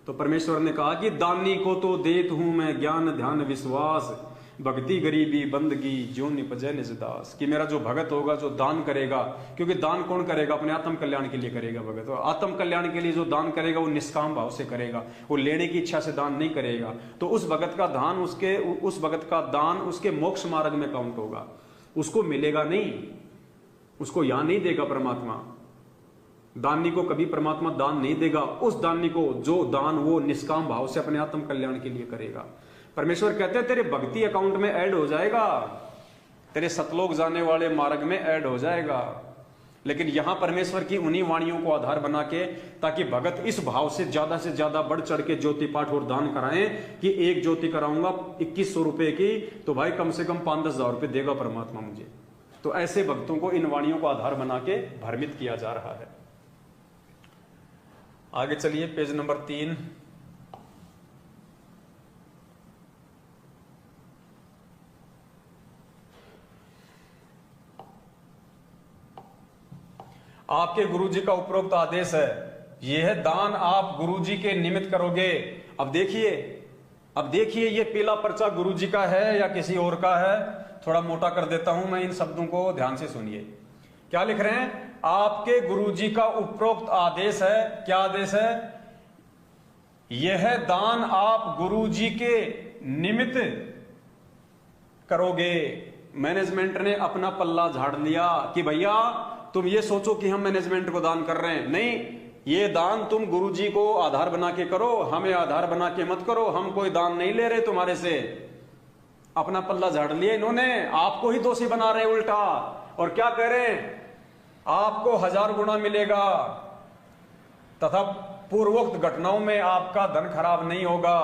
तो परमेश्वर ने कहा कि दानी को तो देत हूं मैं ज्ञान ध्यान विश्वास, भक्ति गरीबी बंदगी जो निपजय निज दास। कि मेरा जो भगत होगा जो दान करेगा, क्योंकि दान कौन करेगा? अपने आत्म कल्याण के लिए करेगा भगत। और आत्म कल्याण के लिए जो दान करेगा वो निष्काम भाव से करेगा, वो लेने की इच्छा से दान नहीं करेगा। तो उस भगत का दान उसके मोक्ष मार्ग में काउंट होगा, उसको मिलेगा नहीं, उसको यहां नहीं देगा परमात्मा। दानी को कभी परमात्मा दान नहीं देगा, उस दानी को जो दान वो निष्काम भाव से अपने आत्म कल्याण के लिए करेगा। परमेश्वर कहते हैं तेरे भक्ति अकाउंट में ऐड हो जाएगा, तेरे सतलोक जाने वाले मार्ग में ऐड हो जाएगा। लेकिन यहां परमेश्वर की उन्हीं वाणियों को आधार बना के, ताकि भगत इस भाव से ज्यादा बढ़ चढ़ के ज्योति पाठ और दान कराएं कि एक ज्योति कराऊंगा 2100 रुपए की, तो भाई कम से कम 5-10 हजार रुपए देगा परमात्मा मुझे। तो ऐसे भक्तों को इन वाणियों को आधार बना के भ्रमित किया जा रहा है। आगे चलिए, पेज नंबर 3। आपके गुरुजी का उपरोक्त आदेश है, यह दान आप गुरुजी के निमित्त करोगे। अब देखिए ये पीला पर्चा गुरुजी का है या किसी और का है? थोड़ा मोटा कर देता हूं मैं, इन शब्दों को ध्यान से सुनिए। क्या लिख रहे हैं? आपके गुरुजी का उपरोक्त आदेश है। क्या आदेश है? यह दान आप गुरुजी के निमित्त करोगे। मैनेजमेंट ने अपना पल्ला झाड़ लिया कि भैया तुम ये सोचो कि हम मैनेजमेंट को दान कर रहे हैं, नहीं, ये दान तुम गुरुजी को आधार बना के करो, हमें आधार बना के मत करो। हम कोई दान नहीं ले रहे तुम्हारे से। अपना पल्ला झाड़ लिया इन्होंने, आपको ही दोषी बना रहे उल्टा। और क्या कह रहे हैं? आपको 1000 गुना मिलेगा तथा पूर्वोक्त घटनाओं में आपका धन खराब नहीं होगा।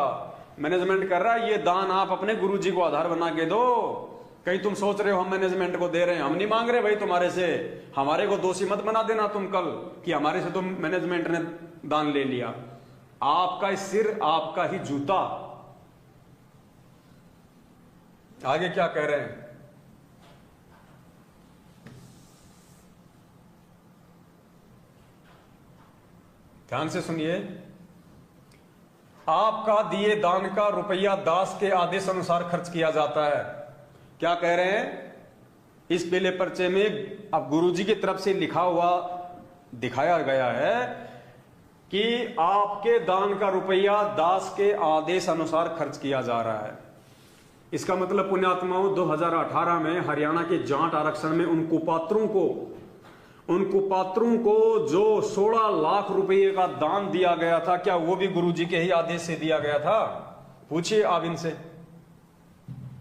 मैनेजमेंट कर रहा है ये दान आप अपने गुरुजी को आधार बना के दो। कहीं तुम सोच रहे हो हम मैनेजमेंट को दे रहे हैं? हम नहीं मांग रहे भाई तुम्हारे से, हमारे को दोषी मत बना देना तुम कल कि हमारे से तुम मैनेजमेंट ने दान ले लिया। आपका सिर आपका ही जूता। आगे क्या कह रहे हैं? ध्यान से सुनिए। आपका दिए दान का रुपया दास के आदेश अनुसार खर्च किया जाता है। क्या कह रहे हैं? इस पीले पर्चे में अब गुरुजी की तरफ से लिखा हुआ दिखाया गया है कि आपके दान का रुपया दास के आदेश अनुसार खर्च किया जा रहा है। इसका मतलब पुण्यात्माओं 2018 में हरियाणा के जाट आरक्षण में उन कुपात्रों को जो 16 लाख रुपए का दान दिया गया था, क्या वो भी गुरुजी के ही आदेश से दिया गया था? पूछिए आप इनसे,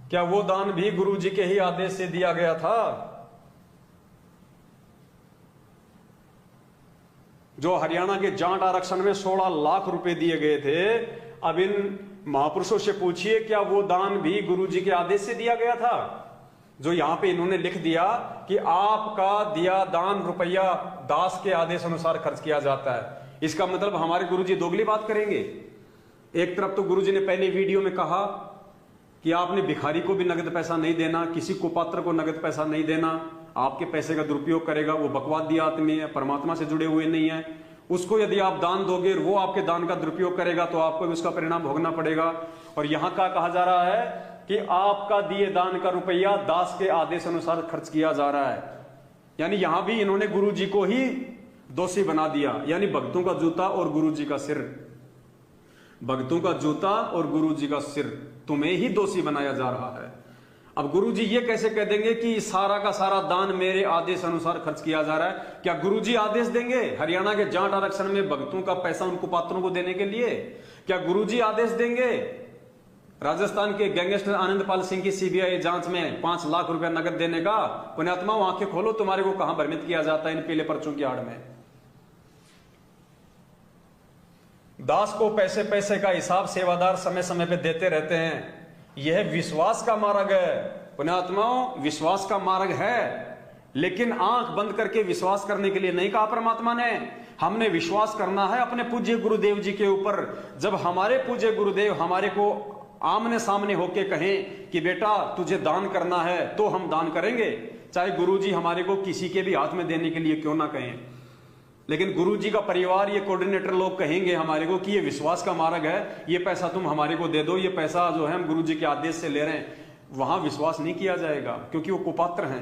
क्या वो दान भी गुरुजी के ही आदेश से दिया गया था? जो हरियाणा के जाट आरक्षण में 16 लाख रुपए दिए गए थे, अब इन महापुरुषों से पूछिए क्या वो दान भी गुरुजी के आदेश से दिया गया था? जो यहां पे इन्होंने लिख दिया कि आपका दिया दान रुपया दास के आदेश अनुसार खर्च किया जाता है, इसका मतलब हमारे गुरुजी दोगली बात करेंगे। एक तरफ तो गुरुजी ने पहले वीडियो में कहा कि आपने भिखारी को भी नगद पैसा नहीं देना, किसी कुपात्र को नगद पैसा नहीं देना, आपके पैसे का दुरुपयोग करेगा वो बकवादी आदमी है, परमात्मा से जुड़े हुए नहीं है। उसको यदि आप दान दोगे और वो आपके दान का दुरुपयोग करेगा तो आपको भी उसका परिणाम भोगना पड़ेगा। और यहां का कहा जा रहा है कि आपका दिए दान का रुपया दास के आदेश अनुसार खर्च किया जा रहा है। यानी यहां भी इन्होंने गुरुजी को ही दोषी बना दिया। यानी भक्तों का जूता और गुरुजी का सिर, भक्तों का जूता और गुरुजी का सिर, तुम्हें ही दोषी बनाया जा रहा है। अब गुरुजी ये कैसे कह देंगे कि सारा का सारा दान मेरे आदेश अनुसार खर्च किया जा रहा है? क्या गुरुजी आदेश देंगे हरियाणा के जाट आरक्षण में भक्तों का पैसा उन कुपात्रों को देने के लिए? क्या गुरुजी आदेश देंगे राजस्थान के गैंगस्टर आनंदपाल सिंह की सीबीआई जांच में 5 लाख रुपया नगद देने का? पुण्यात्माओं आंखें खोलो, तुम्हारे को कहां भ्रमित किया जाता है इन पीले पर्चों की आड़ में। दास को पैसे पैसे का हिसाब सेवादार समय समय पे देते रहते हैं। यह विश्वास का मार्ग है पुण्यात्माओं, विश्वास का मार्ग है। लेकिन आंख बंद करके विश्वास करने के लिए नहीं कहा परमात्मा ने। हमने विश्वास करना है अपने पूज्य गुरुदेव जी के ऊपर। जब हमारे पूज्य गुरुदेव हमारे को आमने सामने होके कहें कि बेटा तुझे दान करना है, तो हम दान करेंगे, चाहे गुरुजी हमारे को किसी के भी हाथ में देने के लिए क्यों ना कहें। लेकिन गुरुजी का परिवार, ये कोऑर्डिनेटर लोग कहेंगे हमारे को कि ये विश्वास का मार्ग है, ये पैसा तुम हमारे को दे दो, ये पैसा जो है हम गुरुजी के आदेश से ले रहे हैं, वहां विश्वास नहीं किया जाएगा, क्योंकि वो कुपात्र हैं।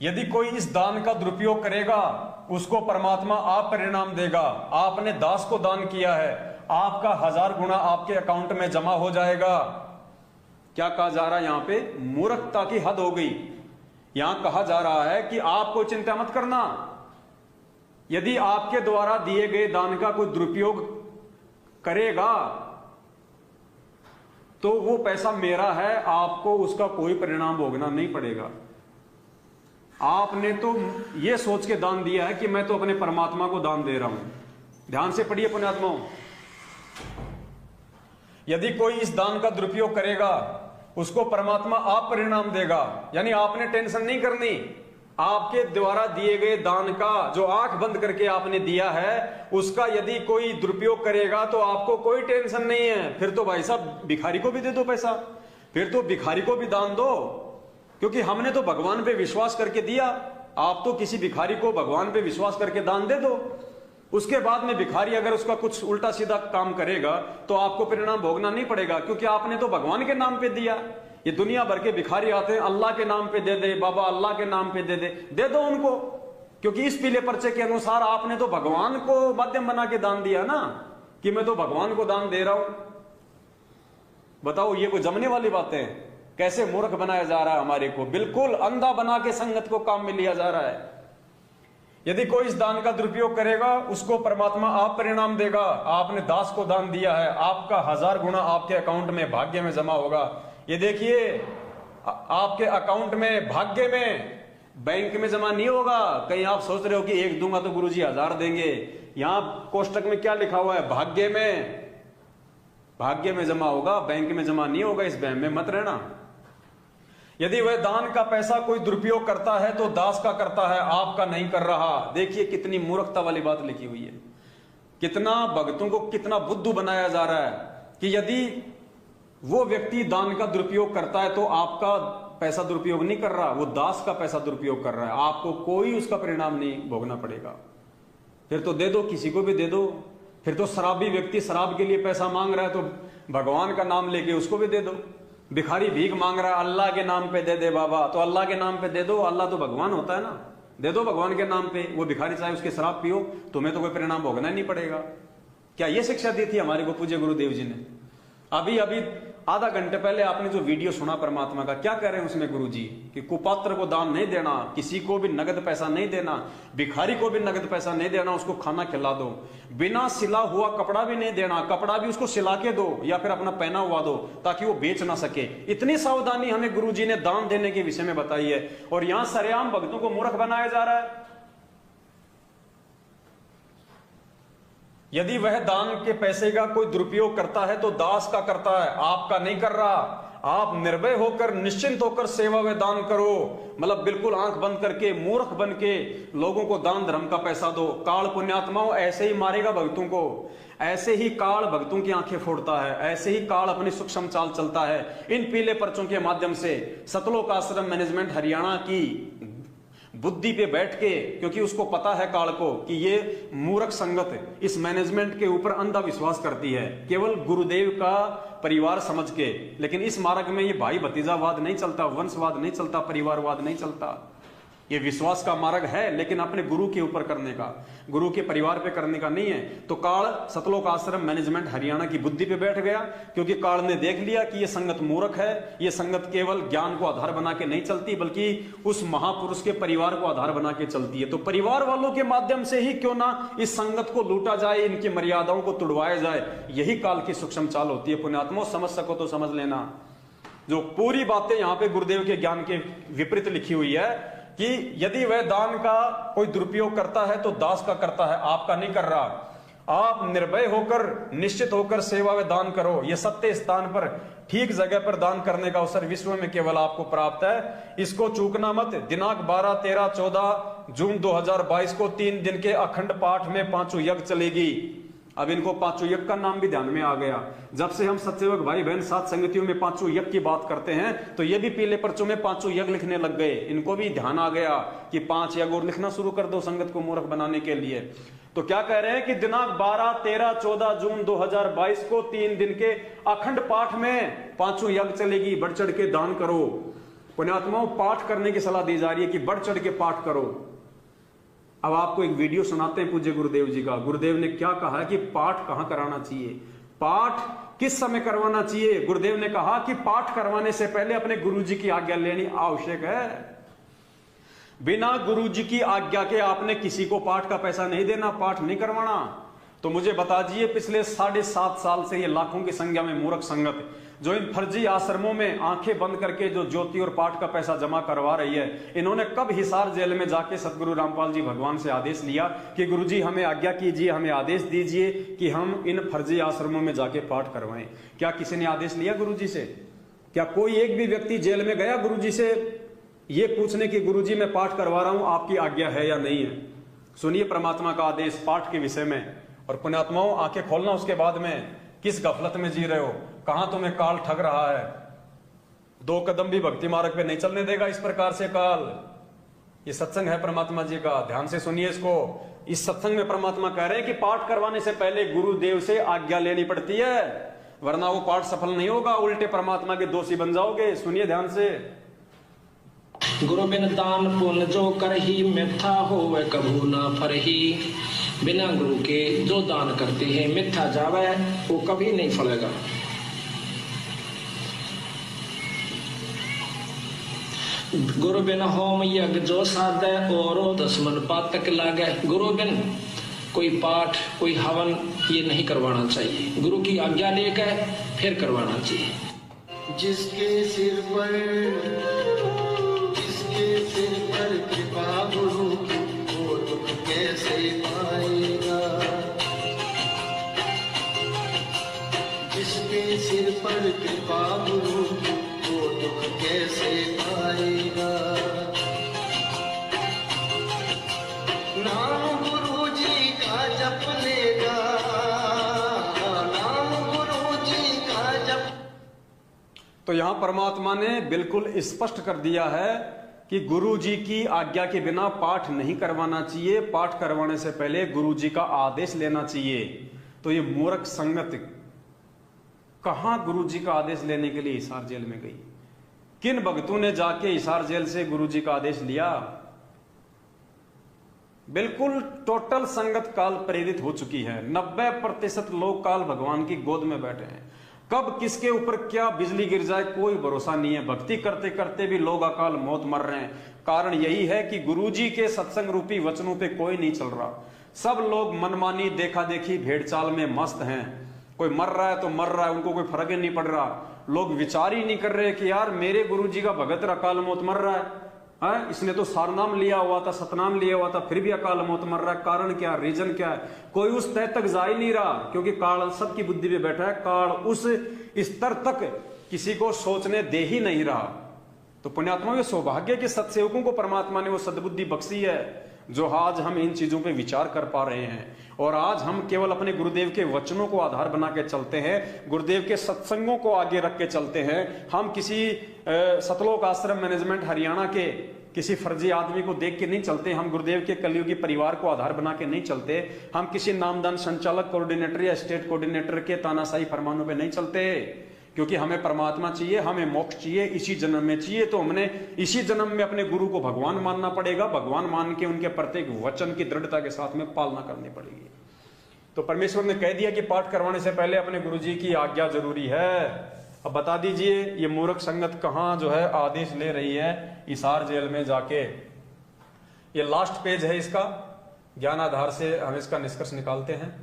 यदि कोई इस दान का दुरुपयोग करेगा, उसको परमात्मा आप परिणाम देगा। आपने दास को दान किया है, आपका 1000 गुना आपके अकाउंट में जमा हो जाएगा। क्या कहा जा रहा है यहां पे? मूर्खता की हद हो गई। यहां कहा जा रहा है कि आपको चिंता मत करना, यदि आपके द्वारा दिए गए दान का कोई दुरुपयोग करेगा तो वो पैसा मेरा है, आपको उसका कोई परिणाम भोगना नहीं पड़ेगा। आपने तो ये सोच के दान दिया है कि मैं तो अपने परमात्मा को दान दे रहा हूं। ध्यान से पढ़िए पुण्यात्माओं, यदि कोई इस दान का दुरुपयोग करेगा, उसको परमात्मा आप परिणाम देगा। यानी आपने टेंशन नहीं करनी। आपके द्वारा दिए गए दान का जो आंख बंद करके आपने दिया है, उसका यदि कोई दुरुपयोग करेगा तो आपको कोई टेंशन नहीं है। फिर तो भाई साहब भिखारी को भी दे दो पैसा, फिर तो भिखारी को भी दान दो, क्योंकि हमने तो भगवान पे विश्वास करके दिया। आप तो किसी भिखारी को भगवान पे विश्वास करके दान दे दो। उसके बाद में भिखारी अगर उसका कुछ उल्टा सीधा काम करेगा तो आपको परिणाम भोगना नहीं पड़ेगा, क्योंकि आपने तो भगवान के नाम पे दिया। ये दुनिया भर के भिखारी आते हैं, अल्लाह के नाम पे दे दे, बाबा अल्लाह के नाम पे दे दो उनको, क्योंकि इस पीले पर्चे के अनुसार आपने तो भगवान को माध्यम बना के दान दिया ना, कि मैं तो भगवान को दान दे रहा हूं। बताओ ये कोई जमने वाली बातें हैं? कैसे मूर्ख बनाया जा रहा है हमारे को, बिल्कुल अंधा बना के संगत को काम में लिया जा रहा है। यदि कोई इस दान का दुरुपयोग करेगा, उसको परमात्मा आप परिणाम देगा। आपने दास को दान दिया है, आपका 1000 गुना आपके अकाउंट में भाग्य में जमा होगा। ये देखिए, आपके अकाउंट में भाग्य में, बैंक में जमा नहीं होगा। कहीं आप सोच रहे हो कि 1 दूंगा तो गुरुजी 1000 देंगे, यहां कोष्टक में क्या लिखा हुआ है? भाग्य में, भाग्य में जमा होगा, बैंक में जमा नहीं होगा। इस बैंक में मत रहना। यदि वह दान का पैसा कोई दुरुपयोग करता है तो दास का करता है, आपका नहीं कर रहा। देखिए कितनी मूर्खता वाली बात लिखी हुई है। कितना भक्तों को कितना बुद्धू बनाया जा रहा है कि यदि वो व्यक्ति दान का दुरुपयोग करता है तो आपका पैसा दुरुपयोग नहीं कर रहा, वो दास का पैसा दुरुपयोग कर रहा है, आपको कोई उसका परिणाम नहीं भोगना पड़ेगा। फिर तो दे दो, किसी को भी दे दो। फिर तो शराबी व्यक्ति शराब के लिए पैसा मांग रहा है तो भगवान का नाम लेके उसको भी दे दो। भिखारी भीख मांग रहा है, अल्लाह के नाम पे दे दे बाबा, तो अल्लाह के नाम पे दे दो। अल्लाह तो भगवान होता है ना, दे दो भगवान के नाम पे। वो भिखारी चाहे उसके शराब पियो, तुम्हें तो कोई परिणाम भोगना ही नहीं पड़ेगा। क्या ये शिक्षा दी थी हमारे को पूज्य गुरुदेव जी ने? अभी अभी आधा घंटे पहले आपने जो वीडियो सुना परमात्मा का, क्या कह रहे हैं उसमें गुरुजी? कि कुपात्र को दान नहीं देना, किसी को भी नगद पैसा नहीं देना, भिखारी को भी नगद पैसा नहीं देना, उसको खाना खिला दो। बिना सिला हुआ कपड़ा भी नहीं देना, कपड़ा भी उसको सिला के दो या फिर अपना पहना हुआ दो ताकि वो बेच ना सके। इतनी सावधानी हमें गुरुजी ने दान देने के विषय में बताई है, और यहां सरेआम भक्तों को मूर्ख बनाया जा रहा है। यदि वह दान के पैसे का कोई दुरुपयोग करता है तो दास का करता है, आपका नहीं कर रहा। आप निर्भय होकर, निश्चिंत होकर सेवा व दान करो। मतलब बिल्कुल आंख बंद करके, मूर्ख बन के लोगों को दान धर्म का पैसा दो। काल पुण्यात्माओं ऐसे ही मारेगा भक्तों को, ऐसे ही काल भक्तों की आंखें फोड़ता है, ऐसे ही काल अपनी सूक्ष्म चाल चलता है। इन पीले पर्चों के माध्यम से सतलोक आश्रम मैनेजमेंट हरियाणा की बुद्धि पे बैठ के, क्योंकि उसको पता है काल को कि ये मूर्ख संगत इस मैनेजमेंट के ऊपर अंधा विश्वास करती है, केवल गुरुदेव का परिवार समझ के। लेकिन इस मार्ग में ये भाई भतीजावाद नहीं चलता, वंशवाद नहीं चलता, परिवारवाद नहीं चलता। ये विश्वास का मार्ग है, लेकिन अपने गुरु के ऊपर करने का, गुरु के परिवार पे करने का नहीं है। तो काल सतलोक आश्रम मैनेजमेंट हरियाणा की बुद्धि पे बैठ गया, क्योंकि काल ने देख लिया कि ये संगत मूर्ख है। ये संगत केवल ज्ञान को आधार बना के नहीं चलती, बल्कि उस महापुरुष के परिवार को आधार बना के चलती है। तो परिवार वालों के माध्यम से ही क्यों ना इस संगत को लूटा जाए, इनकी मर्यादाओं को तुड़वाया जाए। यही काल की सूक्ष्म चाल होती है। पुण्यात्मा समझ सको तो समझ लेना। जो पूरी बातें यहाँ पे गुरुदेव के ज्ञान के विपरीत लिखी हुई है कि यदि वह दान का कोई दुरुपयोग करता है तो दास का करता है, आपका नहीं कर रहा। आप निर्भय होकर, निश्चित होकर सेवा व दान करो। ये सत्य स्थान पर, ठीक जगह पर दान करने का अवसर विश्व में केवल आपको प्राप्त है। इसको चूकना मत। दिनांक 12, 13, 14 जून 2022 को 3 दिन के अखंड पाठ में पांचों यज्ञ चलेगी। अब इनको पांचों यज्ञ का नाम भी ध्यान में आ गया। जब से हम सत्सेवक भाई बहन सात संगतियों में पांचों यज्ञ की बात करते हैं तो ये भी पीले पर्चों में पांचों यज्ञ लिखने लग गए। इनको भी ध्यान आ गया कि 5 यज्ञ और लिखना शुरू कर दो संगत को मूर्ख बनाने के लिए। तो क्या कह रहे हैं कि दिनांक 12, 13, 14 जून 2022 को 3 दिन के अखंड पाठ में पांचों यज्ञ चलेगी। बढ़ चढ़ के दान करो। पुण्यात्माओं, पाठ करने की सलाह दी जा रही है कि बढ़ चढ़ के पाठ करो। अब आपको एक वीडियो सुनाते हैं पूज्य गुरुदेव जी का। गुरुदेव ने क्या कहा कि पाठ कहां कराना चाहिए, पाठ किस समय करवाना चाहिए। गुरुदेव ने कहा कि पाठ करवाने से पहले अपने गुरु जी की आज्ञा लेनी आवश्यक है। बिना गुरु जी की आज्ञा के आपने किसी को पाठ का पैसा नहीं देना, पाठ नहीं करवाना। तो मुझे बता दीजिए, पिछले 7.5 साल से ये लाखों की संख्या में मूर्ख संगत जो इन फर्जी आश्रमों में आंखें बंद करके जो ज्योति और पाठ का पैसा जमा करवा रही है, इन्होंने कब हिसार जेल में जाके सतगुरु रामपाल जी भगवान से आदेश लिया कि गुरु जी हमें आज्ञा कीजिए, हमें आदेश दीजिए कि हम इन फर्जी आश्रमों में जाके पाठ करवाएं। क्या किसी ने आदेश लिया गुरु जी से? क्या कोई एक भी व्यक्ति जेल में गया गुरु जी से ये पूछने की गुरु जी मैं पाठ करवा रहा हूं, आपकी आज्ञा है या नहीं है? सुनिए परमात्मा का आदेश पाठ के विषय में। और पुण्यात्माओं, आंखें खोलना उसके बाद में, किस गफलत में जी रहे हो, कहां तुम्हें काल ठग रहा है। 2 कदम भी भक्ति मार्ग पे नहीं चलने देगा इस प्रकार से काल। ये सत्संग है परमात्मा जी का, ध्यान से सुनिए इसको। इस सत्संग में परमात्मा कह रहे हैं कि पाठ करवाने से पहले गुरुदेव से आज्ञा लेनी पड़ती है, वरना वो पाठ सफल नहीं होगा, उल्टे परमात्मा के दोषी बन जाओगे। सुनिए ध्यान से। गुरु बिन दान पुण्य जो करही, मिथ्या होवे कभू ना फरही। बिना गुरु के जो दान करते हैं मिथ्या जावे, वो कभी नहीं फलेगा। गुरु बिन होम यज्ञ जो साधे, औरो 10 मन पातक लागे। गुरु बिन कोई पाठ, कोई हवन ये नहीं करवाना चाहिए, गुरु की आज्ञा लेकर फिर करवाना चाहिए। जिसके सिर पर कृपा गुरु की, वो दुख कैसे पाएगा। जिसके सिर पर कृपा गुरु की, वो दुख कैसे पाएगा। नाम गुरु जी का जप लेगा, नाम गुरु जी का जप। तो यहां परमात्मा ने बिल्कुल स्पष्ट कर दिया है कि गुरु जी की आज्ञा के बिना पाठ नहीं करवाना चाहिए, पाठ करवाने से पहले गुरु जी का आदेश लेना चाहिए। तो ये मूर्ख संगत कहां गुरु जी का आदेश लेने के लिए हिसार जेल में गई? किन भक्तों ने जाके हिसार जेल से गुरु जी का आदेश लिया? बिल्कुल टोटल संगत काल प्रेरित हो चुकी है। 90% लोग काल भगवान की गोद में बैठे हैं। कब किसके ऊपर क्या बिजली गिर जाए कोई भरोसा नहीं है। भक्ति करते करते भी लोग अकाल मौत मर रहे हैं। कारण यही है कि गुरुजी के सत्संग रूपी वचनों पे कोई नहीं चल रहा। सब लोग मनमानी देखा देखी भेड़ चाल में मस्त हैं। कोई मर रहा है तो मर रहा है, उनको कोई फर्क ही नहीं पड़ रहा। लोग विचार ही नहीं कर रहे कि यार मेरे गुरुजी का भगत अकाल मौत मर रहा है, इसने तो सारनाम लिया हुआ था, सतनाम लिया हुआ था, फिर भी अकाल मौत मर रहा है। कारण क्या, रीजन क्या है? कोई उस तय तक जा ही नहीं रहा, क्योंकि काल सबकी बुद्धि पे बैठा है। काल उस स्तर तक किसी को सोचने दे ही नहीं रहा। तो पुण्यात्मा, ये सौभाग्य के सत्सेवकों को परमात्मा ने वो सद्बुद्धि बख्शी है जो आज हम इन चीजों पे विचार कर पा रहे हैं। और आज हम केवल अपने गुरुदेव के वचनों को आधार बना के चलते हैं, गुरुदेव के सत्संगों को आगे रख के चलते हैं। हम किसी सतलोक आश्रम मैनेजमेंट हरियाणा के किसी फर्जी आदमी को देख के नहीं चलते। हम गुरुदेव के कलयुगी परिवार को आधार बना के नहीं चलते। हम किसी नामदान संचालक, कोऑर्डिनेटर या स्टेट कोऑर्डिनेटर के तानाशाही फरमानों पे नहीं चलते, क्योंकि हमें परमात्मा चाहिए, हमें मोक्ष चाहिए, इसी जन्म में चाहिए। तो हमने इसी जन्म में अपने गुरु को भगवान मानना पड़ेगा। भगवान मान के उनके प्रत्येक वचन की दृढ़ता के साथ में पालना करनी पड़ेगी। तो परमेश्वर ने कह दिया कि पाठ करवाने से पहले अपने गुरु जी की आज्ञा जरूरी है। अब बता दीजिए, ये मूर्ख संगत कहां जो है आदेश ले रही है? हिसार जेल में जाके। ये लास्ट पेज है इसका। ज्ञान आधार से हम इसका निष्कर्ष निकालते हैं।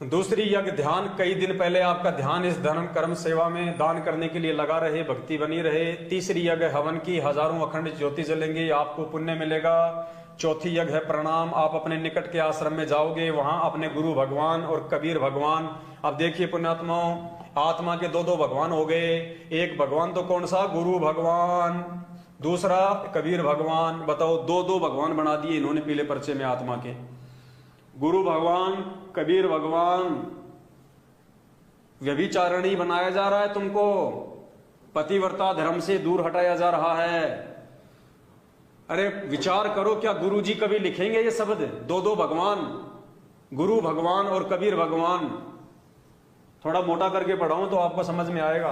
दूसरी यज्ञ ध्यान, कई दिन पहले आपका ध्यान इस धर्म कर्म सेवा में दान करने के लिए लगा रहे, भक्ति बनी रहे। तीसरी यज्ञ हवन की, हजारों अखंड ज्योति जलेंगे, आपको पुण्य मिलेगा। चौथी यज्ञ है प्रणाम। आप अपने निकट के आश्रम में जाओगे, वहां अपने गुरु भगवान और कबीर भगवान। अब देखिए पुण्यात्माओं, आत्मा के दो भगवान हो गए। एक भगवान तो कौन सा, गुरु भगवान, दूसरा कबीर भगवान। बताओ, दो भगवान बना दिए इन्होंने पीले पर्चे में आत्मा के। गुरु भगवान, कबीर भगवान। व्यभिचारणी बनाया जा रहा है तुमको, पतिव्रता धर्म से दूर हटाया जा रहा है। अरे विचार करो, क्या गुरुजी कभी लिखेंगे ये शब्द, दो भगवान, गुरु भगवान और कबीर भगवान? थोड़ा मोटा करके पढ़ाऊं तो आपको समझ में आएगा,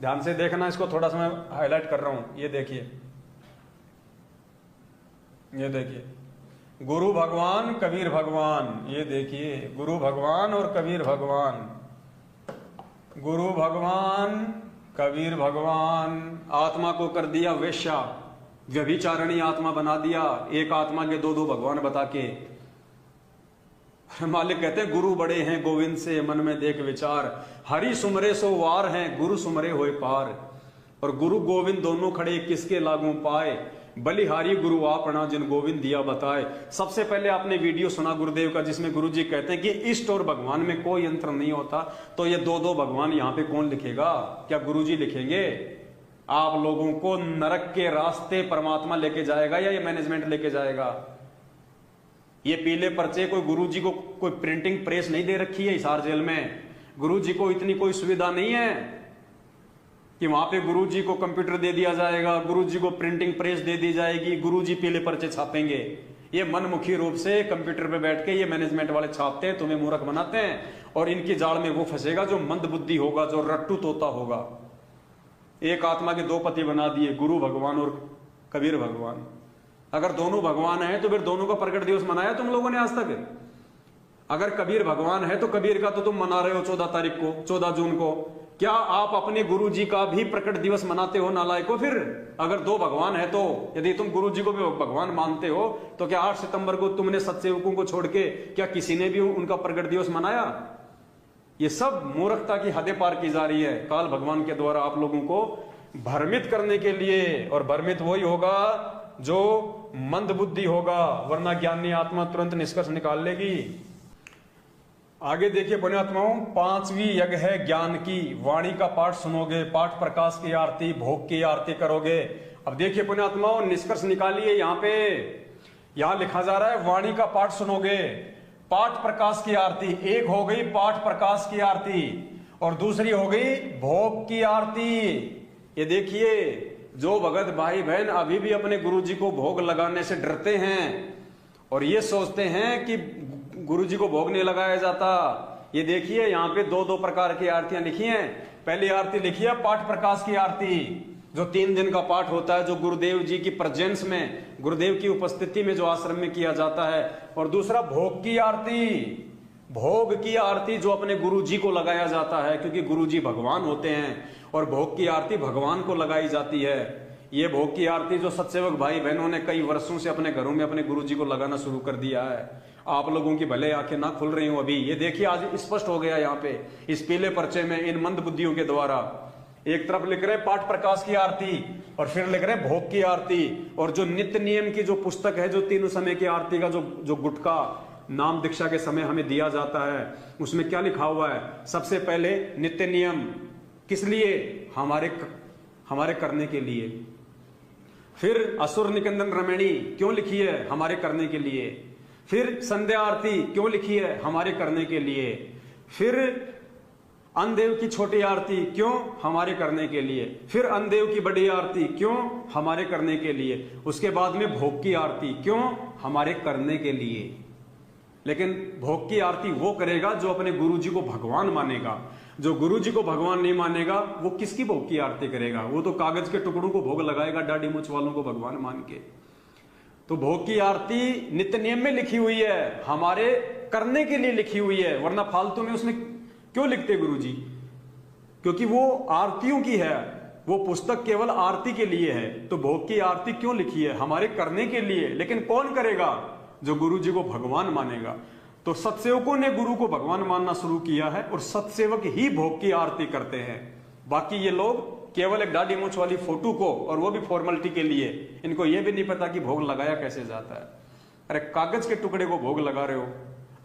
ध्यान से देखना, इसको थोड़ा सा मैं हाईलाइट कर रहा हूं। ये देखिए, ये देखिए, गुरु भगवान कबीर भगवान। ये देखिए, गुरु भगवान और कबीर भगवान, गुरु भगवान कबीर भगवान। आत्मा को कर दिया वेश्या, व्यभिचारणी आत्मा बना दिया, एक आत्मा के दो भगवान बता के। मालिक कहते हैं गुरु बड़े हैं गोविंद से मन में देख विचार, हरि सुमरे सो वार हैं गुरु सुमरे होए पार। और गुरु गोविंद दोनों खड़े किसके लागू पाए, बलिहारी गुरु आपना जिन गोविंद दिया बताए। सबसे पहले आपने वीडियो सुना गुरुदेव का जिसमें गुरुजी कहते हैं कि इष्ट और भगवान में कोई अंतर नहीं होता। तो ये दो भगवान यहाँ पे कौन लिखेगा, क्या गुरुजी लिखेंगे? आप लोगों को नरक के रास्ते परमात्मा लेके जाएगा या ये मैनेजमेंट लेके जाएगा? ये पीले पर्चे कोई गुरुजी को कोई प्रिंटिंग प्रेस नहीं दे रखी है हिसार जेल में। गुरुजी को इतनी कोई सुविधा नहीं है कि वहां पे गुरुजी को कंप्यूटर दे दिया जाएगा, गुरुजी को प्रिंटिंग प्रेस दे दी जाएगी, गुरुजी पीले पर्चे छापेंगे। ये मनमुखी रूप से कंप्यूटर पे बैठ के ये मैनेजमेंट वाले छापते हैं, तुम्हें मूर्ख बनाते हैं, और इनकी जाल में वो फंसेगा जो मंद बुद्धि होगा, जो रट्टू तोता होगा। एक आत्मा के दो पति बना दिए, गुरु भगवान और कबीर भगवान। अगर दोनों भगवान हैं तो फिर दोनों का प्रकट दिवस मनाया तुम लोगों ने आज तक? अगर कबीर भगवान है तो कबीर का तो तुम मना रहे हो 14 तारीख को, 14 जून को। क्या आप अपने गुरु जी का भी प्रकट दिवस मनाते हो नालायको? फिर अगर दो भगवान है तो, यदि तुम गुरु जी को भी भगवान मानते हो तो क्या 8 सितंबर को तुमने सत्सेवकों को छोड़ के क्या किसी ने भी उनका प्रकट दिवस मनाया? ये सब मूर्खता की हदें पार की जा रही है काल भगवान के द्वारा आप लोगों को भ्रमित करने के लिए। और भ्रमित वही होगा जो मंद बुद्धि होगा, वरना ज्ञानी आत्मा तुरंत निष्कर्ष निकाल लेगी। आगे देखिए पुण्यात्माओं, 5वीं यज्ञ है ज्ञान की। वाणी का पाठ सुनोगे, पाठ प्रकाश की आरती, भोग की आरती करोगे। अब देखिए पुण्यात्माओं, निष्कर्ष निकालिए। यहां लिखा जा रहा है वाणी का पाठ सुनोगे, पाठ प्रकाश की आरती। एक हो गई पाठ प्रकाश की आरती और दूसरी हो गई भोग की आरती। ये देखिए, जो भगत भाई बहन अभी भी अपने गुरुजी को भोग लगाने से डरते हैं और ये सोचते हैं कि गुरुजी को भोग नहीं लगाया जाता, ये देखिए यहाँ पे दो प्रकार की आरतियां लिखी हैं। पहली आरती लिखी है पाठ प्रकाश की आरती, जो 3 दिन का पाठ होता है, जो गुरुदेव जी की प्रेजेंस में, गुरुदेव की उपस्थिति में जो आश्रम में किया जाता है। और दूसरा भोग की आरती, भोग की आरती जो अपने गुरुजी को लगाया जाता है, क्योंकि गुरुजी भगवान होते हैं और भोग की आरती भगवान को लगाई जाती है। ये भोग की आरती जो सत्सेवक भाई बहनों ने कई वर्षों से अपने घरों में अपने गुरुजी को लगाना शुरू कर दिया है। आप लोगों की भले आंखें ना खुल रही हो अभी, ये देखिए आज स्पष्ट हो गया यहाँ पे इस पीले पर्चे में इन मंद बुद्धियों के द्वारा। एक तरफ लिख रहे पाठ प्रकाश की आरती और फिर लिख रहे भोग की आरती। और जो नित्य नियम की जो पुस्तक है, जो तीनों समय की आरती का जो गुटका नाम दीक्षा के समय हमें दिया जाता है, उसमें क्या लिखा हुआ है? सबसे पहले नित्य नियम किस लिए? हमारे करने के लिए। फिर असुर निकंदन रमणी क्यों लिखी है? हमारे करने के लिए। फिर संध्या आरती क्यों लिखी है? हमारे करने के लिए। फिर अनदेव की छोटी आरती क्यों? हमारे करने के लिए। फिर अनदेव की बड़ी आरती क्यों? हमारे करने के लिए। उसके बाद में भोग की आरती क्यों? हमारे करने के लिए। लेकिन भोग की आरती वो करेगा जो अपने गुरुजी को भगवान मानेगा। जो गुरुजी को भगवान नहीं मानेगा वो किसकी भोग की आरती करेगा? वो तो कागज के टुकड़ों को भोग लगाएगा, दाढ़ी मूंछ वालों को भगवान मान के। तो भोग की आरती नित्य नियम में लिखी हुई है, हमारे करने के लिए लिखी हुई है, वरना फालतू में उसमें क्यों लिखते गुरुजी? क्योंकि वो आरतियों की है, वो पुस्तक केवल आरती के लिए है। तो भोग की आरती क्यों लिखी है? हमारे करने के लिए। लेकिन कौन करेगा? जो गुरुजी को भगवान मानेगा। तो सत्सेवकों ने गुरु को भगवान मानना शुरू किया है और सत्सेवक ही भोग की आरती करते हैं। बाकी ये लोग केवल एक दाढ़ी मूंछ वाली फोटो को, और वो भी फॉर्मेलिटी के लिए, इनको ये भी नहीं पता कि भोग लगाया कैसे जाता है। अरे कागज के टुकड़े को भोग लगा रहे हो,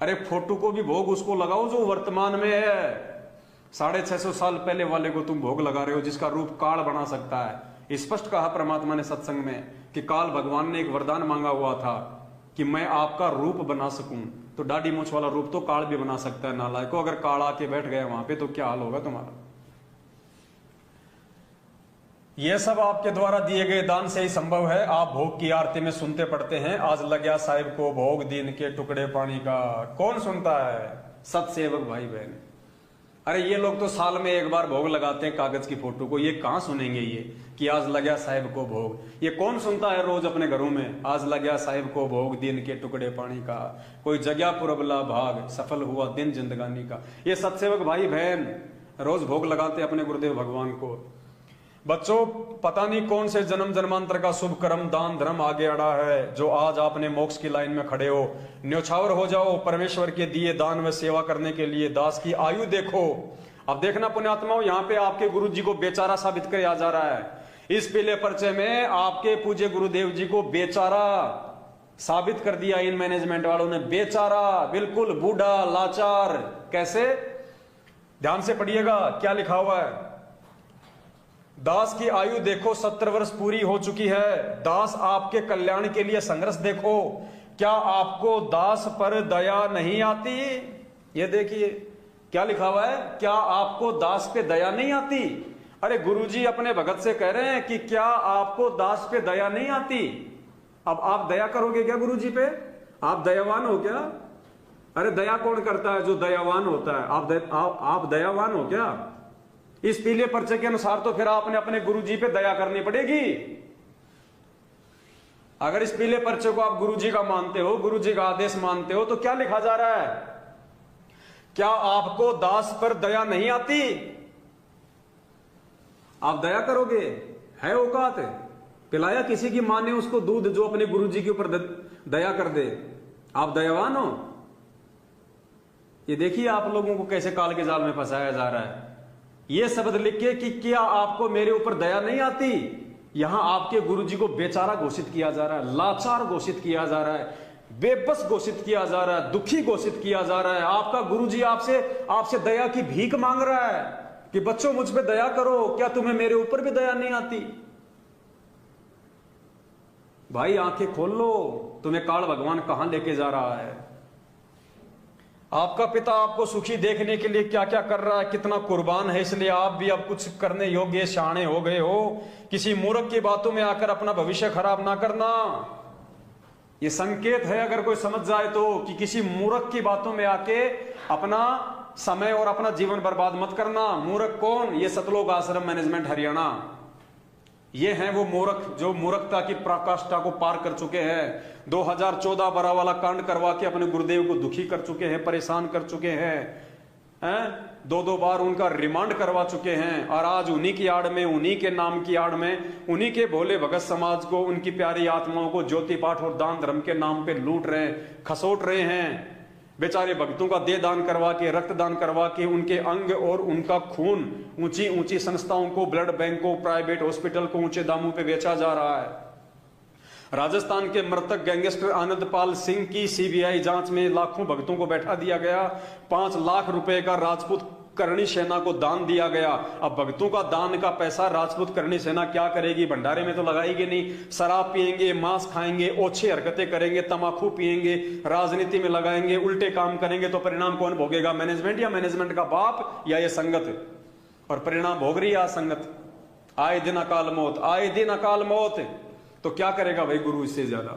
अरे फोटो को भी भोग उसको लगाओ जो वर्तमान में है। 650 साल पहले वाले को तुम भोग लगा रहे हो जिसका रूप काल बना सकता है। स्पष्ट कहा परमात्मा ने सत्संग में कि काल भगवान ने एक वरदान मांगा हुआ था कि मैं आपका रूप बना सकूं, तो दाढ़ी मूंछ वाला रूप तो काल भी बना सकता है। नालायक को, अगर काल आके बैठ गया वहां पे तो क्या हाल होगा तुम्हारा। यह सब आपके द्वारा दिए गए दान से ही संभव है। आप भोग की आरती में सुनते पढ़ते हैं, आज लग्या साहिब को भोग दीन के टुकड़े पानी का। कौन सुनता है? सत्सेवक भाई बहन। अरे ये लोग तो साल में एक बार भोग लगाते हैं कागज की फोटो को, ये कहां सुनेंगे ये कि आज लग्या साहिब को भोग। ये कौन सुनता है रोज अपने घरों में, आज लग्या साहिब को भोग दीन के टुकड़े पानी का, कोई जगह पुरबला भाग, सफल हुआ दिन जिंदगानी का। ये सत्सेवक भाई बहन रोज भोग लगाते अपने गुरुदेव भगवान को। बच्चों, पता नहीं कौन से जन्म जन्मांतर का शुभ कर्म दान धर्म आगे अड़ा है जो आज आपने मोक्ष की लाइन में खड़े हो। न्योछावर हो जाओ परमेश्वर के दिए दान में सेवा करने के लिए। दास की आयु देखो। अब देखना पुण्यात्माओं, यहाँ पे आपके गुरु जी को बेचारा साबित किया जा रहा है। इस पीले पर्चे में आपके पूज्य गुरुदेव जी को बेचारा साबित कर दिया इन मैनेजमेंट वालों ने। बेचारा, बिल्कुल बूढ़ा लाचार। कैसे? ध्यान से पढ़िएगा क्या लिखा हुआ है। दास की आयु देखो 70 वर्ष पूरी हो चुकी है। दास आपके कल्याण के लिए संघर्ष देखो। क्या आपको दास पर दया नहीं आती? ये देखिए क्या लिखा हुआ है, क्या आपको दास पे दया नहीं आती? अरे गुरुजी अपने भगत से कह रहे हैं कि क्या आपको दास पे दया नहीं आती? अब आप दया करोगे क्या गुरुजी पे? आप दयावान हो क्या? अरे दया कौन करता है? जो दयावान होता है। आप दयावान हो क्या? इस पीले पर्चे के अनुसार तो फिर आपने अपने गुरुजी पे दया करनी पड़ेगी। अगर इस पीले पर्चे को आप गुरुजी का मानते हो, गुरुजी का आदेश मानते हो, तो क्या लिखा जा रहा है? क्या आपको दास पर दया नहीं आती? आप दया करोगे? है औकात? पिलाया किसी की मां ने उसको दूध जो अपने गुरुजी के ऊपर दया कर दे। आप दयावान हो? ये देखिए आप लोगों को कैसे काल के जाल में फंसाया जा रहा है। ये शब्द लिखिए कि क्या आपको मेरे ऊपर दया नहीं आती। यहां आपके गुरुजी को बेचारा घोषित किया जा रहा है, लाचार घोषित किया जा रहा है, बेबस घोषित किया जा रहा है, दुखी घोषित किया जा रहा है। आपका गुरुजी आपसे दया की भीख मांग रहा है कि बच्चों मुझ पे दया करो। क्या तुम्हें मेरे ऊपर भी दया नहीं आती? भाई आंखें खोल लो, तुम्हें काल भगवान कहां लेके जा रहा है। आपका पिता आपको सुखी देखने के लिए क्या क्या कर रहा है, कितना कुर्बान है, इसलिए आप भी अब कुछ करने योग्य शाणे हो गए हो। किसी मूर्ख की बातों में आकर अपना भविष्य खराब ना करना। ये संकेत है अगर कोई समझ जाए तो, कि किसी मूर्ख की बातों में आके अपना समय और अपना जीवन बर्बाद मत करना। मूर्ख कौन? ये सतलोक आश्रम मैनेजमेंट हरियाणा। ये हैं वो मूर्ख जो मूर्खता की पराकाष्ठा को पार कर चुके हैं। 2014 बड़ा वाला कांड करवा के अपने गुरुदेव को दुखी कर चुके हैं, परेशान कर चुके हैं। 2-2 बार उनका रिमांड करवा चुके हैं और आज उन्हीं की आड़ में, उन्हीं के नाम की आड़ में, उन्हीं के भोले भगत समाज को, उनकी प्यारी आत्माओं को ज्योति पाठ और दान धर्म के नाम पे लूट रहे हैं, खसोट रहे हैं। बेचारे भक्तों का देह दान करवा के, रक्तदान करवा के, उनके अंग और उनका खून ऊंची ऊंची संस्थाओं को, ब्लड बैंक को, प्राइवेट हॉस्पिटल को ऊंचे दामों पे बेचा जा रहा है। राजस्थान के मृतक गैंगस्टर आनंदपाल सिंह की सीबीआई जांच में लाखों भक्तों को बैठा दिया गया। 5 लाख रुपए का राजपूत करणी सेना को दान दिया गया। अब भक्तों का दान का पैसा राजपूत करणी सेना क्या करेगी? भंडारे में तो लगाएगी नहीं। शराब पिएंगे, मांस खाएंगे, ओछे हरकतें करेंगे, तमाकू पिएंगे, राजनीति में लगाएंगे, उल्टे काम करेंगे, तो परिणाम कौन भोगेगा? मैनेजमेंट या मैनेजमेंट का बाप या ये संगत? और परिणाम भोग रही है संगत। आए दिन अकाल मौत, आए दिन अकाल मौत। तो क्या करेगा भाई गुरु इससे ज्यादा?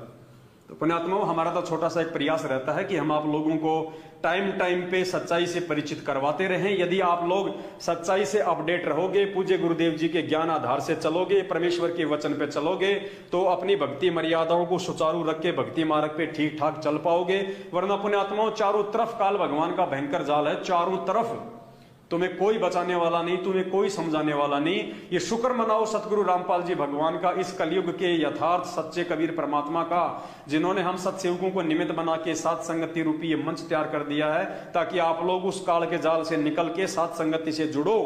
तो पुण्यात्माओं, हमारा तो छोटा सा एक प्रयास रहता है कि हम आप लोगों को टाइम टाइम पे सच्चाई से परिचित करवाते रहें। यदि आप लोग सच्चाई से अपडेट रहोगे, पूज्य गुरुदेव जी के ज्ञान आधार से चलोगे, परमेश्वर के वचन पे चलोगे, तो अपनी भक्ति मर्यादाओं को सुचारू रख के भक्ति मार्ग पे ठीक ठाक चल पाओगे। वरना पुण्यात्माओं, चारों तरफ काल भगवान का भयंकर जाल है। चारों तरफ तुम्हें कोई बचाने वाला नहीं, तुम्हें कोई समझाने वाला नहीं। ये शुक्र मनाओ सतगुरु रामपाल जी भगवान का, इस कलयुग के यथार्थ सच्चे कबीर परमात्मा का, जिन्होंने हम सत्सेवकों को निमित्त बना के सात संगति रूपी ये मंच तैयार कर दिया है, ताकि आप लोग उस काल के जाल से निकल के सात संगति से जुड़ो।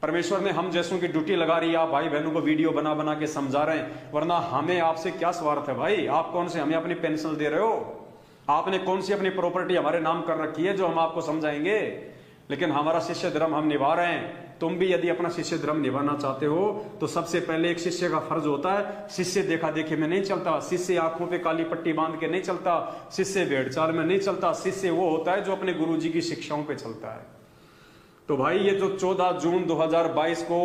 परमेश्वर ने हम जैसों की ड्यूटी लगा रही है, आप भाई बहनों को वीडियो बना बना के समझा रहे हैं, वरना हमें आपसे क्या स्वार्थ है भाई? आप कौन से हमें अपनी पेंशन दे रहे हो? आपने कौन सी अपनी प्रॉपर्टी हमारे नाम कर रखी है जो हम आपको समझाएंगे? लेकिन हमारा शिष्य धर्म हम निभा रहे हैं। तुम भी यदि अपना शिष्य धर्म निभाना चाहते हो तो सबसे पहले एक शिष्य का फर्ज होता है, शिष्य देखा देखी में नहीं चलता, शिष्य आंखों पे काली पट्टी बांध के नहीं चलता, शिष्य भेड़ चाल में नहीं चलता। शिष्य वो होता है जो अपने गुरुजी की शिक्षाओं पे चलता है। तो भाई ये जो 14 जून 2022 को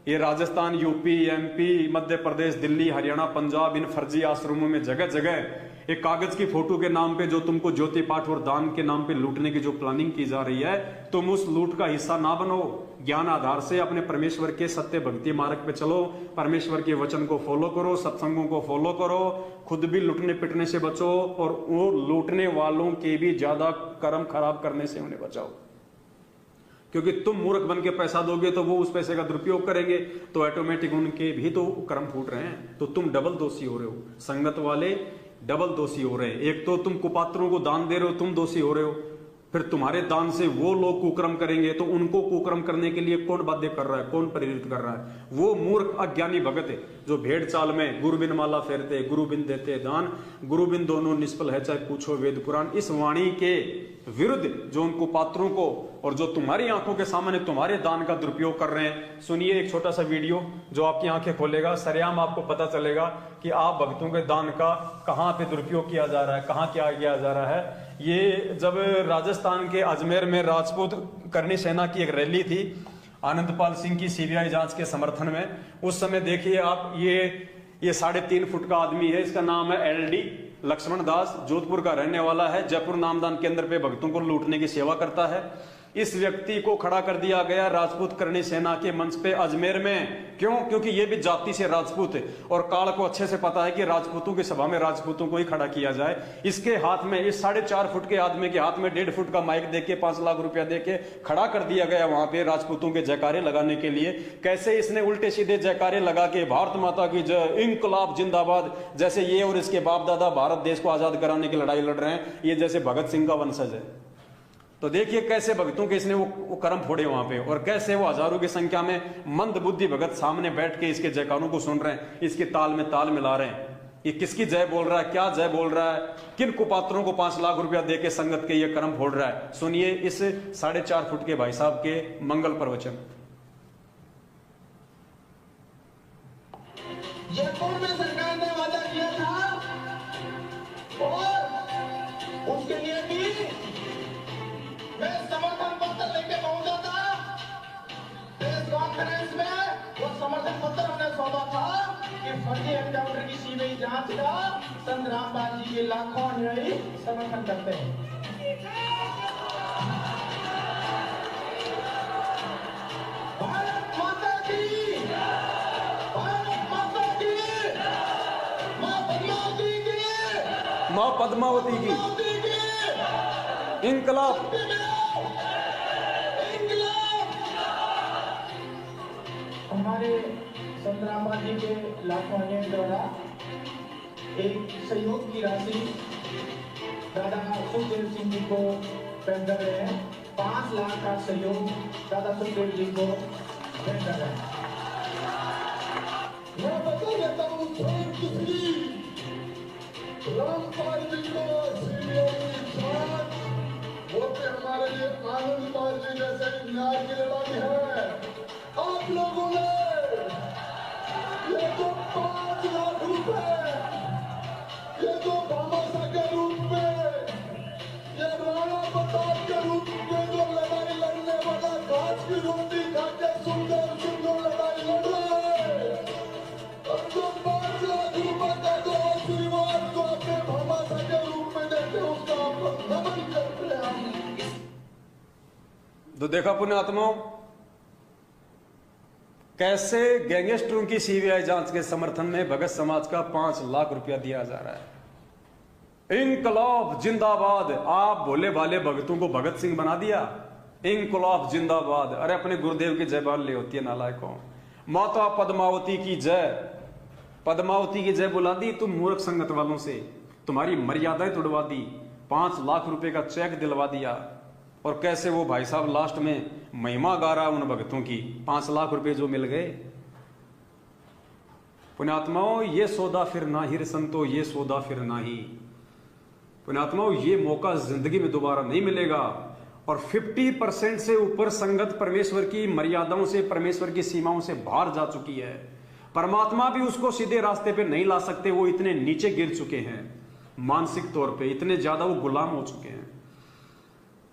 ये राजस्थान, यूपी, एमपी, मध्य प्रदेश, दिल्ली, हरियाणा, पंजाब, इन फर्जी आश्रमों में जगह जगह एक कागज की फोटो के नाम पे जो तुमको ज्योति पाठ और दान के नाम पे लूटने की जो प्लानिंग की जा रही है, तुम उस लूट का हिस्सा ना बनो। ज्ञान आधार से अपने परमेश्वर के सत्य भक्ति मार्ग पे चलो, परमेश्वर के वचन को फॉलो करो, सत्संगों को फॉलो करो, खुद भी लूटने पिटने से बचो और वो लूटने वालों के भी ज्यादा कर्म खराब करने से उन्हें बचाओ। क्योंकि तुम मूर्ख बन के पैसा दोगे तो वो उस पैसे का दुरुपयोग करेंगे, तो ऑटोमेटिक उनके भी तो कर्म फूट रहे हैं। तो तुम डबल दोषी हो रहे हो, संगत वाले डबल दोषी हो रहे हैं। एक तो तुम कुपात्रों को दान दे रहे हो, तुम दोषी हो रहे हो, फिर तुम्हारे दान से वो लोग कुकर्म करेंगे, तो उनको कुकर्म करने के लिए कौन बाध्य कर रहा है, कौन प्रेरित कर रहा है? वो मूर्ख अज्ञानी भगत है जो भेड़ चाल में गुरुबिन माला फेरते, गुरुबिन देते दान, गुरुबिन दोनों निष्फल है चाहे पूछो वेद पुराण। इस वाणी के विरुद्ध जो उनको पात्रों को और जो तुम्हारी आंखों के सामने तुम्हारे दान का दुरुपयोग कर रहे हैं, सुनिए एक छोटा सा वीडियो जो आपकी आंखें खोलेगा। सरेआम आपको पता चलेगा कि आप भक्तों के दान का कहां पे दुरुपयोग किया जा रहा है, कहां क्या किया जा रहा है। ये जब राजस्थान के अजमेर में राजपूत करनी सेना की एक रैली थी आनंदपाल सिंह की सीबीआई जांच के समर्थन में, उस समय देखिए आप, ये 3.5 फुट का आदमी है, इसका नाम है एलडी लक्ष्मण दास, जोधपुर का रहने वाला है, जयपुर नामदान केंद्र पे भक्तों को लूटने की सेवा करता है। इस व्यक्ति को खड़ा कर दिया गया राजपूत करनी सेना के मंच पे अजमेर में। क्यों? क्योंकि ये भी जाति से राजपूत है और काल को अच्छे से पता है कि राजपूतों की सभा में राजपूतों को ही खड़ा किया जाए। इसके हाथ में, इस 4.5 फुट के आदमी के हाथ में 1.5 फुट का माइक देके 5 लाख रुपया देके खड़ा कर दिया गया वहां पे राजपूतों के जयकारे लगाने के लिए। कैसे इसने उल्टे सीधे जयकारे लगा के भारत माता की जय, इंकलाब जिंदाबाद, जैसे ये और इसके बाप दादा भारत देश को आजाद कराने की लड़ाई लड़ रहे हैं, ये जैसे भगत सिंह का वंशज है। तो देखिए कैसे भक्तों के इसने वो कर्म फोड़े वहां पे, और कैसे वो हजारों की संख्या में मंद बुद्धि भगत सामने बैठ के इसके जयकारों को सुन रहे हैं, इसके ताल में ताल मिला रहे हैं। ये किसकी जय बोल रहा है, क्या जय बोल रहा है, किन कुपात्रों को 5 लाख रुपया देके संगत के ये कर्म फोड़ रहा है? सुनिए इस 4.5 फुट के भाई साहब के मंगल प्रवचन। जयपुर में सरकार ने वादा किया था और उसके लिए भी मैं समर्थन पत्र लेके पहुंचा था प्रेस कॉन्फ्रेंस में। वो समर्थन पत्र हमने सौंपा था कि फर्जी एनकाउंटर की सीबीआई जांच का संत रामपाल जी के लाखों अनुयायी समर्थन करते हैं। भारत माता की, भारत माता की, मां पद्मावती की, मां पद्मावती की इंकलाब। हमारे संत रामपाल जी के लाखों अनुयायी द्वारा एक सहयोग की राशि दादा सुखदेव सिंह जी को पेश कर रहे हैं। 5 लाख का सहयोग दादा सुखदेव जी को पेश कर रहे हैं। मैं बता देता हूँ रामपाल जी को वो हमारे लिए आनंदपाल जी जैसे न्याय की लड़ाई है। आप लोगों ने ये जो 5 लाख रुपए, ये जो भामाशाह के रूप में, ये राणा प्रताप के रूप में जो लड़ाई लड़ने वाला घास की रोटी खा के सुंदर सुंदर लड़ाई लड़ रहा है, और जो 5 लाख रुपए का जो आशीर्वाद को अपने भामाशाह के रूप में देते उसका आप लोग नमन करते हैं। तो देखा पुण्यात्माओं कैसे गैंगस्टरों की सीबीआई जांच के समर्थन में भगत समाज का 5 लाख रुपया दिया जा रहा है। इंकलाब जिंदाबाद। आप भोले भाले भगतों को भगत सिंह बना दिया। इंकलाब जिंदाबाद। अरे अपने गुरुदेव की जय बाल ले होती है नालायकों। माता पद्मावती की जय, पद्मावती की जय बुला दी तुम मूर्ख संगत वालों से, तुम्हारी मर्यादाएं तुड़वा दी, 5 लाख रुपए का चेक दिलवा दिया। और कैसे वो भाई साहब लास्ट में महिमा गा रहा उन भक्तों की, 5 लाख रुपए जो मिल गए। पुण्यात्माओं, ये सौदा फिर ना ही रे संतो, ये सौदा फिर ना ही। पुण्यात्माओं, ये मौका जिंदगी में दोबारा नहीं मिलेगा। और 50% से ऊपर संगत परमेश्वर की मर्यादाओं से, परमेश्वर की सीमाओं से बाहर जा चुकी है। परमात्मा भी उसको सीधे रास्ते पे नहीं ला सकते, वो इतने नीचे गिर चुके हैं मानसिक तौर पे, इतने ज्यादा वो गुलाम हो चुके हैं।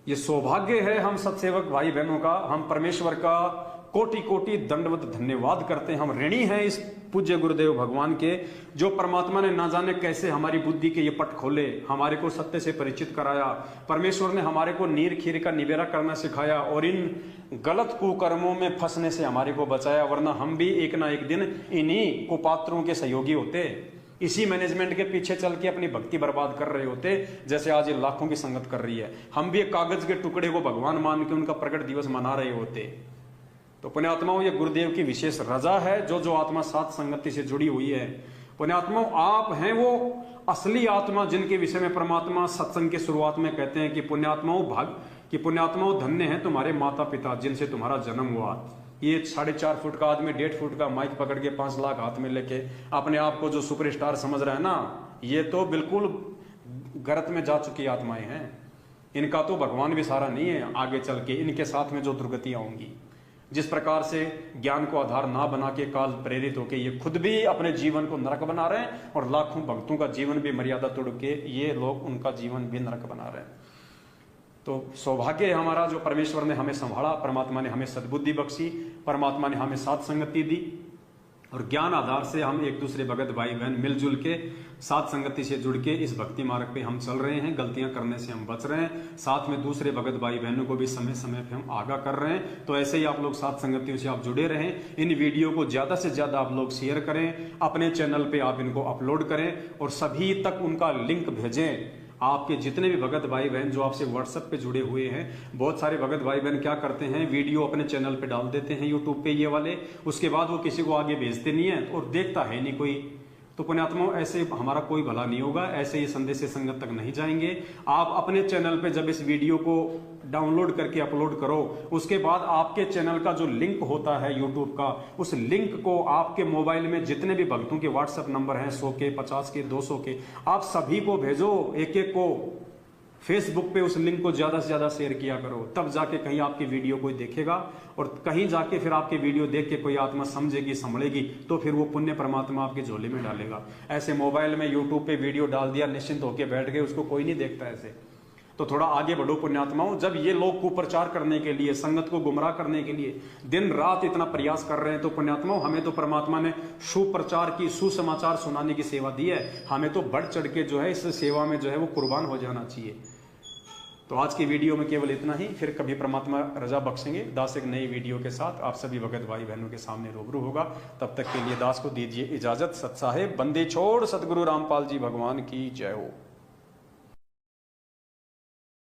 ये सौभाग्य है हम सत्सेवक भाई बहनों का, हम परमेश्वर का कोटि कोटि दंडवत धन्यवाद करते हैं। हम ऋणी हैं इस पूज्य गुरुदेव भगवान के, जो परमात्मा ने ना जाने कैसे हमारी बुद्धि के ये पट खोले, हमारे को सत्य से परिचित कराया। परमेश्वर ने हमारे को नीर खीर का निबेरा करना सिखाया और इन गलत कुकर्मों में फंसने से हमारे को बचाया, वरना हम भी एक ना एक दिन इन्हीं कुपात्रों के सहयोगी होते, इसी मैनेजमेंट के पीछे चल के अपनी भक्ति बर्बाद कर रहे होते, जैसे आज ये लाखों की संगत कर रही है। हम भी एक कागज के टुकड़े को भगवान मान के उनका प्रकट दिवस मना रहे होते। तो पुण्यात्माओं, ये गुरुदेव की विशेष रजा है, जो आत्मा सात संगति से जुड़ी हुई है। पुण्यात्माओं, आप हैं वो असली आत्मा जिनके विषय में परमात्मा सत्संग के शुरुआत में कहते हैं कि पुण्यात्माओं धन्य है तुम्हारे माता पिता जिनसे तुम्हारा जन्म हुआ। ये 4.5 फुट का आदमी 1.5 फुट का माइक पकड़ के 5 लाख हाथ में लेके अपने आप को जो सुपरस्टार समझ रहा है ना, ये तो बिल्कुल गलत में जा चुकी आत्माएं हैं। इनका तो भगवान भी सारा नहीं है। आगे चल के इनके साथ में जो दुर्गतियां होंगी, जिस प्रकार से ज्ञान को आधार ना बना के काल प्रेरित होके ये खुद भी अपने जीवन को नरक बना रहे हैं और लाखों भक्तों का जीवन भी मर्यादा तोड़ के ये लोग उनका जीवन भी नरक बना रहे हैं। तो सौभाग्य है हमारा जो परमेश्वर ने हमें संभाला, परमात्मा ने हमें सद्बुद्धि बख्शी, परमात्मा ने हमें साथ संगति दी और ज्ञान आधार से हम एक दूसरे भगत भाई बहन मिलजुल के साथ संगति से जुड़ के इस भक्ति मार्ग पे हम चल रहे हैं। गलतियां करने से हम बच रहे हैं, साथ में दूसरे भगत भाई बहनों को भी समय समय पे हम आगाह कर रहे हैं। तो ऐसे ही आप लोग साथ संगतियों से आप जुड़े रहें। इन वीडियो को ज्यादा से ज्यादा आप लोग शेयर करें, अपने चैनल पे आप इनको अपलोड करें और सभी तक उनका लिंक भेजें। आपके जितने भी भगत भाई बहन जो आपसे व्हाट्सएप पे जुड़े हुए हैं, बहुत सारे भगत भाई बहन क्या करते हैं, वीडियो अपने चैनल पे डाल देते हैं यूट्यूब पे ये वाले, उसके बाद वो किसी को आगे भेजते नहीं है और देखता है नहीं कोई। तो पुण्यात्माओं, ऐसे हमारा कोई भला नहीं होगा, ऐसे ये संदेश संगत तक नहीं जाएंगे। आप अपने चैनल पे जब इस वीडियो को डाउनलोड करके अपलोड करो, उसके बाद आपके चैनल का जो लिंक होता है यूट्यूब का, उस लिंक को आपके मोबाइल में जितने भी भक्तों के व्हाट्सएप नंबर हैं, 100 के, 50 के, 200 के, आप सभी को भेजो, एक एक को। फेसबुक पे उस लिंक को ज्यादा से ज्यादा शेयर किया करो, तब जाके कहीं आपकी वीडियो कोई देखेगा और कहीं जाके फिर आपके वीडियो देख के कोई आत्मा समझेगी, संभलेगी, तो फिर वो पुण्य परमात्मा आपके झोले में डालेगा। ऐसे मोबाइल में यूट्यूब पे वीडियो डाल दिया, निश्चिंत होके बैठ गए, उसको कोई नहीं देखता ऐसे। तो थोड़ा आगे बढ़ो पुण्यात्माओं। जब ये लोग कुप्रचार करने के लिए, संगत को गुमराह करने के लिए दिन रात इतना प्रयास कर रहे हैं, तो पुण्यात्माओं हमें तो परमात्मा ने सुप्रचार की, सुसमाचार सुनाने की सेवा दी है। हमें तो बढ़ चढ़ के जो है इस सेवा में जो है वो कुर्बान हो जाना चाहिए। तो आज की वीडियो में केवल इतना ही, फिर कभी परमात्मा रजा बख्शेंगे, दास एक नई वीडियो के साथ आप सभी भगत भाई बहनों के सामने रूबरू होगा। तब तक के लिए दास को दीजिए इजाजत। सत साहेब बंदी छोड़ सतगुरु रामपाल जी भगवान की जय हो।